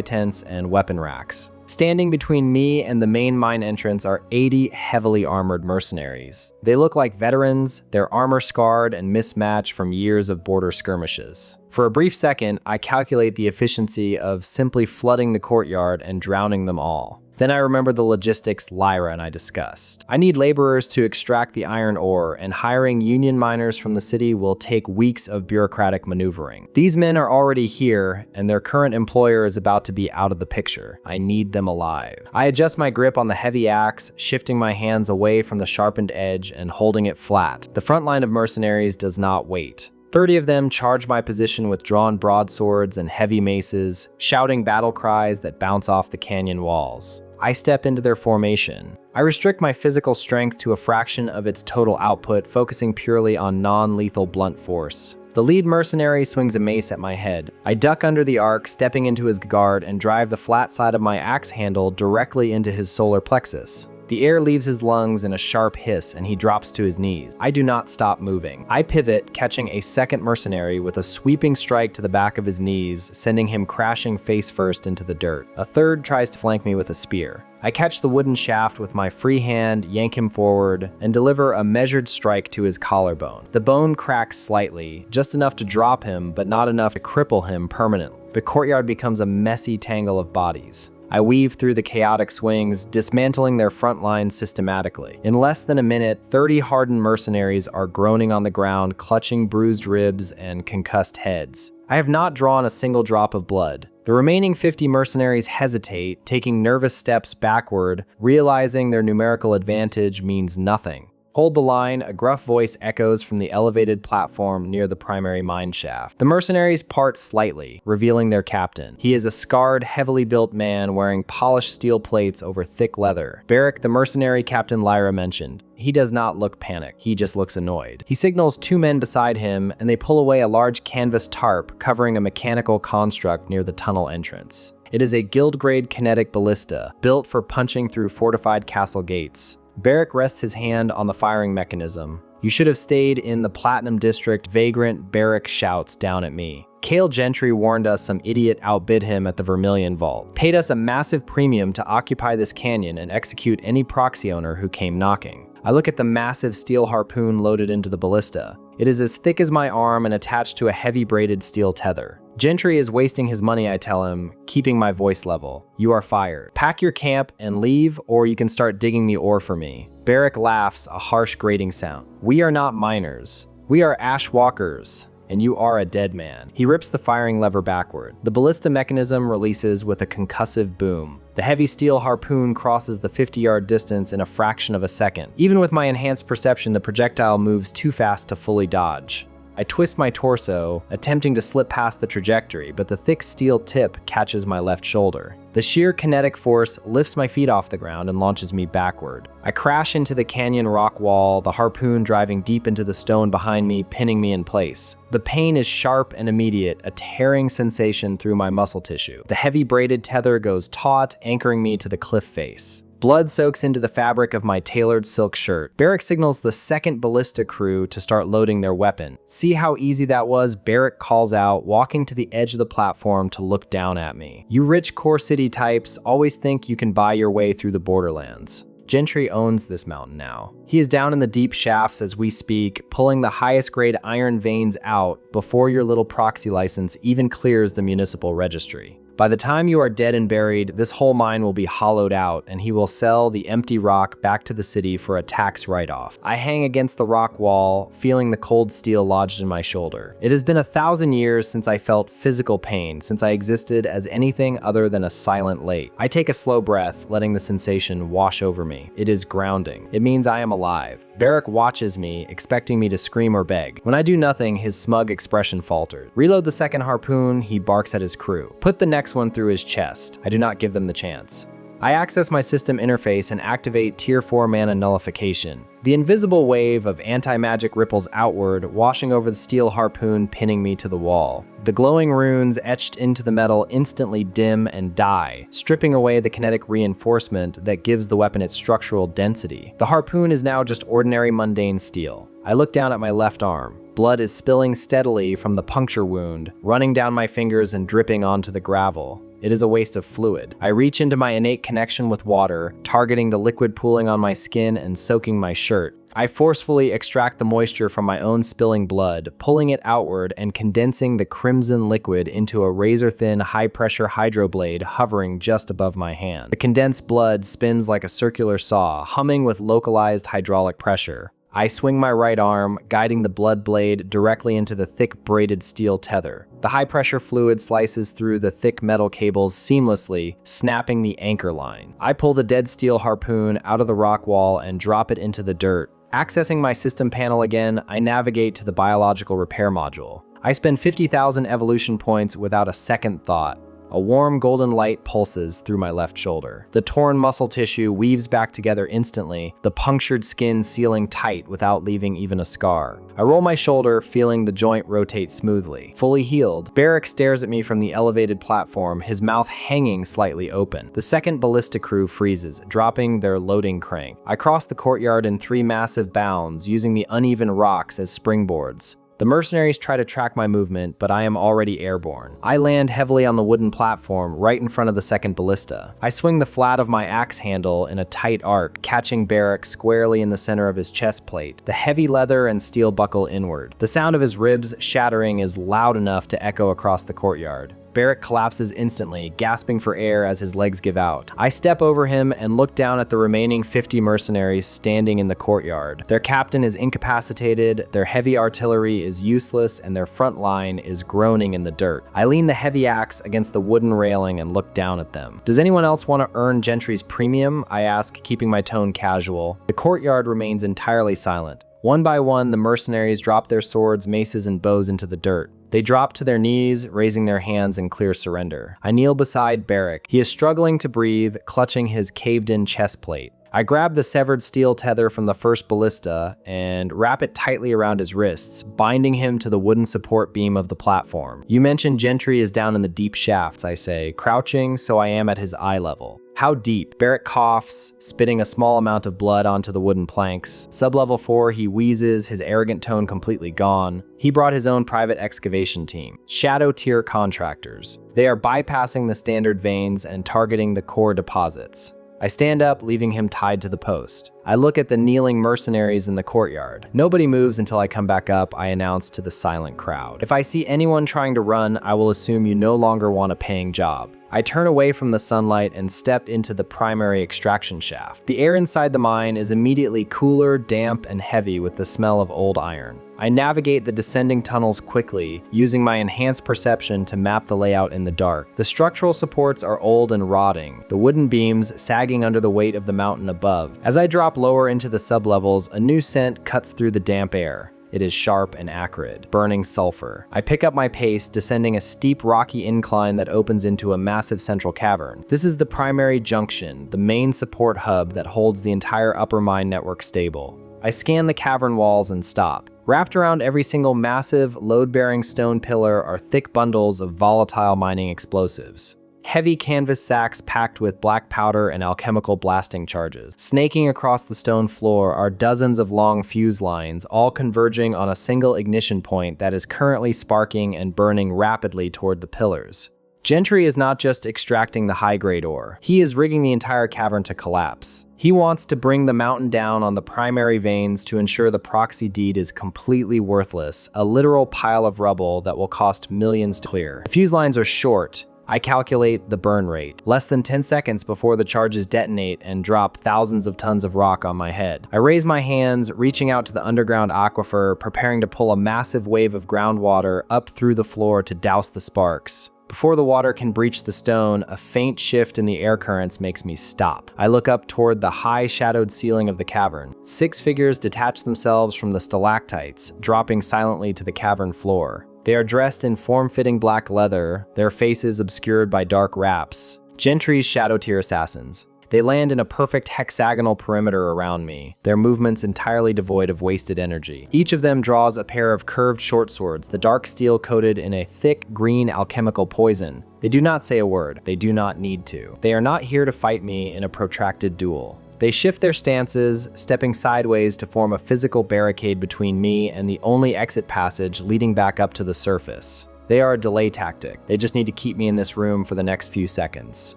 tents and weapon racks. Standing between me and the main mine entrance are 80 heavily armored mercenaries. They look like veterans, their armor scarred and mismatched from years of border skirmishes. For a brief second, I calculate the efficiency of simply flooding the courtyard and drowning them all. Then I remember the logistics Lyra and I discussed. I need laborers to extract the iron ore, and hiring union miners from the city will take weeks of bureaucratic maneuvering. These men are already here, and their current employer is about to be out of the picture. I need them alive. I adjust my grip on the heavy axe, shifting my hands away from the sharpened edge and holding it flat. The front line of mercenaries does not wait. 30 of them charge my position with drawn broadswords and heavy maces, shouting battle cries that bounce off the canyon walls. I step into their formation. I restrict my physical strength to a fraction of its total output, focusing purely on non-lethal blunt force. The lead mercenary swings a mace at my head. I duck under the arc, stepping into his guard, and drive the flat side of my axe handle directly into his solar plexus. The air leaves his lungs in a sharp hiss, and he drops to his knees. I do not stop moving. I pivot, catching a second mercenary with a sweeping strike to the back of his knees, sending him crashing face first into the dirt. A third tries to flank me with a spear. I catch the wooden shaft with my free hand, yank him forward, and deliver a measured strike to his collarbone. The bone cracks slightly, just enough to drop him, but not enough to cripple him permanently. The courtyard becomes a messy tangle of bodies. I weave through the chaotic swings, dismantling their front lines systematically. In less than a minute, 30 hardened mercenaries are groaning on the ground, clutching bruised ribs and concussed heads. I have not drawn a single drop of blood. The remaining 50 mercenaries hesitate, taking nervous steps backward, realizing their numerical advantage means nothing. Hold the line, a gruff voice echoes from the elevated platform near the primary mine shaft. The mercenaries part slightly, revealing their captain. He is a scarred, heavily built man wearing polished steel plates over thick leather. Barrick, the mercenary Captain Lyra mentioned. He does not look panicked, he just looks annoyed. He signals 2 men beside him, and they pull away a large canvas tarp covering a mechanical construct near the tunnel entrance. It is a guild-grade kinetic ballista, built for punching through fortified castle gates. Barrick rests his hand on the firing mechanism. "You should have stayed in the Platinum District," vagrant Barrick shouts down at me. Cale Gentry warned us some idiot outbid him at the Vermilion Vault, paid us a massive premium to occupy this canyon and execute any proxy owner who came knocking. I look at the massive steel harpoon loaded into the ballista. It is as thick as my arm and attached to a heavy braided steel tether. Gentry is wasting his money, I tell him, keeping my voice level. "You are fired. Pack your camp and leave, or you can start digging the ore for me." Barrick laughs, a harsh grating sound. "We are not miners. We are ash walkers, and you are a dead man." He rips the firing lever backward. The ballista mechanism releases with a concussive boom. The heavy steel harpoon crosses the 50-yard distance in a fraction of a second. Even with my enhanced perception, the projectile moves too fast to fully dodge. I twist my torso, attempting to slip past the trajectory, but the thick steel tip catches my left shoulder. The sheer kinetic force lifts my feet off the ground and launches me backward. I crash into the canyon rock wall, the harpoon driving deep into the stone behind me, pinning me in place. The pain is sharp and immediate, a tearing sensation through my muscle tissue. The heavy braided tether goes taut, anchoring me to the cliff face. Blood soaks into the fabric of my tailored silk shirt. Barrick signals the second ballista crew to start loading their weapon. "See how easy that was?" Barrick calls out, walking to the edge of the platform to look down at me. "You rich core city types always think you can buy your way through the borderlands." Gentry owns this mountain now. He is down in the deep shafts as we speak, pulling the highest grade iron veins out before your little proxy license even clears the municipal registry. By the time you are dead and buried, this whole mine will be hollowed out, and he will sell the empty rock back to the city for a tax write-off. I hang against the rock wall, feeling the cold steel lodged in my shoulder. It has been 1,000 years since I felt physical pain, since I existed as anything other than a silent lake. I take a slow breath, letting the sensation wash over me. It is grounding. It means I am alive. Barrick watches me, expecting me to scream or beg. When I do nothing, his smug expression falters. "Reload the second harpoon," he barks at his crew. "Put the next one through his chest." I do not give them the chance. I access my system interface and activate Tier 4 mana nullification. The invisible wave of anti-magic ripples outward, washing over the steel harpoon, pinning me to the wall. The glowing runes etched into the metal instantly dim and die, stripping away the kinetic reinforcement that gives the weapon its structural density. The harpoon is now just ordinary mundane steel. I look down at my left arm. Blood is spilling steadily from the puncture wound, running down my fingers and dripping onto the gravel. It is a waste of fluid. I reach into my innate connection with water, targeting the liquid pooling on my skin and soaking my shirt. I forcefully extract the moisture from my own spilling blood, pulling it outward and condensing the crimson liquid into a razor-thin, high-pressure hydroblade hovering just above my hand. The condensed blood spins like a circular saw, humming with localized hydraulic pressure. I swing my right arm, guiding the blood blade directly into the thick braided steel tether. The high-pressure fluid slices through the thick metal cables seamlessly, snapping the anchor line. I pull the dead steel harpoon out of the rock wall and drop it into the dirt. Accessing my system panel again, I navigate to the biological repair module. I spend 50,000 evolution points without a second thought. A warm golden light pulses through my left shoulder. The torn muscle tissue weaves back together instantly, the punctured skin sealing tight without leaving even a scar. I roll my shoulder, feeling the joint rotate smoothly. Fully healed, Barrick stares at me from the elevated platform, his mouth hanging slightly open. The second ballista crew freezes, dropping their loading crank. I cross the courtyard in 3 massive bounds, using the uneven rocks as springboards. The mercenaries try to track my movement, but I am already airborne. I land heavily on the wooden platform right in front of the second ballista. I swing the flat of my axe handle in a tight arc, catching Barrick squarely in the center of his chest plate, the heavy leather and steel buckle inward. The sound of his ribs shattering is loud enough to echo across the courtyard. Barrick collapses instantly, gasping for air as his legs give out. I step over him and look down at the remaining 50 mercenaries standing in the courtyard. Their captain is incapacitated, their heavy artillery is useless, and their front line is groaning in the dirt. I lean the heavy axe against the wooden railing and look down at them. Does anyone else want to earn Gentry's premium? I ask, keeping my tone casual. The courtyard remains entirely silent. One by one, the mercenaries drop their swords, maces, and bows into the dirt. They drop to their knees, raising their hands in clear surrender. I kneel beside Barrick. He is struggling to breathe, clutching his caved-in chest plate. I grab the severed steel tether from the first ballista and wrap it tightly around his wrists, binding him to the wooden support beam of the platform. You mentioned Gentry is down in the deep shafts, I say, crouching so I am at his eye level. How deep? Barrick coughs, spitting a small amount of blood onto the wooden planks. Sub-level 4, he wheezes, his arrogant tone completely gone. He brought his own private excavation team. Shadow tier contractors. They are bypassing the standard veins and targeting the core deposits. I stand up, leaving him tied to the post. I look at the kneeling mercenaries in the courtyard. Nobody moves until I come back up, I announce to the silent crowd. If I see anyone trying to run, I will assume you no longer want a paying job. I turn away from the sunlight and step into the primary extraction shaft. The air inside the mine is immediately cooler, damp, and heavy with the smell of old iron. I navigate the descending tunnels quickly, using my enhanced perception to map the layout in the dark. The structural supports are old and rotting, the wooden beams sagging under the weight of the mountain above. As I drop lower into the sublevels, a new scent cuts through the damp air. It is sharp and acrid, burning sulfur. I pick up my pace, descending a steep rocky incline that opens into a massive central cavern. This is the primary junction, the main support hub that holds the entire upper mine network stable. I scan the cavern walls and stop. Wrapped around every single massive, load-bearing stone pillar are thick bundles of volatile mining explosives. Heavy canvas sacks packed with black powder and alchemical blasting charges. Snaking across the stone floor are dozens of long fuse lines, all converging on a single ignition point that is currently sparking and burning rapidly toward the pillars. Gentry is not just extracting the high-grade ore. He is rigging the entire cavern to collapse. He wants to bring the mountain down on the primary veins to ensure the proxy deed is completely worthless, a literal pile of rubble that will cost millions to clear. The fuse lines are short. I calculate the burn rate. Less than 10 seconds before the charges detonate and drop thousands of tons of rock on my head. I raise my hands, reaching out to the underground aquifer, preparing to pull a massive wave of groundwater up through the floor to douse the sparks. Before the water can breach the stone, a faint shift in the air currents makes me stop. I look up toward the high shadowed ceiling of the cavern. 6 figures detach themselves from the stalactites, dropping silently to the cavern floor. They are dressed in form-fitting black leather, their faces obscured by dark wraps. Gentry's shadow tier assassins. They land in a perfect hexagonal perimeter around me, their movements entirely devoid of wasted energy. Each of them draws a pair of curved short swords, the dark steel coated in a thick green alchemical poison. They do not say a word. They do not need to. They are not here to fight me in a protracted duel. They shift their stances, stepping sideways to form a physical barricade between me and the only exit passage leading back up to the surface. They are a delay tactic. They just need to keep me in this room for the next few seconds.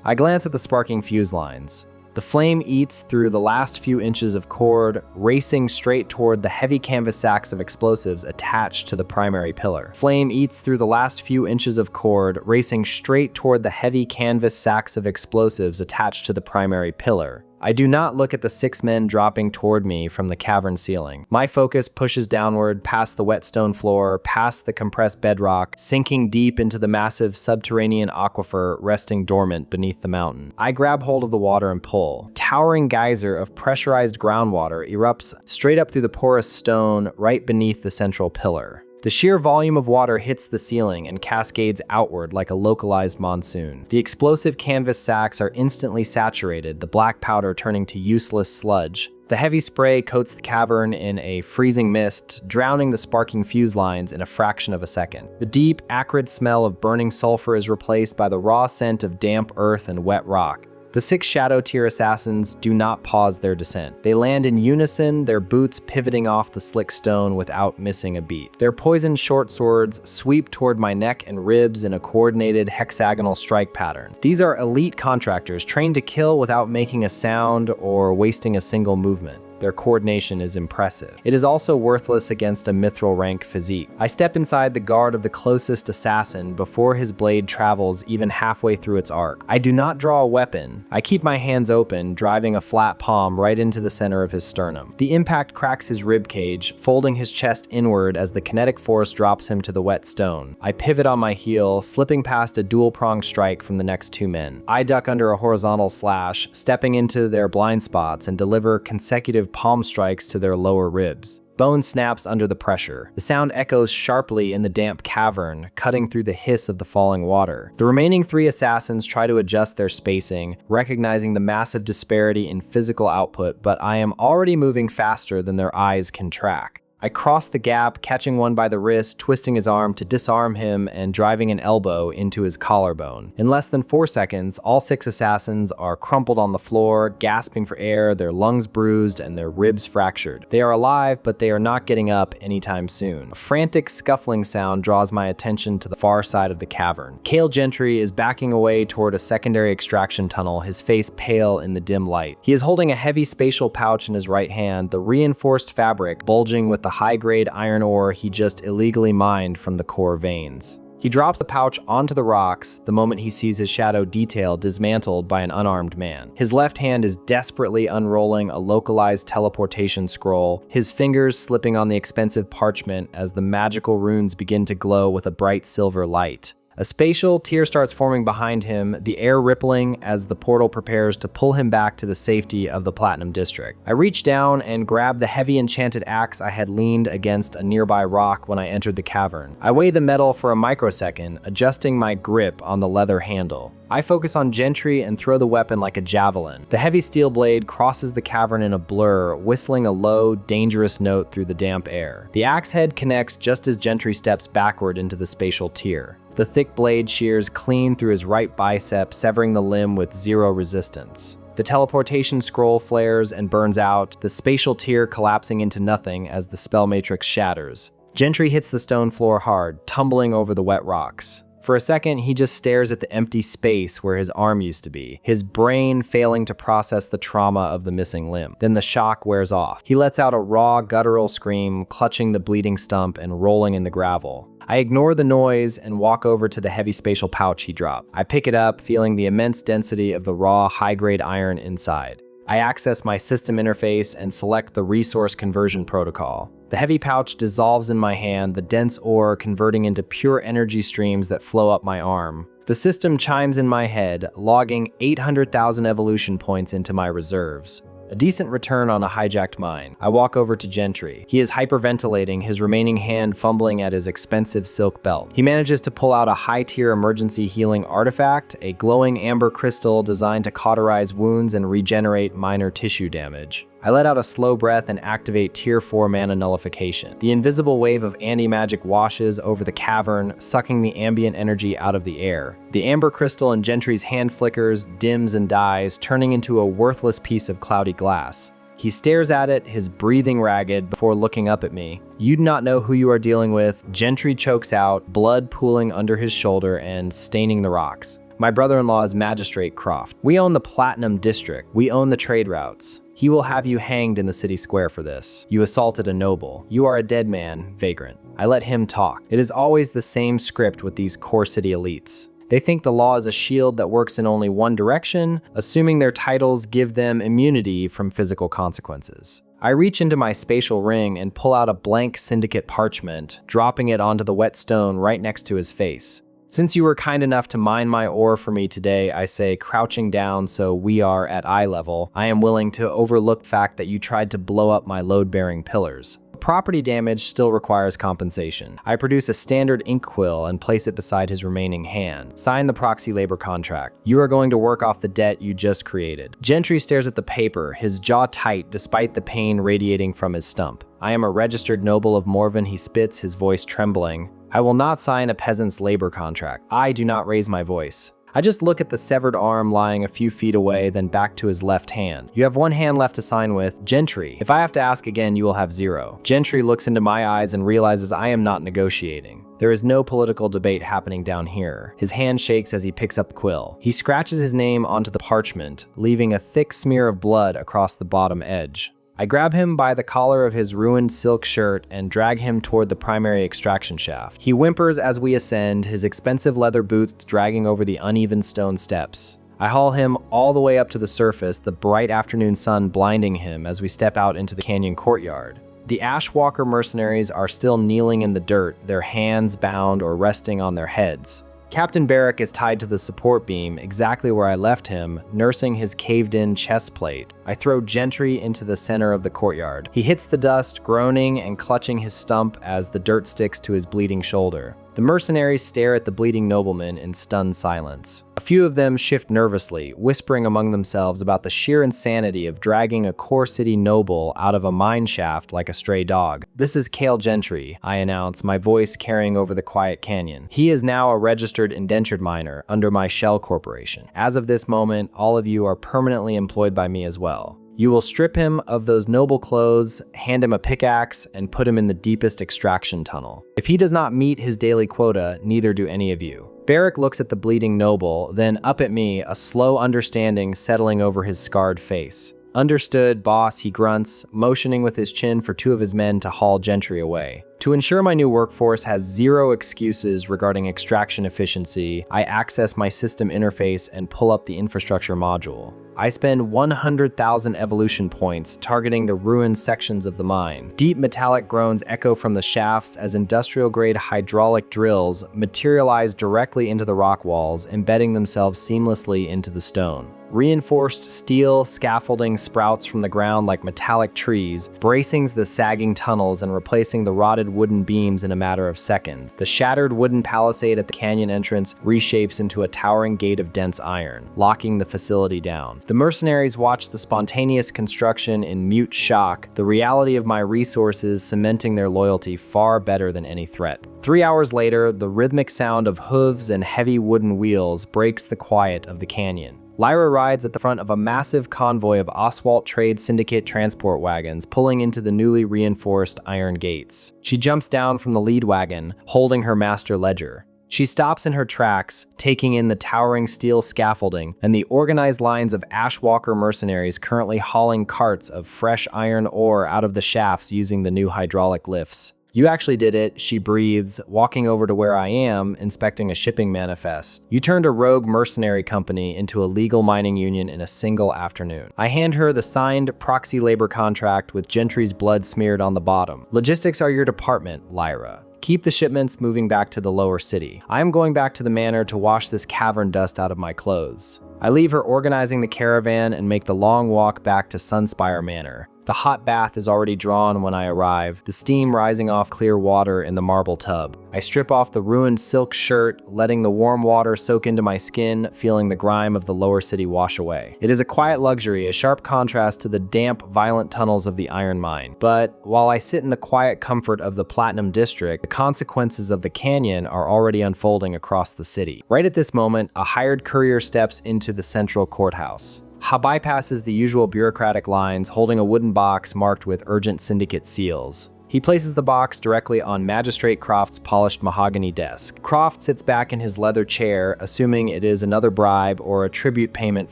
I glance at the sparking fuse lines. The flame eats through the last few inches of cord, racing straight toward the heavy canvas sacks of explosives attached to the primary pillar. Flame eats through the last few inches of cord, racing straight toward the heavy canvas sacks of explosives attached to the primary pillar. I do not look at the 6 men dropping toward me from the cavern ceiling. My focus pushes downward past the wet stone floor, past the compressed bedrock, sinking deep into the massive subterranean aquifer resting dormant beneath the mountain. I grab hold of the water and pull. A towering geyser of pressurized groundwater erupts straight up through the porous stone right beneath the central pillar. The sheer volume of water hits the ceiling and cascades outward like a localized monsoon. The explosive canvas sacks are instantly saturated, the black powder turning to useless sludge. The heavy spray coats the cavern in a freezing mist, drowning the sparking fuse lines in a fraction of a second. The deep, acrid smell of burning sulfur is replaced by the raw scent of damp earth and wet rock. The 6 Shadow Tier assassins do not pause their descent. They land in unison, their boots pivoting off the slick stone without missing a beat. Their poisoned short swords sweep toward my neck and ribs in a coordinated hexagonal strike pattern. These are elite contractors trained to kill without making a sound or wasting a single movement. Their coordination is impressive. It is also worthless against a mithril rank physique. I step inside the guard of the closest assassin before his blade travels even halfway through its arc. I do not draw a weapon. I keep my hands open, driving a flat palm right into the center of his sternum. The impact cracks his rib cage, folding his chest inward as the kinetic force drops him to the wet stone. I pivot on my heel, slipping past a dual-pronged strike from the next 2 men. I duck under a horizontal slash, stepping into their blind spots and deliver consecutive palm strikes to their lower ribs. Bone snaps under the pressure. The sound echoes sharply in the damp cavern, cutting through the hiss of the falling water. The remaining 3 assassins try to adjust their spacing, recognizing the massive disparity in physical output, but I am already moving faster than their eyes can track. I cross the gap, catching one by the wrist, twisting his arm to disarm him and driving an elbow into his collarbone. In less than 4 seconds, all 6 assassins are crumpled on the floor, gasping for air, their lungs bruised and their ribs fractured. They are alive, but they are not getting up anytime soon. A frantic scuffling sound draws my attention to the far side of the cavern. Cale Gentry is backing away toward a secondary extraction tunnel, his face pale in the dim light. He is holding a heavy spatial pouch in his right hand, the reinforced fabric bulging with the high-grade iron ore he just illegally mined from the core veins. He drops the pouch onto the rocks the moment he sees his shadow detail dismantled by an unarmed man. His left hand is desperately unrolling a localized teleportation scroll, his fingers slipping on the expensive parchment as the magical runes begin to glow with a bright silver light. A spatial tier starts forming behind him, the air rippling as the portal prepares to pull him back to the safety of the Platinum District. I reach down and grab the heavy enchanted axe I had leaned against a nearby rock when I entered the cavern. I weigh the metal for a microsecond, adjusting my grip on the leather handle. I focus on Gentry and throw the weapon like a javelin. The heavy steel blade crosses the cavern in a blur, whistling a low, dangerous note through the damp air. The axe head connects just as Gentry steps backward into the spatial tier. The thick blade shears clean through his right bicep, severing the limb with 0 resistance. The teleportation scroll flares and burns out, the spatial tier collapsing into nothing as the spell matrix shatters. Gentry hits the stone floor hard, tumbling over the wet rocks. For a second, he just stares at the empty space where his arm used to be, his brain failing to process the trauma of the missing limb. Then the shock wears off. He lets out a raw, guttural scream, clutching the bleeding stump and rolling in the gravel. I ignore the noise and walk over to the heavy spatial pouch he dropped. I pick it up, feeling the immense density of the raw, high-grade iron inside. I access my system interface and select the resource conversion protocol. The heavy pouch dissolves in my hand, the dense ore converting into pure energy streams that flow up my arm. The system chimes in my head, logging 800,000 evolution points into my reserves. A decent return on a hijacked mine. I walk over to Gentry. He is hyperventilating, his remaining hand fumbling at his expensive silk belt. He manages to pull out a high-tier emergency healing artifact, a glowing amber crystal designed to cauterize wounds and regenerate minor tissue damage. I let out a slow breath and activate Tier 4 Mana Nullification. The invisible wave of anti-magic washes over the cavern, sucking the ambient energy out of the air. The amber crystal in Gentry's hand flickers, dims and dies, turning into a worthless piece of cloudy glass. He stares at it, his breathing ragged, before looking up at me. You do not know who you are dealing with. Gentry chokes out, blood pooling under his shoulder and staining the rocks. My brother-in-law is Magistrate Croft. We own the Platinum District. We own the trade routes. He will have you hanged in the city square for this. You assaulted a noble. You are a dead man, vagrant. I let him talk. It is always the same script with these core city elites. They think the law is a shield that works in only one direction, assuming their titles give them immunity from physical consequences. I reach into my spatial ring and pull out a blank syndicate parchment, dropping it onto the wet stone right next to his face. Since you were kind enough to mine my ore for me today, I say, crouching down so we are at eye level, I am willing to overlook the fact that you tried to blow up my load-bearing pillars. property damage still requires compensation. I produce a standard ink quill and place it beside his remaining hand. Sign the proxy labor contract. You are going to work off the debt you just created. Gentry stares at the paper, his jaw tight despite the pain radiating from his stump. I am a registered noble of Morvin, he spits, his voice trembling. I will not sign a peasant's labor contract. I do not raise my voice. I just look at the severed arm lying a few feet away, then back to his left hand. You have one hand left to sign with. Gentry. If I have to ask again, you will have 0. Gentry looks into my eyes and realizes I am not negotiating. There is no political debate happening down here. His hand shakes as he picks up the quill. He scratches his name onto the parchment, leaving a thick smear of blood across the bottom edge. I grab him by the collar of his ruined silk shirt and drag him toward the primary extraction shaft. He whimpers as we ascend, his expensive leather boots dragging over the uneven stone steps. I haul him all the way up to the surface, the bright afternoon sun blinding him as we step out into the canyon courtyard. The Ashwalker mercenaries are still kneeling in the dirt, their hands bound or resting on their heads. Captain Barrack is tied to the support beam, exactly where I left him, nursing his caved-in chest plate. I throw Gentry into the center of the courtyard. He hits the dust, groaning and clutching his stump as the dirt sticks to his bleeding shoulder. The mercenaries stare at the bleeding nobleman in stunned silence. A few of them shift nervously, whispering among themselves about the sheer insanity of dragging a core city noble out of a mine shaft like a stray dog. This is Cale Gentry, I announce, my voice carrying over the quiet canyon. He is now a registered indentured miner under my shell corporation. As of this moment, all of you are permanently employed by me as well. You will strip him of those noble clothes, hand him a pickaxe, and put him in the deepest extraction tunnel. If he does not meet his daily quota, neither do any of you. Barrack looks at the bleeding noble, then up at me, a slow understanding settling over his scarred face. Understood, boss, he grunts, motioning with his chin for 2 of his men to haul Gentry away. To ensure my new workforce has 0 excuses regarding extraction efficiency, I access my system interface and pull up the infrastructure module. I spend 100,000 evolution points targeting the ruined sections of the mine. Deep metallic groans echo from the shafts as industrial-grade hydraulic drills materialize directly into the rock walls, embedding themselves seamlessly into the stone. Reinforced steel scaffolding sprouts from the ground like metallic trees, bracing the sagging tunnels and replacing the rotted wooden beams in a matter of seconds. The shattered wooden palisade at the canyon entrance reshapes into a towering gate of dense iron, locking the facility down. The mercenaries watch the spontaneous construction in mute shock, the reality of my resources cementing their loyalty far better than any threat. 3 hours later, the rhythmic sound of hooves and heavy wooden wheels breaks the quiet of the canyon. Lyra rides at the front of a massive convoy of Oswalt Trade Syndicate transport wagons pulling into the newly reinforced iron gates. She jumps down from the lead wagon, holding her master ledger. She stops in her tracks, taking in the towering steel scaffolding and the organized lines of Ashwalker mercenaries currently hauling carts of fresh iron ore out of the shafts using the new hydraulic lifts. You actually did it, she breathes, walking over to where I am, inspecting a shipping manifest. You turned a rogue mercenary company into a legal mining union in a single afternoon. I hand her the signed proxy labor contract with Gentry's blood smeared on the bottom. Logistics are your department, Lyra. Keep the shipments moving back to the lower city. I am going back to the manor to wash this cavern dust out of my clothes. I leave her organizing the caravan and make the long walk back to Sunspire Manor. The hot bath is already drawn when I arrive, the steam rising off clear water in the marble tub. I strip off the ruined silk shirt, letting the warm water soak into my skin, feeling the grime of the lower city wash away. It is a quiet luxury, a sharp contrast to the damp, violent tunnels of the iron mine. But while I sit in the quiet comfort of the Platinum District, the consequences of the canyon are already unfolding across the city. Right at this moment, a hired courier steps into the central courthouse. Ha bypasses the usual bureaucratic lines, holding a wooden box marked with urgent syndicate seals. He places the box directly on Magistrate Croft's polished mahogany desk. Croft sits back in his leather chair, assuming it is another bribe or a tribute payment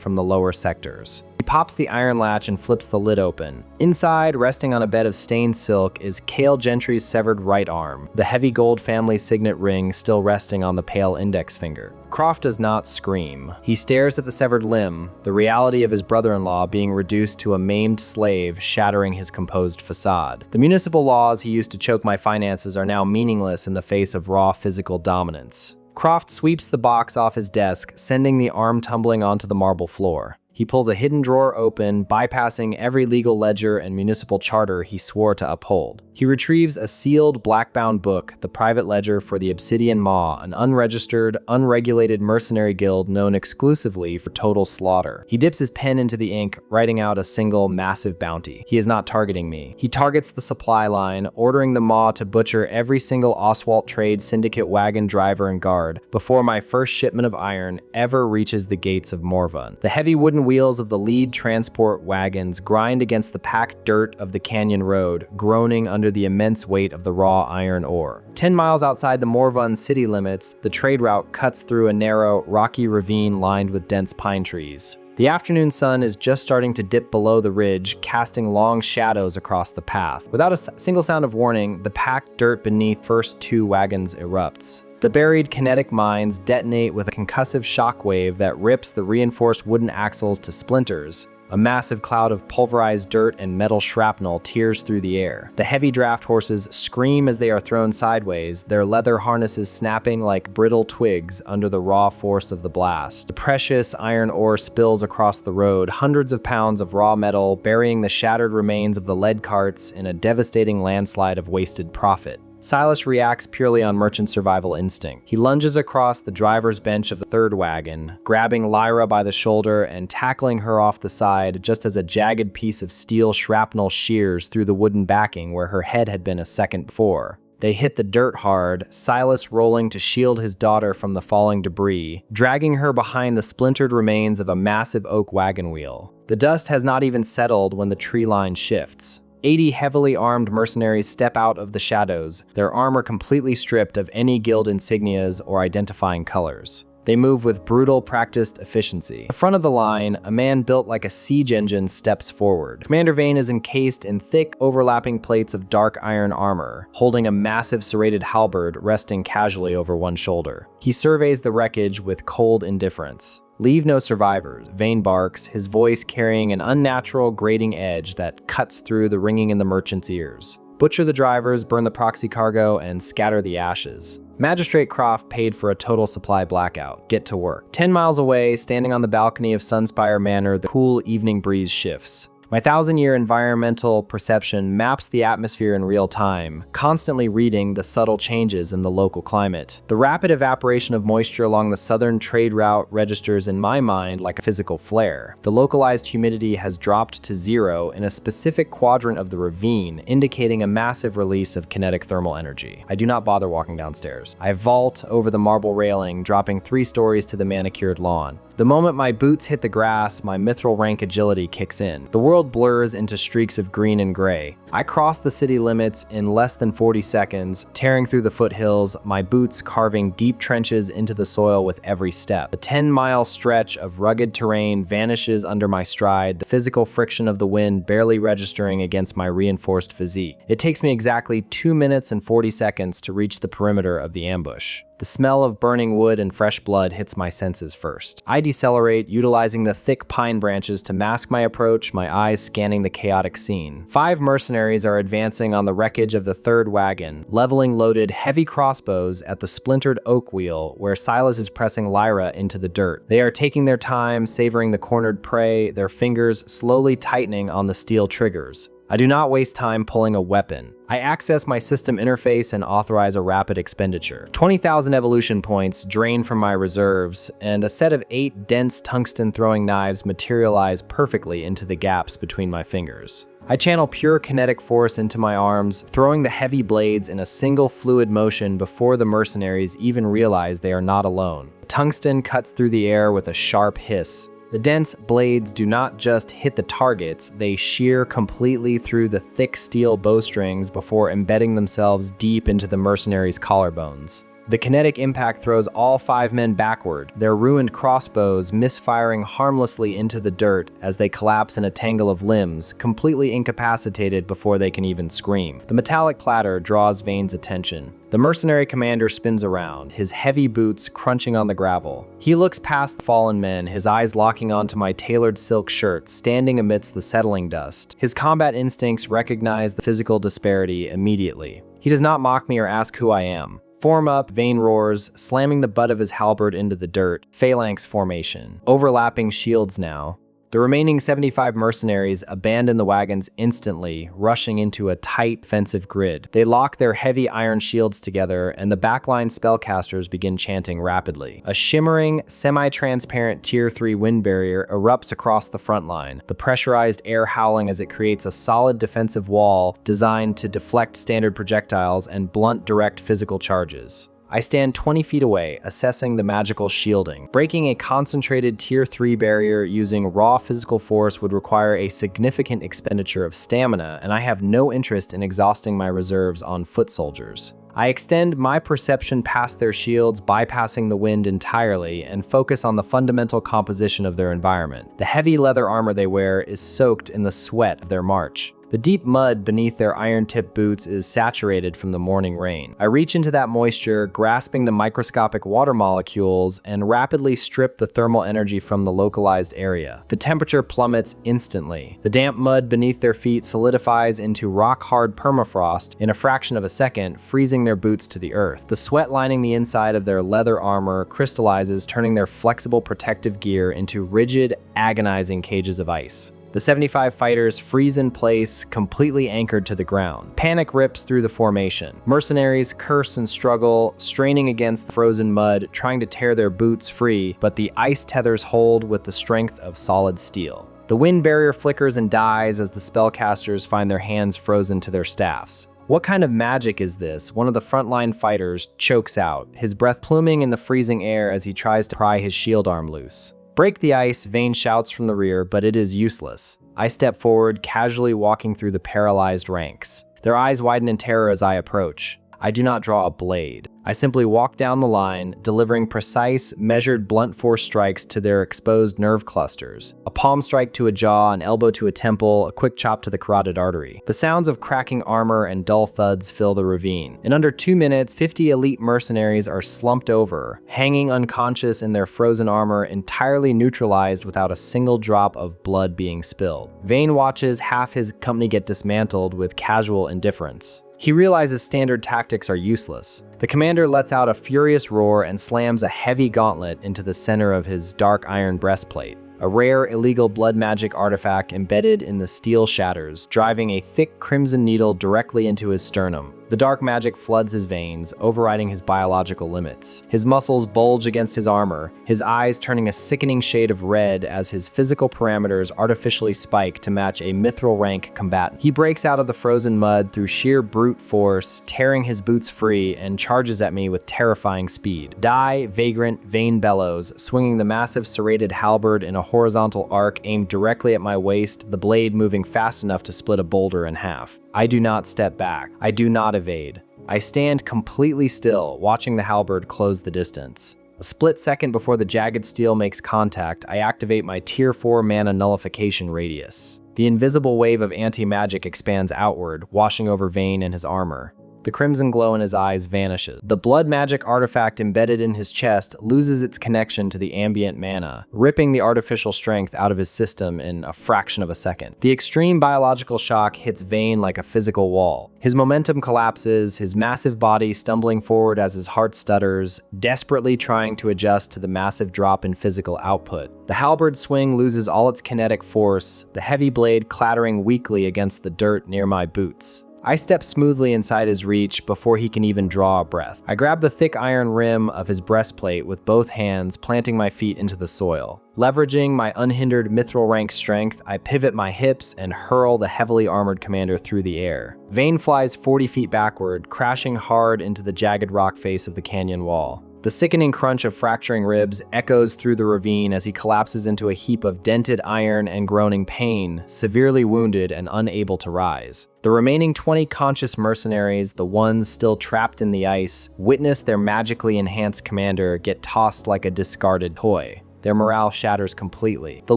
from the lower sectors. He pops the iron latch and flips the lid open. Inside, resting on a bed of stained silk, is Cale Gentry's severed right arm, the heavy gold family signet ring still resting on the pale index finger. Croft does not scream. He stares at the severed limb, the reality of his brother-in-law being reduced to a maimed slave shattering his composed facade. The municipal laws he used to choke my finances are now meaningless in the face of raw physical dominance. Croft sweeps the box off his desk, sending the arm tumbling onto the marble floor. He pulls a hidden drawer open, bypassing every legal ledger and municipal charter he swore to uphold. He retrieves a sealed, black-bound book, the private ledger for the Obsidian Maw, an unregistered, unregulated mercenary guild known exclusively for total slaughter. He dips his pen into the ink, writing out a single, massive bounty. He is not targeting me. He targets the supply line, ordering the Maw to butcher every single Oswalt Trade Syndicate wagon driver and guard before my first shipment of iron ever reaches the gates of Morvin. The heavy wooden wheels of the lead transport wagons grind against the packed dirt of the canyon road, groaning under the immense weight of the raw iron ore. 10 miles outside the Morvin city limits, the trade route cuts through a narrow, rocky ravine lined with dense pine trees. The afternoon sun is just starting to dip below the ridge, casting long shadows across the path. Without a single sound of warning, the packed dirt beneath first two wagons erupts. The buried kinetic mines detonate with a concussive shockwave that rips the reinforced wooden axles to splinters. A massive cloud of pulverized dirt and metal shrapnel tears through the air. The heavy draft horses scream as they are thrown sideways, their leather harnesses snapping like brittle twigs under the raw force of the blast. The precious iron ore spills across the road, hundreds of pounds of raw metal burying the shattered remains of the lead carts in a devastating landslide of wasted profit. Silas reacts purely on merchant survival instinct. He lunges across the driver's bench of the third wagon, grabbing Lyra by the shoulder and tackling her off the side just as a jagged piece of steel shrapnel shears through the wooden backing where her head had been a second before. They hit the dirt hard, Silas rolling to shield his daughter from the falling debris, dragging her behind the splintered remains of a massive oak wagon wheel. The dust has not even settled when the tree line shifts. 80 heavily armed mercenaries step out of the shadows, their armor completely stripped of any guild insignias or identifying colors. They move with brutal, practiced efficiency. At the front of the line, a man built like a siege engine steps forward. Commander Vane is encased in thick, overlapping plates of dark iron armor, holding a massive serrated halberd resting casually over one shoulder. He surveys the wreckage with cold indifference. "Leave no survivors," Vane barks, his voice carrying an unnatural, grating edge that cuts through the ringing in the merchant's ears. "Butcher the drivers, burn the proxy cargo, and scatter the ashes." Magistrate Croft paid for a total supply blackout. Get to work. 10 miles away, standing on the balcony of Sunspire Manor, the cool evening breeze shifts. My 1,000-year environmental perception maps the atmosphere in real time, constantly reading the subtle changes in the local climate. The rapid evaporation of moisture along the southern trade route registers in my mind like a physical flare. The localized humidity has dropped to 0 in a specific quadrant of the ravine, indicating a massive release of kinetic thermal energy. I do not bother walking downstairs. I vault over the marble railing, dropping 3 stories to the manicured lawn. The moment my boots hit the grass, my mithril rank agility kicks in. The world blurs into streaks of green and gray. I cross the city limits in less than 40 seconds, tearing through the foothills, my boots carving deep trenches into the soil with every step. The 10-mile stretch of rugged terrain vanishes under my stride, the physical friction of the wind barely registering against my reinforced physique. It takes me exactly 2 minutes and 40 seconds to reach the perimeter of the ambush. The smell of burning wood and fresh blood hits my senses first. I decelerate, utilizing the thick pine branches to mask my approach, my eyes scanning the chaotic scene. 5 mercenaries are advancing on the wreckage of the third wagon, leveling loaded heavy crossbows at the splintered oak wheel where Silas is pressing Lyra into the dirt. They are taking their time, savoring the cornered prey, their fingers slowly tightening on the steel triggers. I do not waste time pulling a weapon. I access my system interface and authorize a rapid expenditure. 20,000 evolution points drain from my reserves, and a set of 8 dense tungsten throwing knives materialize perfectly into the gaps between my fingers. I channel pure kinetic force into my arms, throwing the heavy blades in a single fluid motion before the mercenaries even realize they are not alone. Tungsten cuts through the air with a sharp hiss. The dense blades do not just hit the targets, they shear completely through the thick steel bowstrings before embedding themselves deep into the mercenaries' collarbones. The kinetic impact throws all 5 men backward, their ruined crossbows misfiring harmlessly into the dirt as they collapse in a tangle of limbs, completely incapacitated before they can even scream. The metallic clatter draws Vane's attention. The mercenary commander spins around, his heavy boots crunching on the gravel. He looks past the fallen men, his eyes locking onto my tailored silk shirt, standing amidst the settling dust. His combat instincts recognize the physical disparity immediately. He does not mock me or ask who I am. "Form up," Vane roars, slamming the butt of his halberd into the dirt. Phalanx formation. Overlapping shields now. The remaining 75 mercenaries abandon the wagons instantly, rushing into a tight, defensive grid. They lock their heavy iron shields together, and the backline spellcasters begin chanting rapidly. A shimmering, semi-transparent Tier 3 wind barrier erupts across the front line, the pressurized air howling as it creates a solid defensive wall designed to deflect standard projectiles and blunt direct physical charges. I stand 20 feet away, assessing the magical shielding. Breaking a concentrated Tier 3 barrier using raw physical force would require a significant expenditure of stamina, and I have no interest in exhausting my reserves on foot soldiers. I extend my perception past their shields, bypassing the wind entirely, and focus on the fundamental composition of their environment. The heavy leather armor they wear is soaked in the sweat of their march. The deep mud beneath their iron-tipped boots is saturated from the morning rain. I reach into that moisture, grasping the microscopic water molecules, and rapidly strip the thermal energy from the localized area. The temperature plummets instantly. The damp mud beneath their feet solidifies into rock-hard permafrost in a fraction of a second, freezing their boots to the earth. The sweat lining the inside of their leather armor crystallizes, turning their flexible protective gear into rigid, agonizing cages of ice. The 75 fighters freeze in place, completely anchored to the ground. Panic rips through the formation. Mercenaries curse and struggle, straining against the frozen mud, trying to tear their boots free, but the ice tethers hold with the strength of solid steel. The wind barrier flickers and dies as the spellcasters find their hands frozen to their staffs. "What kind of magic is this?" one of the frontline fighters chokes out, his breath pluming in the freezing air as he tries to pry his shield arm loose. "Break the ice," Vane shouts from the rear, but it is useless. I step forward, casually walking through the paralyzed ranks. Their eyes widen in terror as I approach. I do not draw a blade. I simply walk down the line, delivering precise, measured blunt force strikes to their exposed nerve clusters. A palm strike to a jaw, an elbow to a temple, a quick chop to the carotid artery. The sounds of cracking armor and dull thuds fill the ravine. In under 2 minutes, 50 elite mercenaries are slumped over, hanging unconscious in their frozen armor, entirely neutralized without a single drop of blood being spilled. Vane watches half his company get dismantled with casual indifference. He realizes standard tactics are useless. The commander lets out a furious roar and slams a heavy gauntlet into the center of his dark iron breastplate. A rare, illegal blood magic artifact embedded in the steel shatters, driving a thick crimson needle directly into his sternum. The dark magic floods his veins, overriding his biological limits. His muscles bulge against his armor, his eyes turning a sickening shade of red as his physical parameters artificially spike to match a mithril rank combatant. He breaks out of the frozen mud through sheer brute force, tearing his boots free, and charges at me with terrifying speed. Die, vagrant, Vane bellows, swinging the massive serrated halberd in a horizontal arc aimed directly at my waist, the blade moving fast enough to split a boulder in half. I do not step back. I do not evade. I stand completely still, watching the halberd close the distance. A split second before the jagged steel makes contact, I activate my Tier 4 mana nullification radius. The invisible wave of anti-magic expands outward, washing over Vane and his armor. The crimson glow in his eyes vanishes. The blood magic artifact embedded in his chest loses its connection to the ambient mana, ripping the artificial strength out of his system in a fraction of a second. The extreme biological shock hits Vane like a physical wall. His momentum collapses, his massive body stumbling forward as his heart stutters, desperately trying to adjust to the massive drop in physical output. The halberd swing loses all its kinetic force, the heavy blade clattering weakly against the dirt near my boots. I step smoothly inside his reach before he can even draw a breath. I grab the thick iron rim of his breastplate with both hands, planting my feet into the soil. Leveraging my unhindered mithril rank strength, I pivot my hips and hurl the heavily armored commander through the air. Vane flies 40 feet backward, crashing hard into the jagged rock face of the canyon wall. The sickening crunch of fracturing ribs echoes through the ravine as he collapses into a heap of dented iron and groaning pain, severely wounded and unable to rise. The remaining 20 conscious mercenaries, the ones still trapped in the ice, witness their magically enhanced commander get tossed like a discarded toy. Their morale shatters completely. The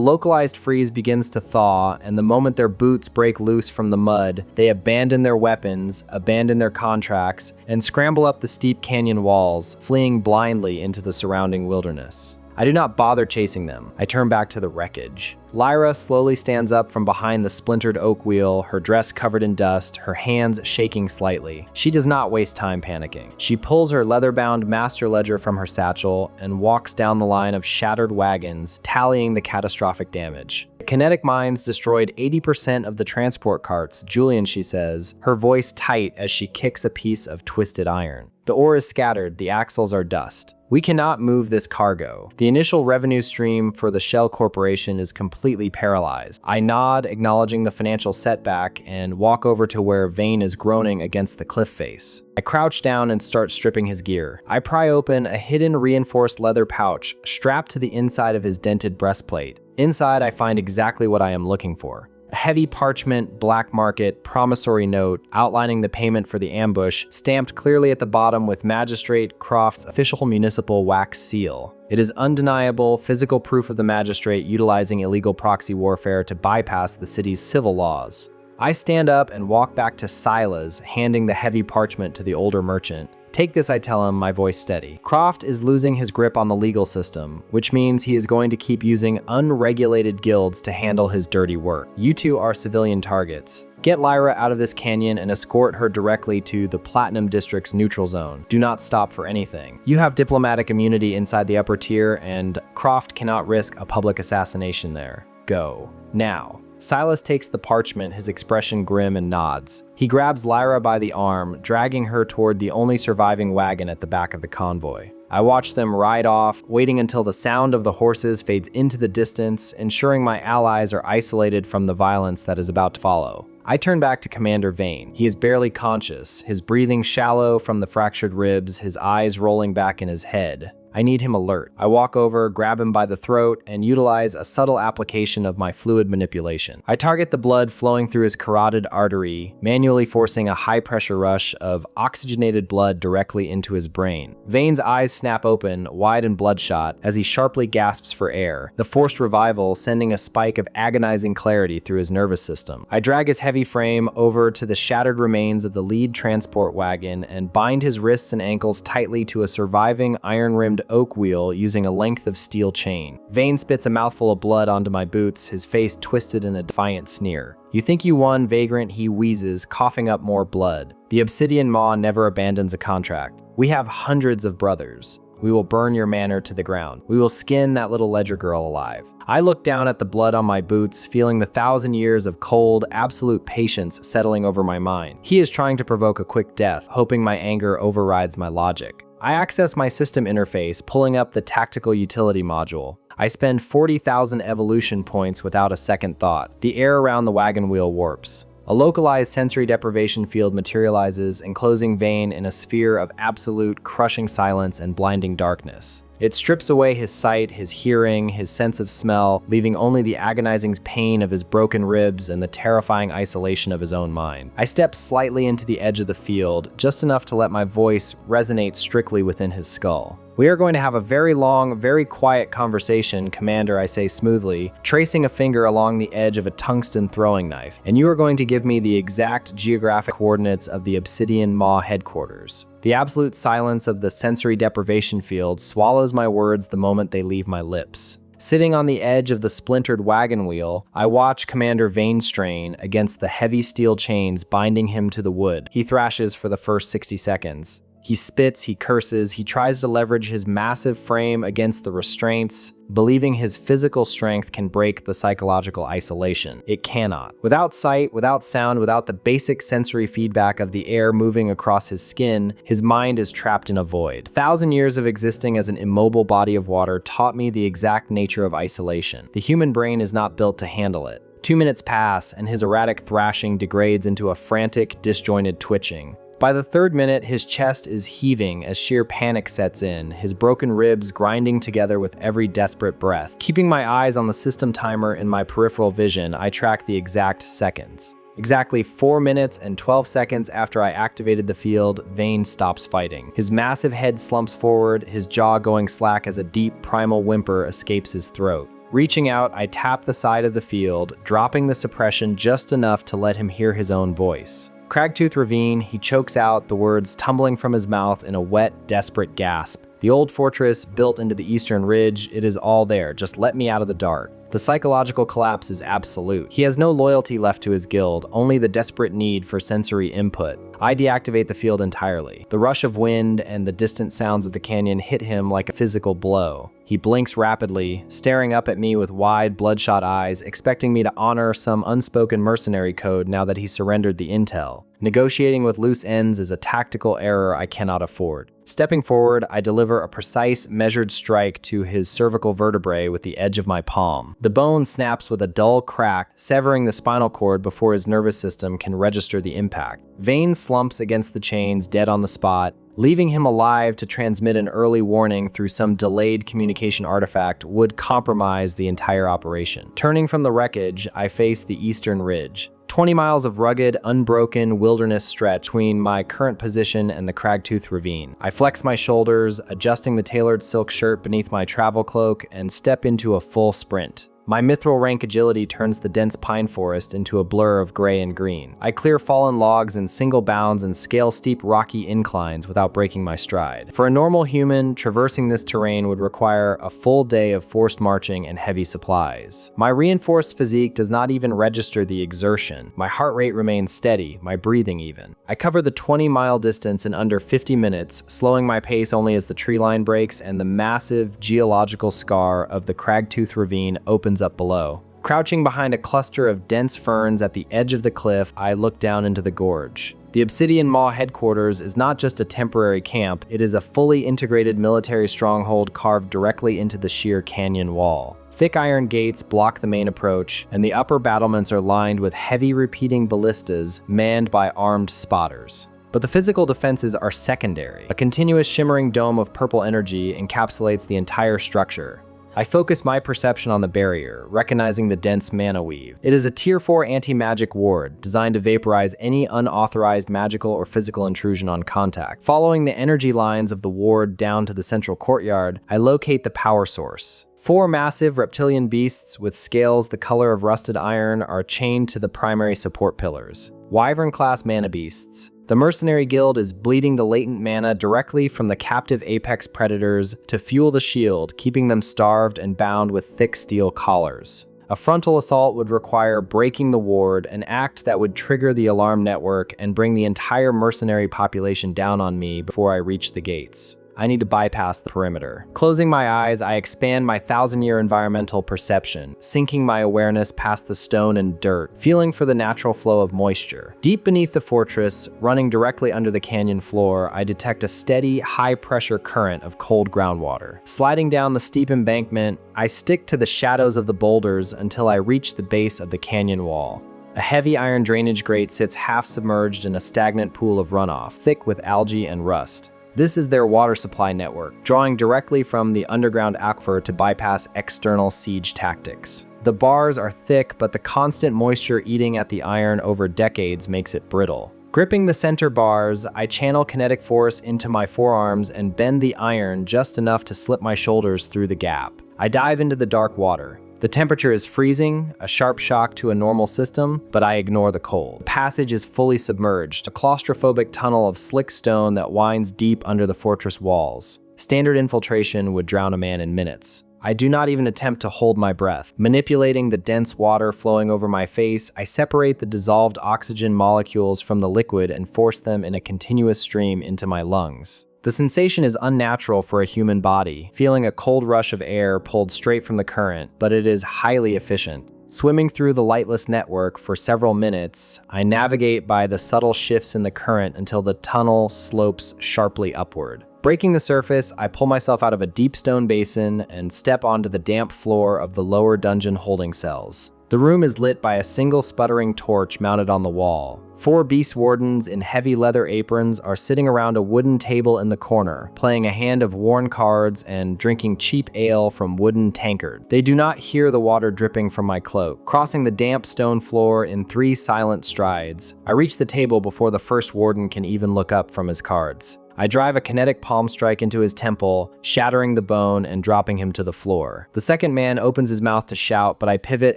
localized freeze begins to thaw, and the moment their boots break loose from the mud, they abandon their weapons, abandon their contracts, and scramble up the steep canyon walls, fleeing blindly into the surrounding wilderness. I do not bother chasing them. I turn back to the wreckage. Lyra slowly stands up from behind the splintered oak wheel, her dress covered in dust, her hands shaking slightly. She does not waste time panicking. She pulls her leather-bound master ledger from her satchel and walks down the line of shattered wagons, tallying the catastrophic damage. Kinetic mines destroyed 80% of the transport carts, Julian, she says, her voice tight as she kicks a piece of twisted iron. The ore is scattered, the axles are dust. We cannot move this cargo. The initial revenue stream for the Shell Corporation is completely paralyzed. I nod, acknowledging the financial setback, and walk over to where Vane is groaning against the cliff face. I crouch down and start stripping his gear. I pry open a hidden reinforced leather pouch strapped to the inside of his dented breastplate. Inside, I find exactly what I am looking for. A heavy parchment, black market, promissory note outlining the payment for the ambush, stamped clearly at the bottom with Magistrate Croft's official municipal wax seal. It is undeniable physical proof of the magistrate utilizing illegal proxy warfare to bypass the city's civil laws. I stand up and walk back to Silas, handing the heavy parchment to the older merchant. Take this, I tell him, my voice steady. Croft is losing his grip on the legal system, which means he is going to keep using unregulated guilds to handle his dirty work. You two are civilian targets. Get Lyra out of this canyon and escort her directly to the Platinum District's neutral zone. Do not stop for anything. You have diplomatic immunity inside the upper tier, and Croft cannot risk a public assassination there. Go. Now. Silas takes the parchment, his expression grim, and nods. He grabs Lyra by the arm, dragging her toward the only surviving wagon at the back of the convoy. I watch them ride off, waiting until the sound of the horses fades into the distance, ensuring my allies are isolated from the violence that is about to follow. I turn back to Commander Vane. He is barely conscious, his breathing shallow from the fractured ribs, his eyes rolling back in his head. I need him alert. I walk over, grab him by the throat, and utilize a subtle application of my fluid manipulation. I target the blood flowing through his carotid artery, manually forcing a high-pressure rush of oxygenated blood directly into his brain. Vane's eyes snap open, wide and bloodshot, as he sharply gasps for air, the forced revival sending a spike of agonizing clarity through his nervous system. I drag his heavy frame over to the shattered remains of the lead transport wagon and bind his wrists and ankles tightly to a surviving iron-rimmed oak wheel using a length of steel chain. Vane spits a mouthful of blood onto my boots, his face twisted in a defiant sneer. You think you won, vagrant, he wheezes, coughing up more blood. The Obsidian Maw never abandons a contract. We have hundreds of brothers. We will burn your manor to the ground. We will skin that little ledger girl alive. I look down at the blood on my boots, feeling the 1,000 years of cold, absolute patience settling over my mind. He is trying to provoke a quick death, hoping my anger overrides my logic. I access my system interface, pulling up the tactical utility module. I spend 40,000 evolution points without a second thought. The air around the wagon wheel warps. A localized sensory deprivation field materializes, enclosing Vane in a sphere of absolute, crushing silence and blinding darkness. It strips away his sight, his hearing, his sense of smell, leaving only the agonizing pain of his broken ribs and the terrifying isolation of his own mind. I step slightly into the edge of the field, just enough to let my voice resonate strictly within his skull. We are going to have a very long, very quiet conversation, Commander, I say smoothly, tracing a finger along the edge of a tungsten throwing knife, and you are going to give me the exact geographic coordinates of the Obsidian Maw headquarters. The absolute silence of the sensory deprivation field swallows my words the moment they leave my lips. Sitting on the edge of the splintered wagon wheel, I watch Commander Vane strain against the heavy steel chains binding him to the wood. He thrashes for the first 60 seconds. He spits, he curses, he tries to leverage his massive frame against the restraints, believing his physical strength can break the psychological isolation. It cannot. Without sight, without sound, without the basic sensory feedback of the air moving across his skin, his mind is trapped in a void. 1,000 years of existing as an immobile body of water taught me the exact nature of isolation. The human brain is not built to handle it. 2 minutes pass, and his erratic thrashing degrades into a frantic, disjointed twitching. By the 3rd minute, his chest is heaving as sheer panic sets in, his broken ribs grinding together with every desperate breath. Keeping my eyes on the system timer in my peripheral vision, I track the exact seconds. Exactly 4 minutes and 12 seconds after I activated the field, Vane stops fighting. His massive head slumps forward, his jaw going slack as a deep primal whimper escapes his throat. Reaching out, I tap the side of the field, dropping the suppression just enough to let him hear his own voice. Cragtooth Ravine, he chokes out, the words tumbling from his mouth in a wet, desperate gasp. The old fortress built into the eastern ridge, it is all there, just let me out of the dark. The psychological collapse is absolute. He has no loyalty left to his guild, only the desperate need for sensory input. I deactivate the field entirely. The rush of wind and the distant sounds of the canyon hit him like a physical blow. He blinks rapidly, staring up at me with wide, bloodshot eyes, expecting me to honor some unspoken mercenary code now that he surrendered the intel. Negotiating with loose ends is a tactical error I cannot afford. Stepping forward, I deliver a precise, measured strike to his cervical vertebrae with the edge of my palm. The bone snaps with a dull crack, severing the spinal cord before his nervous system can register the impact. Vane slumps against the chains, dead on the spot, leaving him alive to transmit an early warning through some delayed communication artifact would compromise the entire operation. Turning from the wreckage, I face the eastern ridge. 20 miles of rugged, unbroken wilderness stretch between my current position and the Cragtooth Ravine. I flex my shoulders, adjusting the tailored silk shirt beneath my travel cloak, and step into a full sprint. My mithril rank agility turns the dense pine forest into a blur of gray and green. I clear fallen logs in single bounds and scale steep rocky inclines without breaking my stride. For a normal human, traversing this terrain would require a full day of forced marching and heavy supplies. My reinforced physique does not even register the exertion. My heart rate remains steady, my breathing even. I cover the 20-mile distance in under 50 minutes, slowing my pace only as the tree line breaks and the massive geological scar of the Cragtooth Ravine opens up below. Crouching behind a cluster of dense ferns at the edge of the cliff, I look down into the gorge. The Obsidian Maw headquarters is not just a temporary camp, it is a fully integrated military stronghold carved directly into the sheer canyon wall. Thick iron gates block the main approach, and the upper battlements are lined with heavy repeating ballistas manned by armed spotters. But the physical defenses are secondary. A continuous shimmering dome of purple energy encapsulates the entire structure. I focus my perception on the barrier, recognizing the dense mana weave. It is a Tier 4 anti-magic ward, designed to vaporize any unauthorized magical or physical intrusion on contact. Following the energy lines of the ward down to the central courtyard, I locate the power source. 4 massive reptilian beasts with scales the color of rusted iron are chained to the primary support pillars. Wyvern-class mana beasts. The Mercenary Guild is bleeding the latent mana directly from the captive apex predators to fuel the shield, keeping them starved and bound with thick steel collars. A frontal assault would require breaking the ward, an act that would trigger the alarm network and bring the entire mercenary population down on me before I reach the gates. I need to bypass the perimeter. Closing my eyes, I expand my 1,000-year environmental perception, sinking my awareness past the stone and dirt, feeling for the natural flow of moisture. Deep beneath the fortress, running directly under the canyon floor, I detect a steady, high-pressure current of cold groundwater. Sliding down the steep embankment, I stick to the shadows of the boulders until I reach the base of the canyon wall. A heavy iron drainage grate sits half-submerged in a stagnant pool of runoff, thick with algae and rust. This is their water supply network, drawing directly from the underground aquifer to bypass external siege tactics. The bars are thick, but the constant moisture eating at the iron over decades makes it brittle. Gripping the center bars, I channel kinetic force into my forearms and bend the iron just enough to slip my shoulders through the gap. I dive into the dark water. The temperature is freezing, a sharp shock to a normal system, but I ignore the cold. The passage is fully submerged, a claustrophobic tunnel of slick stone that winds deep under the fortress walls. Standard infiltration would drown a man in minutes. I do not even attempt to hold my breath. Manipulating the dense water flowing over my face, I separate the dissolved oxygen molecules from the liquid and force them in a continuous stream into my lungs. The sensation is unnatural for a human body, feeling a cold rush of air pulled straight from the current, but it is highly efficient. Swimming through the lightless network for several minutes, I navigate by the subtle shifts in the current until the tunnel slopes sharply upward. Breaking the surface, I pull myself out of a deep stone basin and step onto the damp floor of the lower dungeon holding cells. The room is lit by a single sputtering torch mounted on the wall. 4 beast wardens in heavy leather aprons are sitting around a wooden table in the corner, playing a hand of worn cards and drinking cheap ale from wooden tankards. They do not hear the water dripping from my cloak. Crossing the damp stone floor in 3 silent strides, I reach the table before the first warden can even look up from his cards. I drive a kinetic palm strike into his temple, shattering the bone and dropping him to the floor. The second man opens his mouth to shout, but I pivot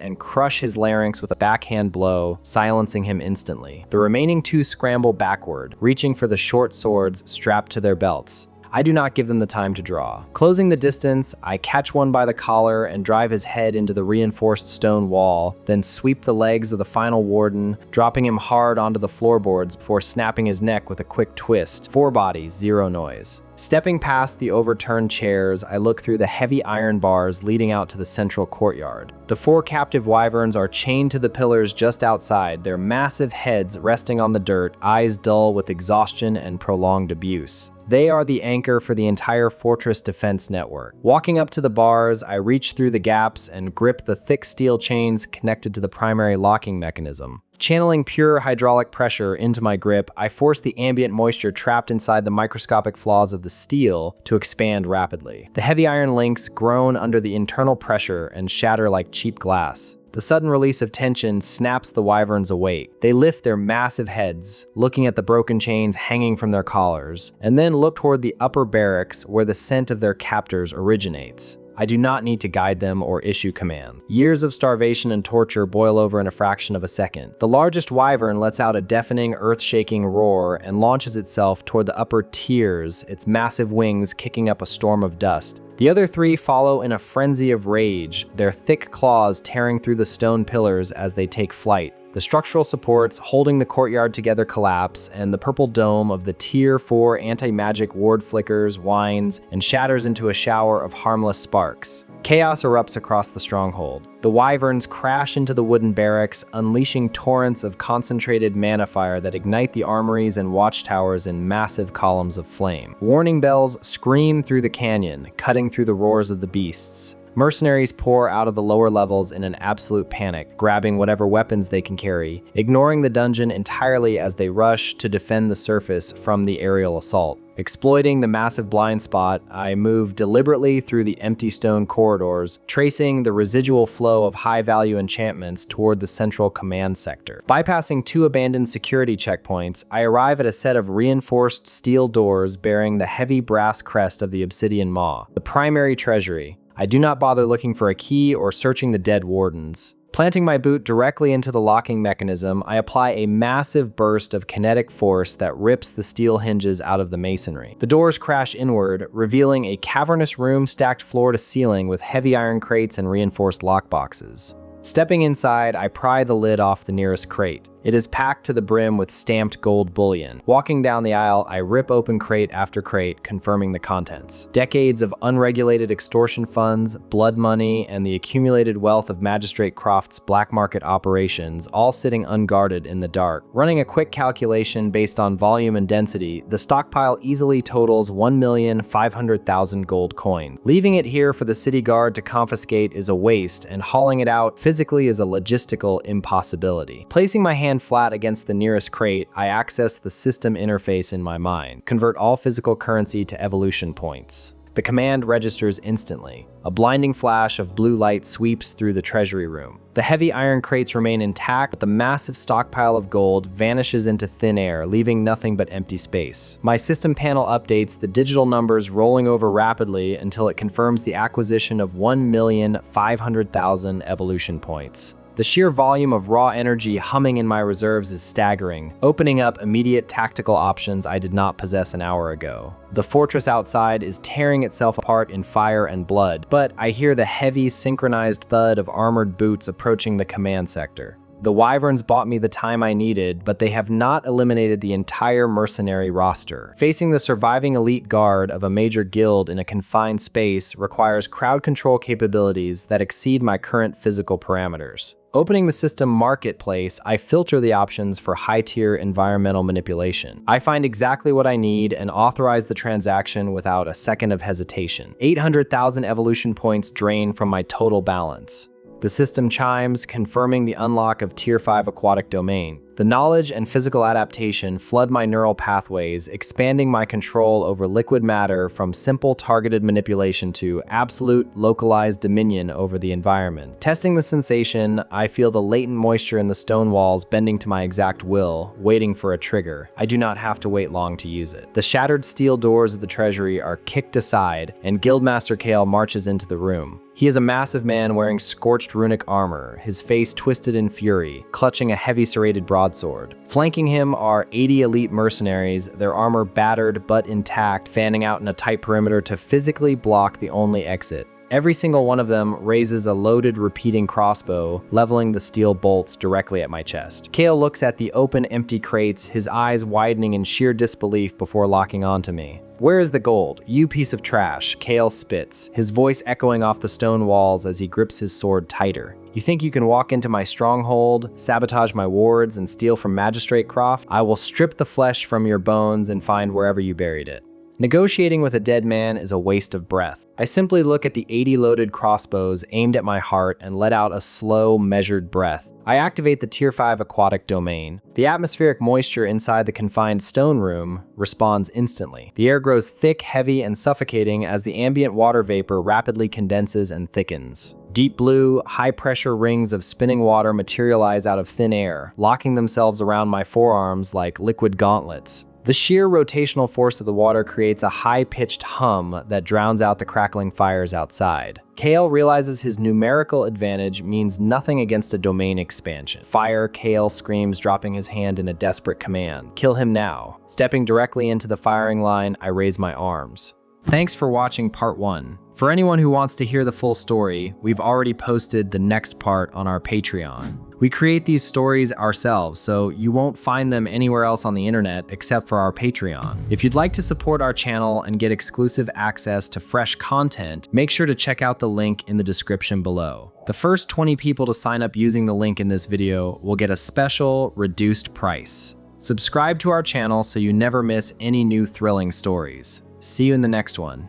and crush his larynx with a backhand blow, silencing him instantly. The remaining 2 scramble backward, reaching for the short swords strapped to their belts. I do not give them the time to draw. Closing the distance, I catch one by the collar and drive his head into the reinforced stone wall, then sweep the legs of the final warden, dropping him hard onto the floorboards before snapping his neck with a quick twist. 4 bodies, 0 noise. Stepping past the overturned chairs, I look through the heavy iron bars leading out to the central courtyard. The 4 captive wyverns are chained to the pillars just outside, their massive heads resting on the dirt, eyes dull with exhaustion and prolonged abuse. They are the anchor for the entire fortress defense network. Walking up to the bars, I reach through the gaps and grip the thick steel chains connected to the primary locking mechanism. Channeling pure hydraulic pressure into my grip, I force the ambient moisture trapped inside the microscopic flaws of the steel to expand rapidly. The heavy iron links groan under the internal pressure and shatter like cheap glass. The sudden release of tension snaps the wyverns awake. They lift their massive heads, looking at the broken chains hanging from their collars, and then look toward the upper barracks where the scent of their captors originates. I do not need to guide them or issue command. Years of starvation and torture boil over in a fraction of a second. The largest wyvern lets out a deafening, earth-shaking roar and launches itself toward the upper tiers, its massive wings kicking up a storm of dust. The other 3 follow in a frenzy of rage, their thick claws tearing through the stone pillars as they take flight. The structural supports holding the courtyard together collapse, and the purple dome of the Tier 4 anti-magic ward flickers, whines, and shatters into a shower of harmless sparks. Chaos erupts across the stronghold. The wyverns crash into the wooden barracks, unleashing torrents of concentrated mana fire that ignite the armories and watchtowers in massive columns of flame. Warning bells scream through the canyon, cutting through the roars of the beasts. Mercenaries pour out of the lower levels in an absolute panic, grabbing whatever weapons they can carry, ignoring the dungeon entirely as they rush to defend the surface from the aerial assault. Exploiting the massive blind spot, I move deliberately through the empty stone corridors, tracing the residual flow of high-value enchantments toward the central command sector. Bypassing 2 abandoned security checkpoints, I arrive at a set of reinforced steel doors bearing the heavy brass crest of the Obsidian Maw, the primary treasury. I do not bother looking for a key or searching the dead wardens. Planting my boot directly into the locking mechanism, I apply a massive burst of kinetic force that rips the steel hinges out of the masonry. The doors crash inward, revealing a cavernous room stacked floor to ceiling with heavy iron crates and reinforced lockboxes. Stepping inside, I pry the lid off the nearest crate. It is packed to the brim with stamped gold bullion. Walking down the aisle, I rip open crate after crate, confirming the contents. Decades of unregulated extortion funds, blood money, and the accumulated wealth of Magistrate Croft's black market operations, all sitting unguarded in the dark. Running a quick calculation based on volume and density, the stockpile easily totals 1,500,000 gold coins. Leaving it here for the city guard to confiscate is a waste, and hauling it out physically is a logistical impossibility. Placing my hand flat against the nearest crate, I access the system interface in my mind, convert all physical currency to evolution points. The command registers instantly. A blinding flash of blue light sweeps through the treasury room. The heavy iron crates remain intact, but the massive stockpile of gold vanishes into thin air, leaving nothing but empty space. My system panel updates, the digital numbers rolling over rapidly until it confirms the acquisition of 1,500,000 evolution points. The sheer volume of raw energy humming in my reserves is staggering, opening up immediate tactical options I did not possess an hour ago. The fortress outside is tearing itself apart in fire and blood, but I hear the heavy, synchronized thud of armored boots approaching the command sector. The wyverns bought me the time I needed, but they have not eliminated the entire mercenary roster. Facing the surviving elite guard of a major guild in a confined space requires crowd control capabilities that exceed my current physical parameters. Opening the system marketplace, I filter the options for high-tier environmental manipulation. I find exactly what I need and authorize the transaction without a second of hesitation. 800,000 evolution points drain from my total balance. The system chimes, confirming the unlock of Tier 5 aquatic domain. The knowledge and physical adaptation flood my neural pathways, expanding my control over liquid matter from simple targeted manipulation to absolute localized dominion over the environment. Testing the sensation, I feel the latent moisture in the stone walls bending to my exact will, waiting for a trigger. I do not have to wait long to use it. The shattered steel doors of the treasury are kicked aside, and Guildmaster Kale marches into the room. He is a massive man wearing scorched runic armor, his face twisted in fury, clutching a heavy serrated broadsword. Flanking him are 80 elite mercenaries, their armor battered but intact, fanning out in a tight perimeter to physically block the only exit. Every single one of them raises a loaded repeating crossbow, leveling the steel bolts directly at my chest. Kale looks at the open, empty crates, his eyes widening in sheer disbelief before locking onto me. "Where is the gold? You piece of trash," Kale spits, his voice echoing off the stone walls as he grips his sword tighter. "You think you can walk into my stronghold, sabotage my wards, and steal from Magistrate Croft? I will strip the flesh from your bones and find wherever you buried it." Negotiating with a dead man is a waste of breath. I simply look at the 80 loaded crossbows aimed at my heart and let out a slow, measured breath. I activate the Tier 5 aquatic domain. The atmospheric moisture inside the confined stone room responds instantly. The air grows thick, heavy, and suffocating as the ambient water vapor rapidly condenses and thickens. Deep blue, high-pressure rings of spinning water materialize out of thin air, locking themselves around my forearms like liquid gauntlets. The sheer rotational force of the water creates a high-pitched hum that drowns out the crackling fires outside. Kale realizes his numerical advantage means nothing against a domain expansion. "Fire," Kale screams, dropping his hand in a desperate command. "Kill him now." Stepping directly into the firing line, I raise my arms. Thanks for watching part 1. For anyone who wants to hear the full story, we've already posted the next part on our Patreon. We create these stories ourselves, so you won't find them anywhere else on the internet except for our Patreon. If you'd like to support our channel and get exclusive access to fresh content, make sure to check out the link in the description below. The first 20 people to sign up using the link in this video will get a special, reduced price. Subscribe to our channel so you never miss any new thrilling stories. See you in the next one.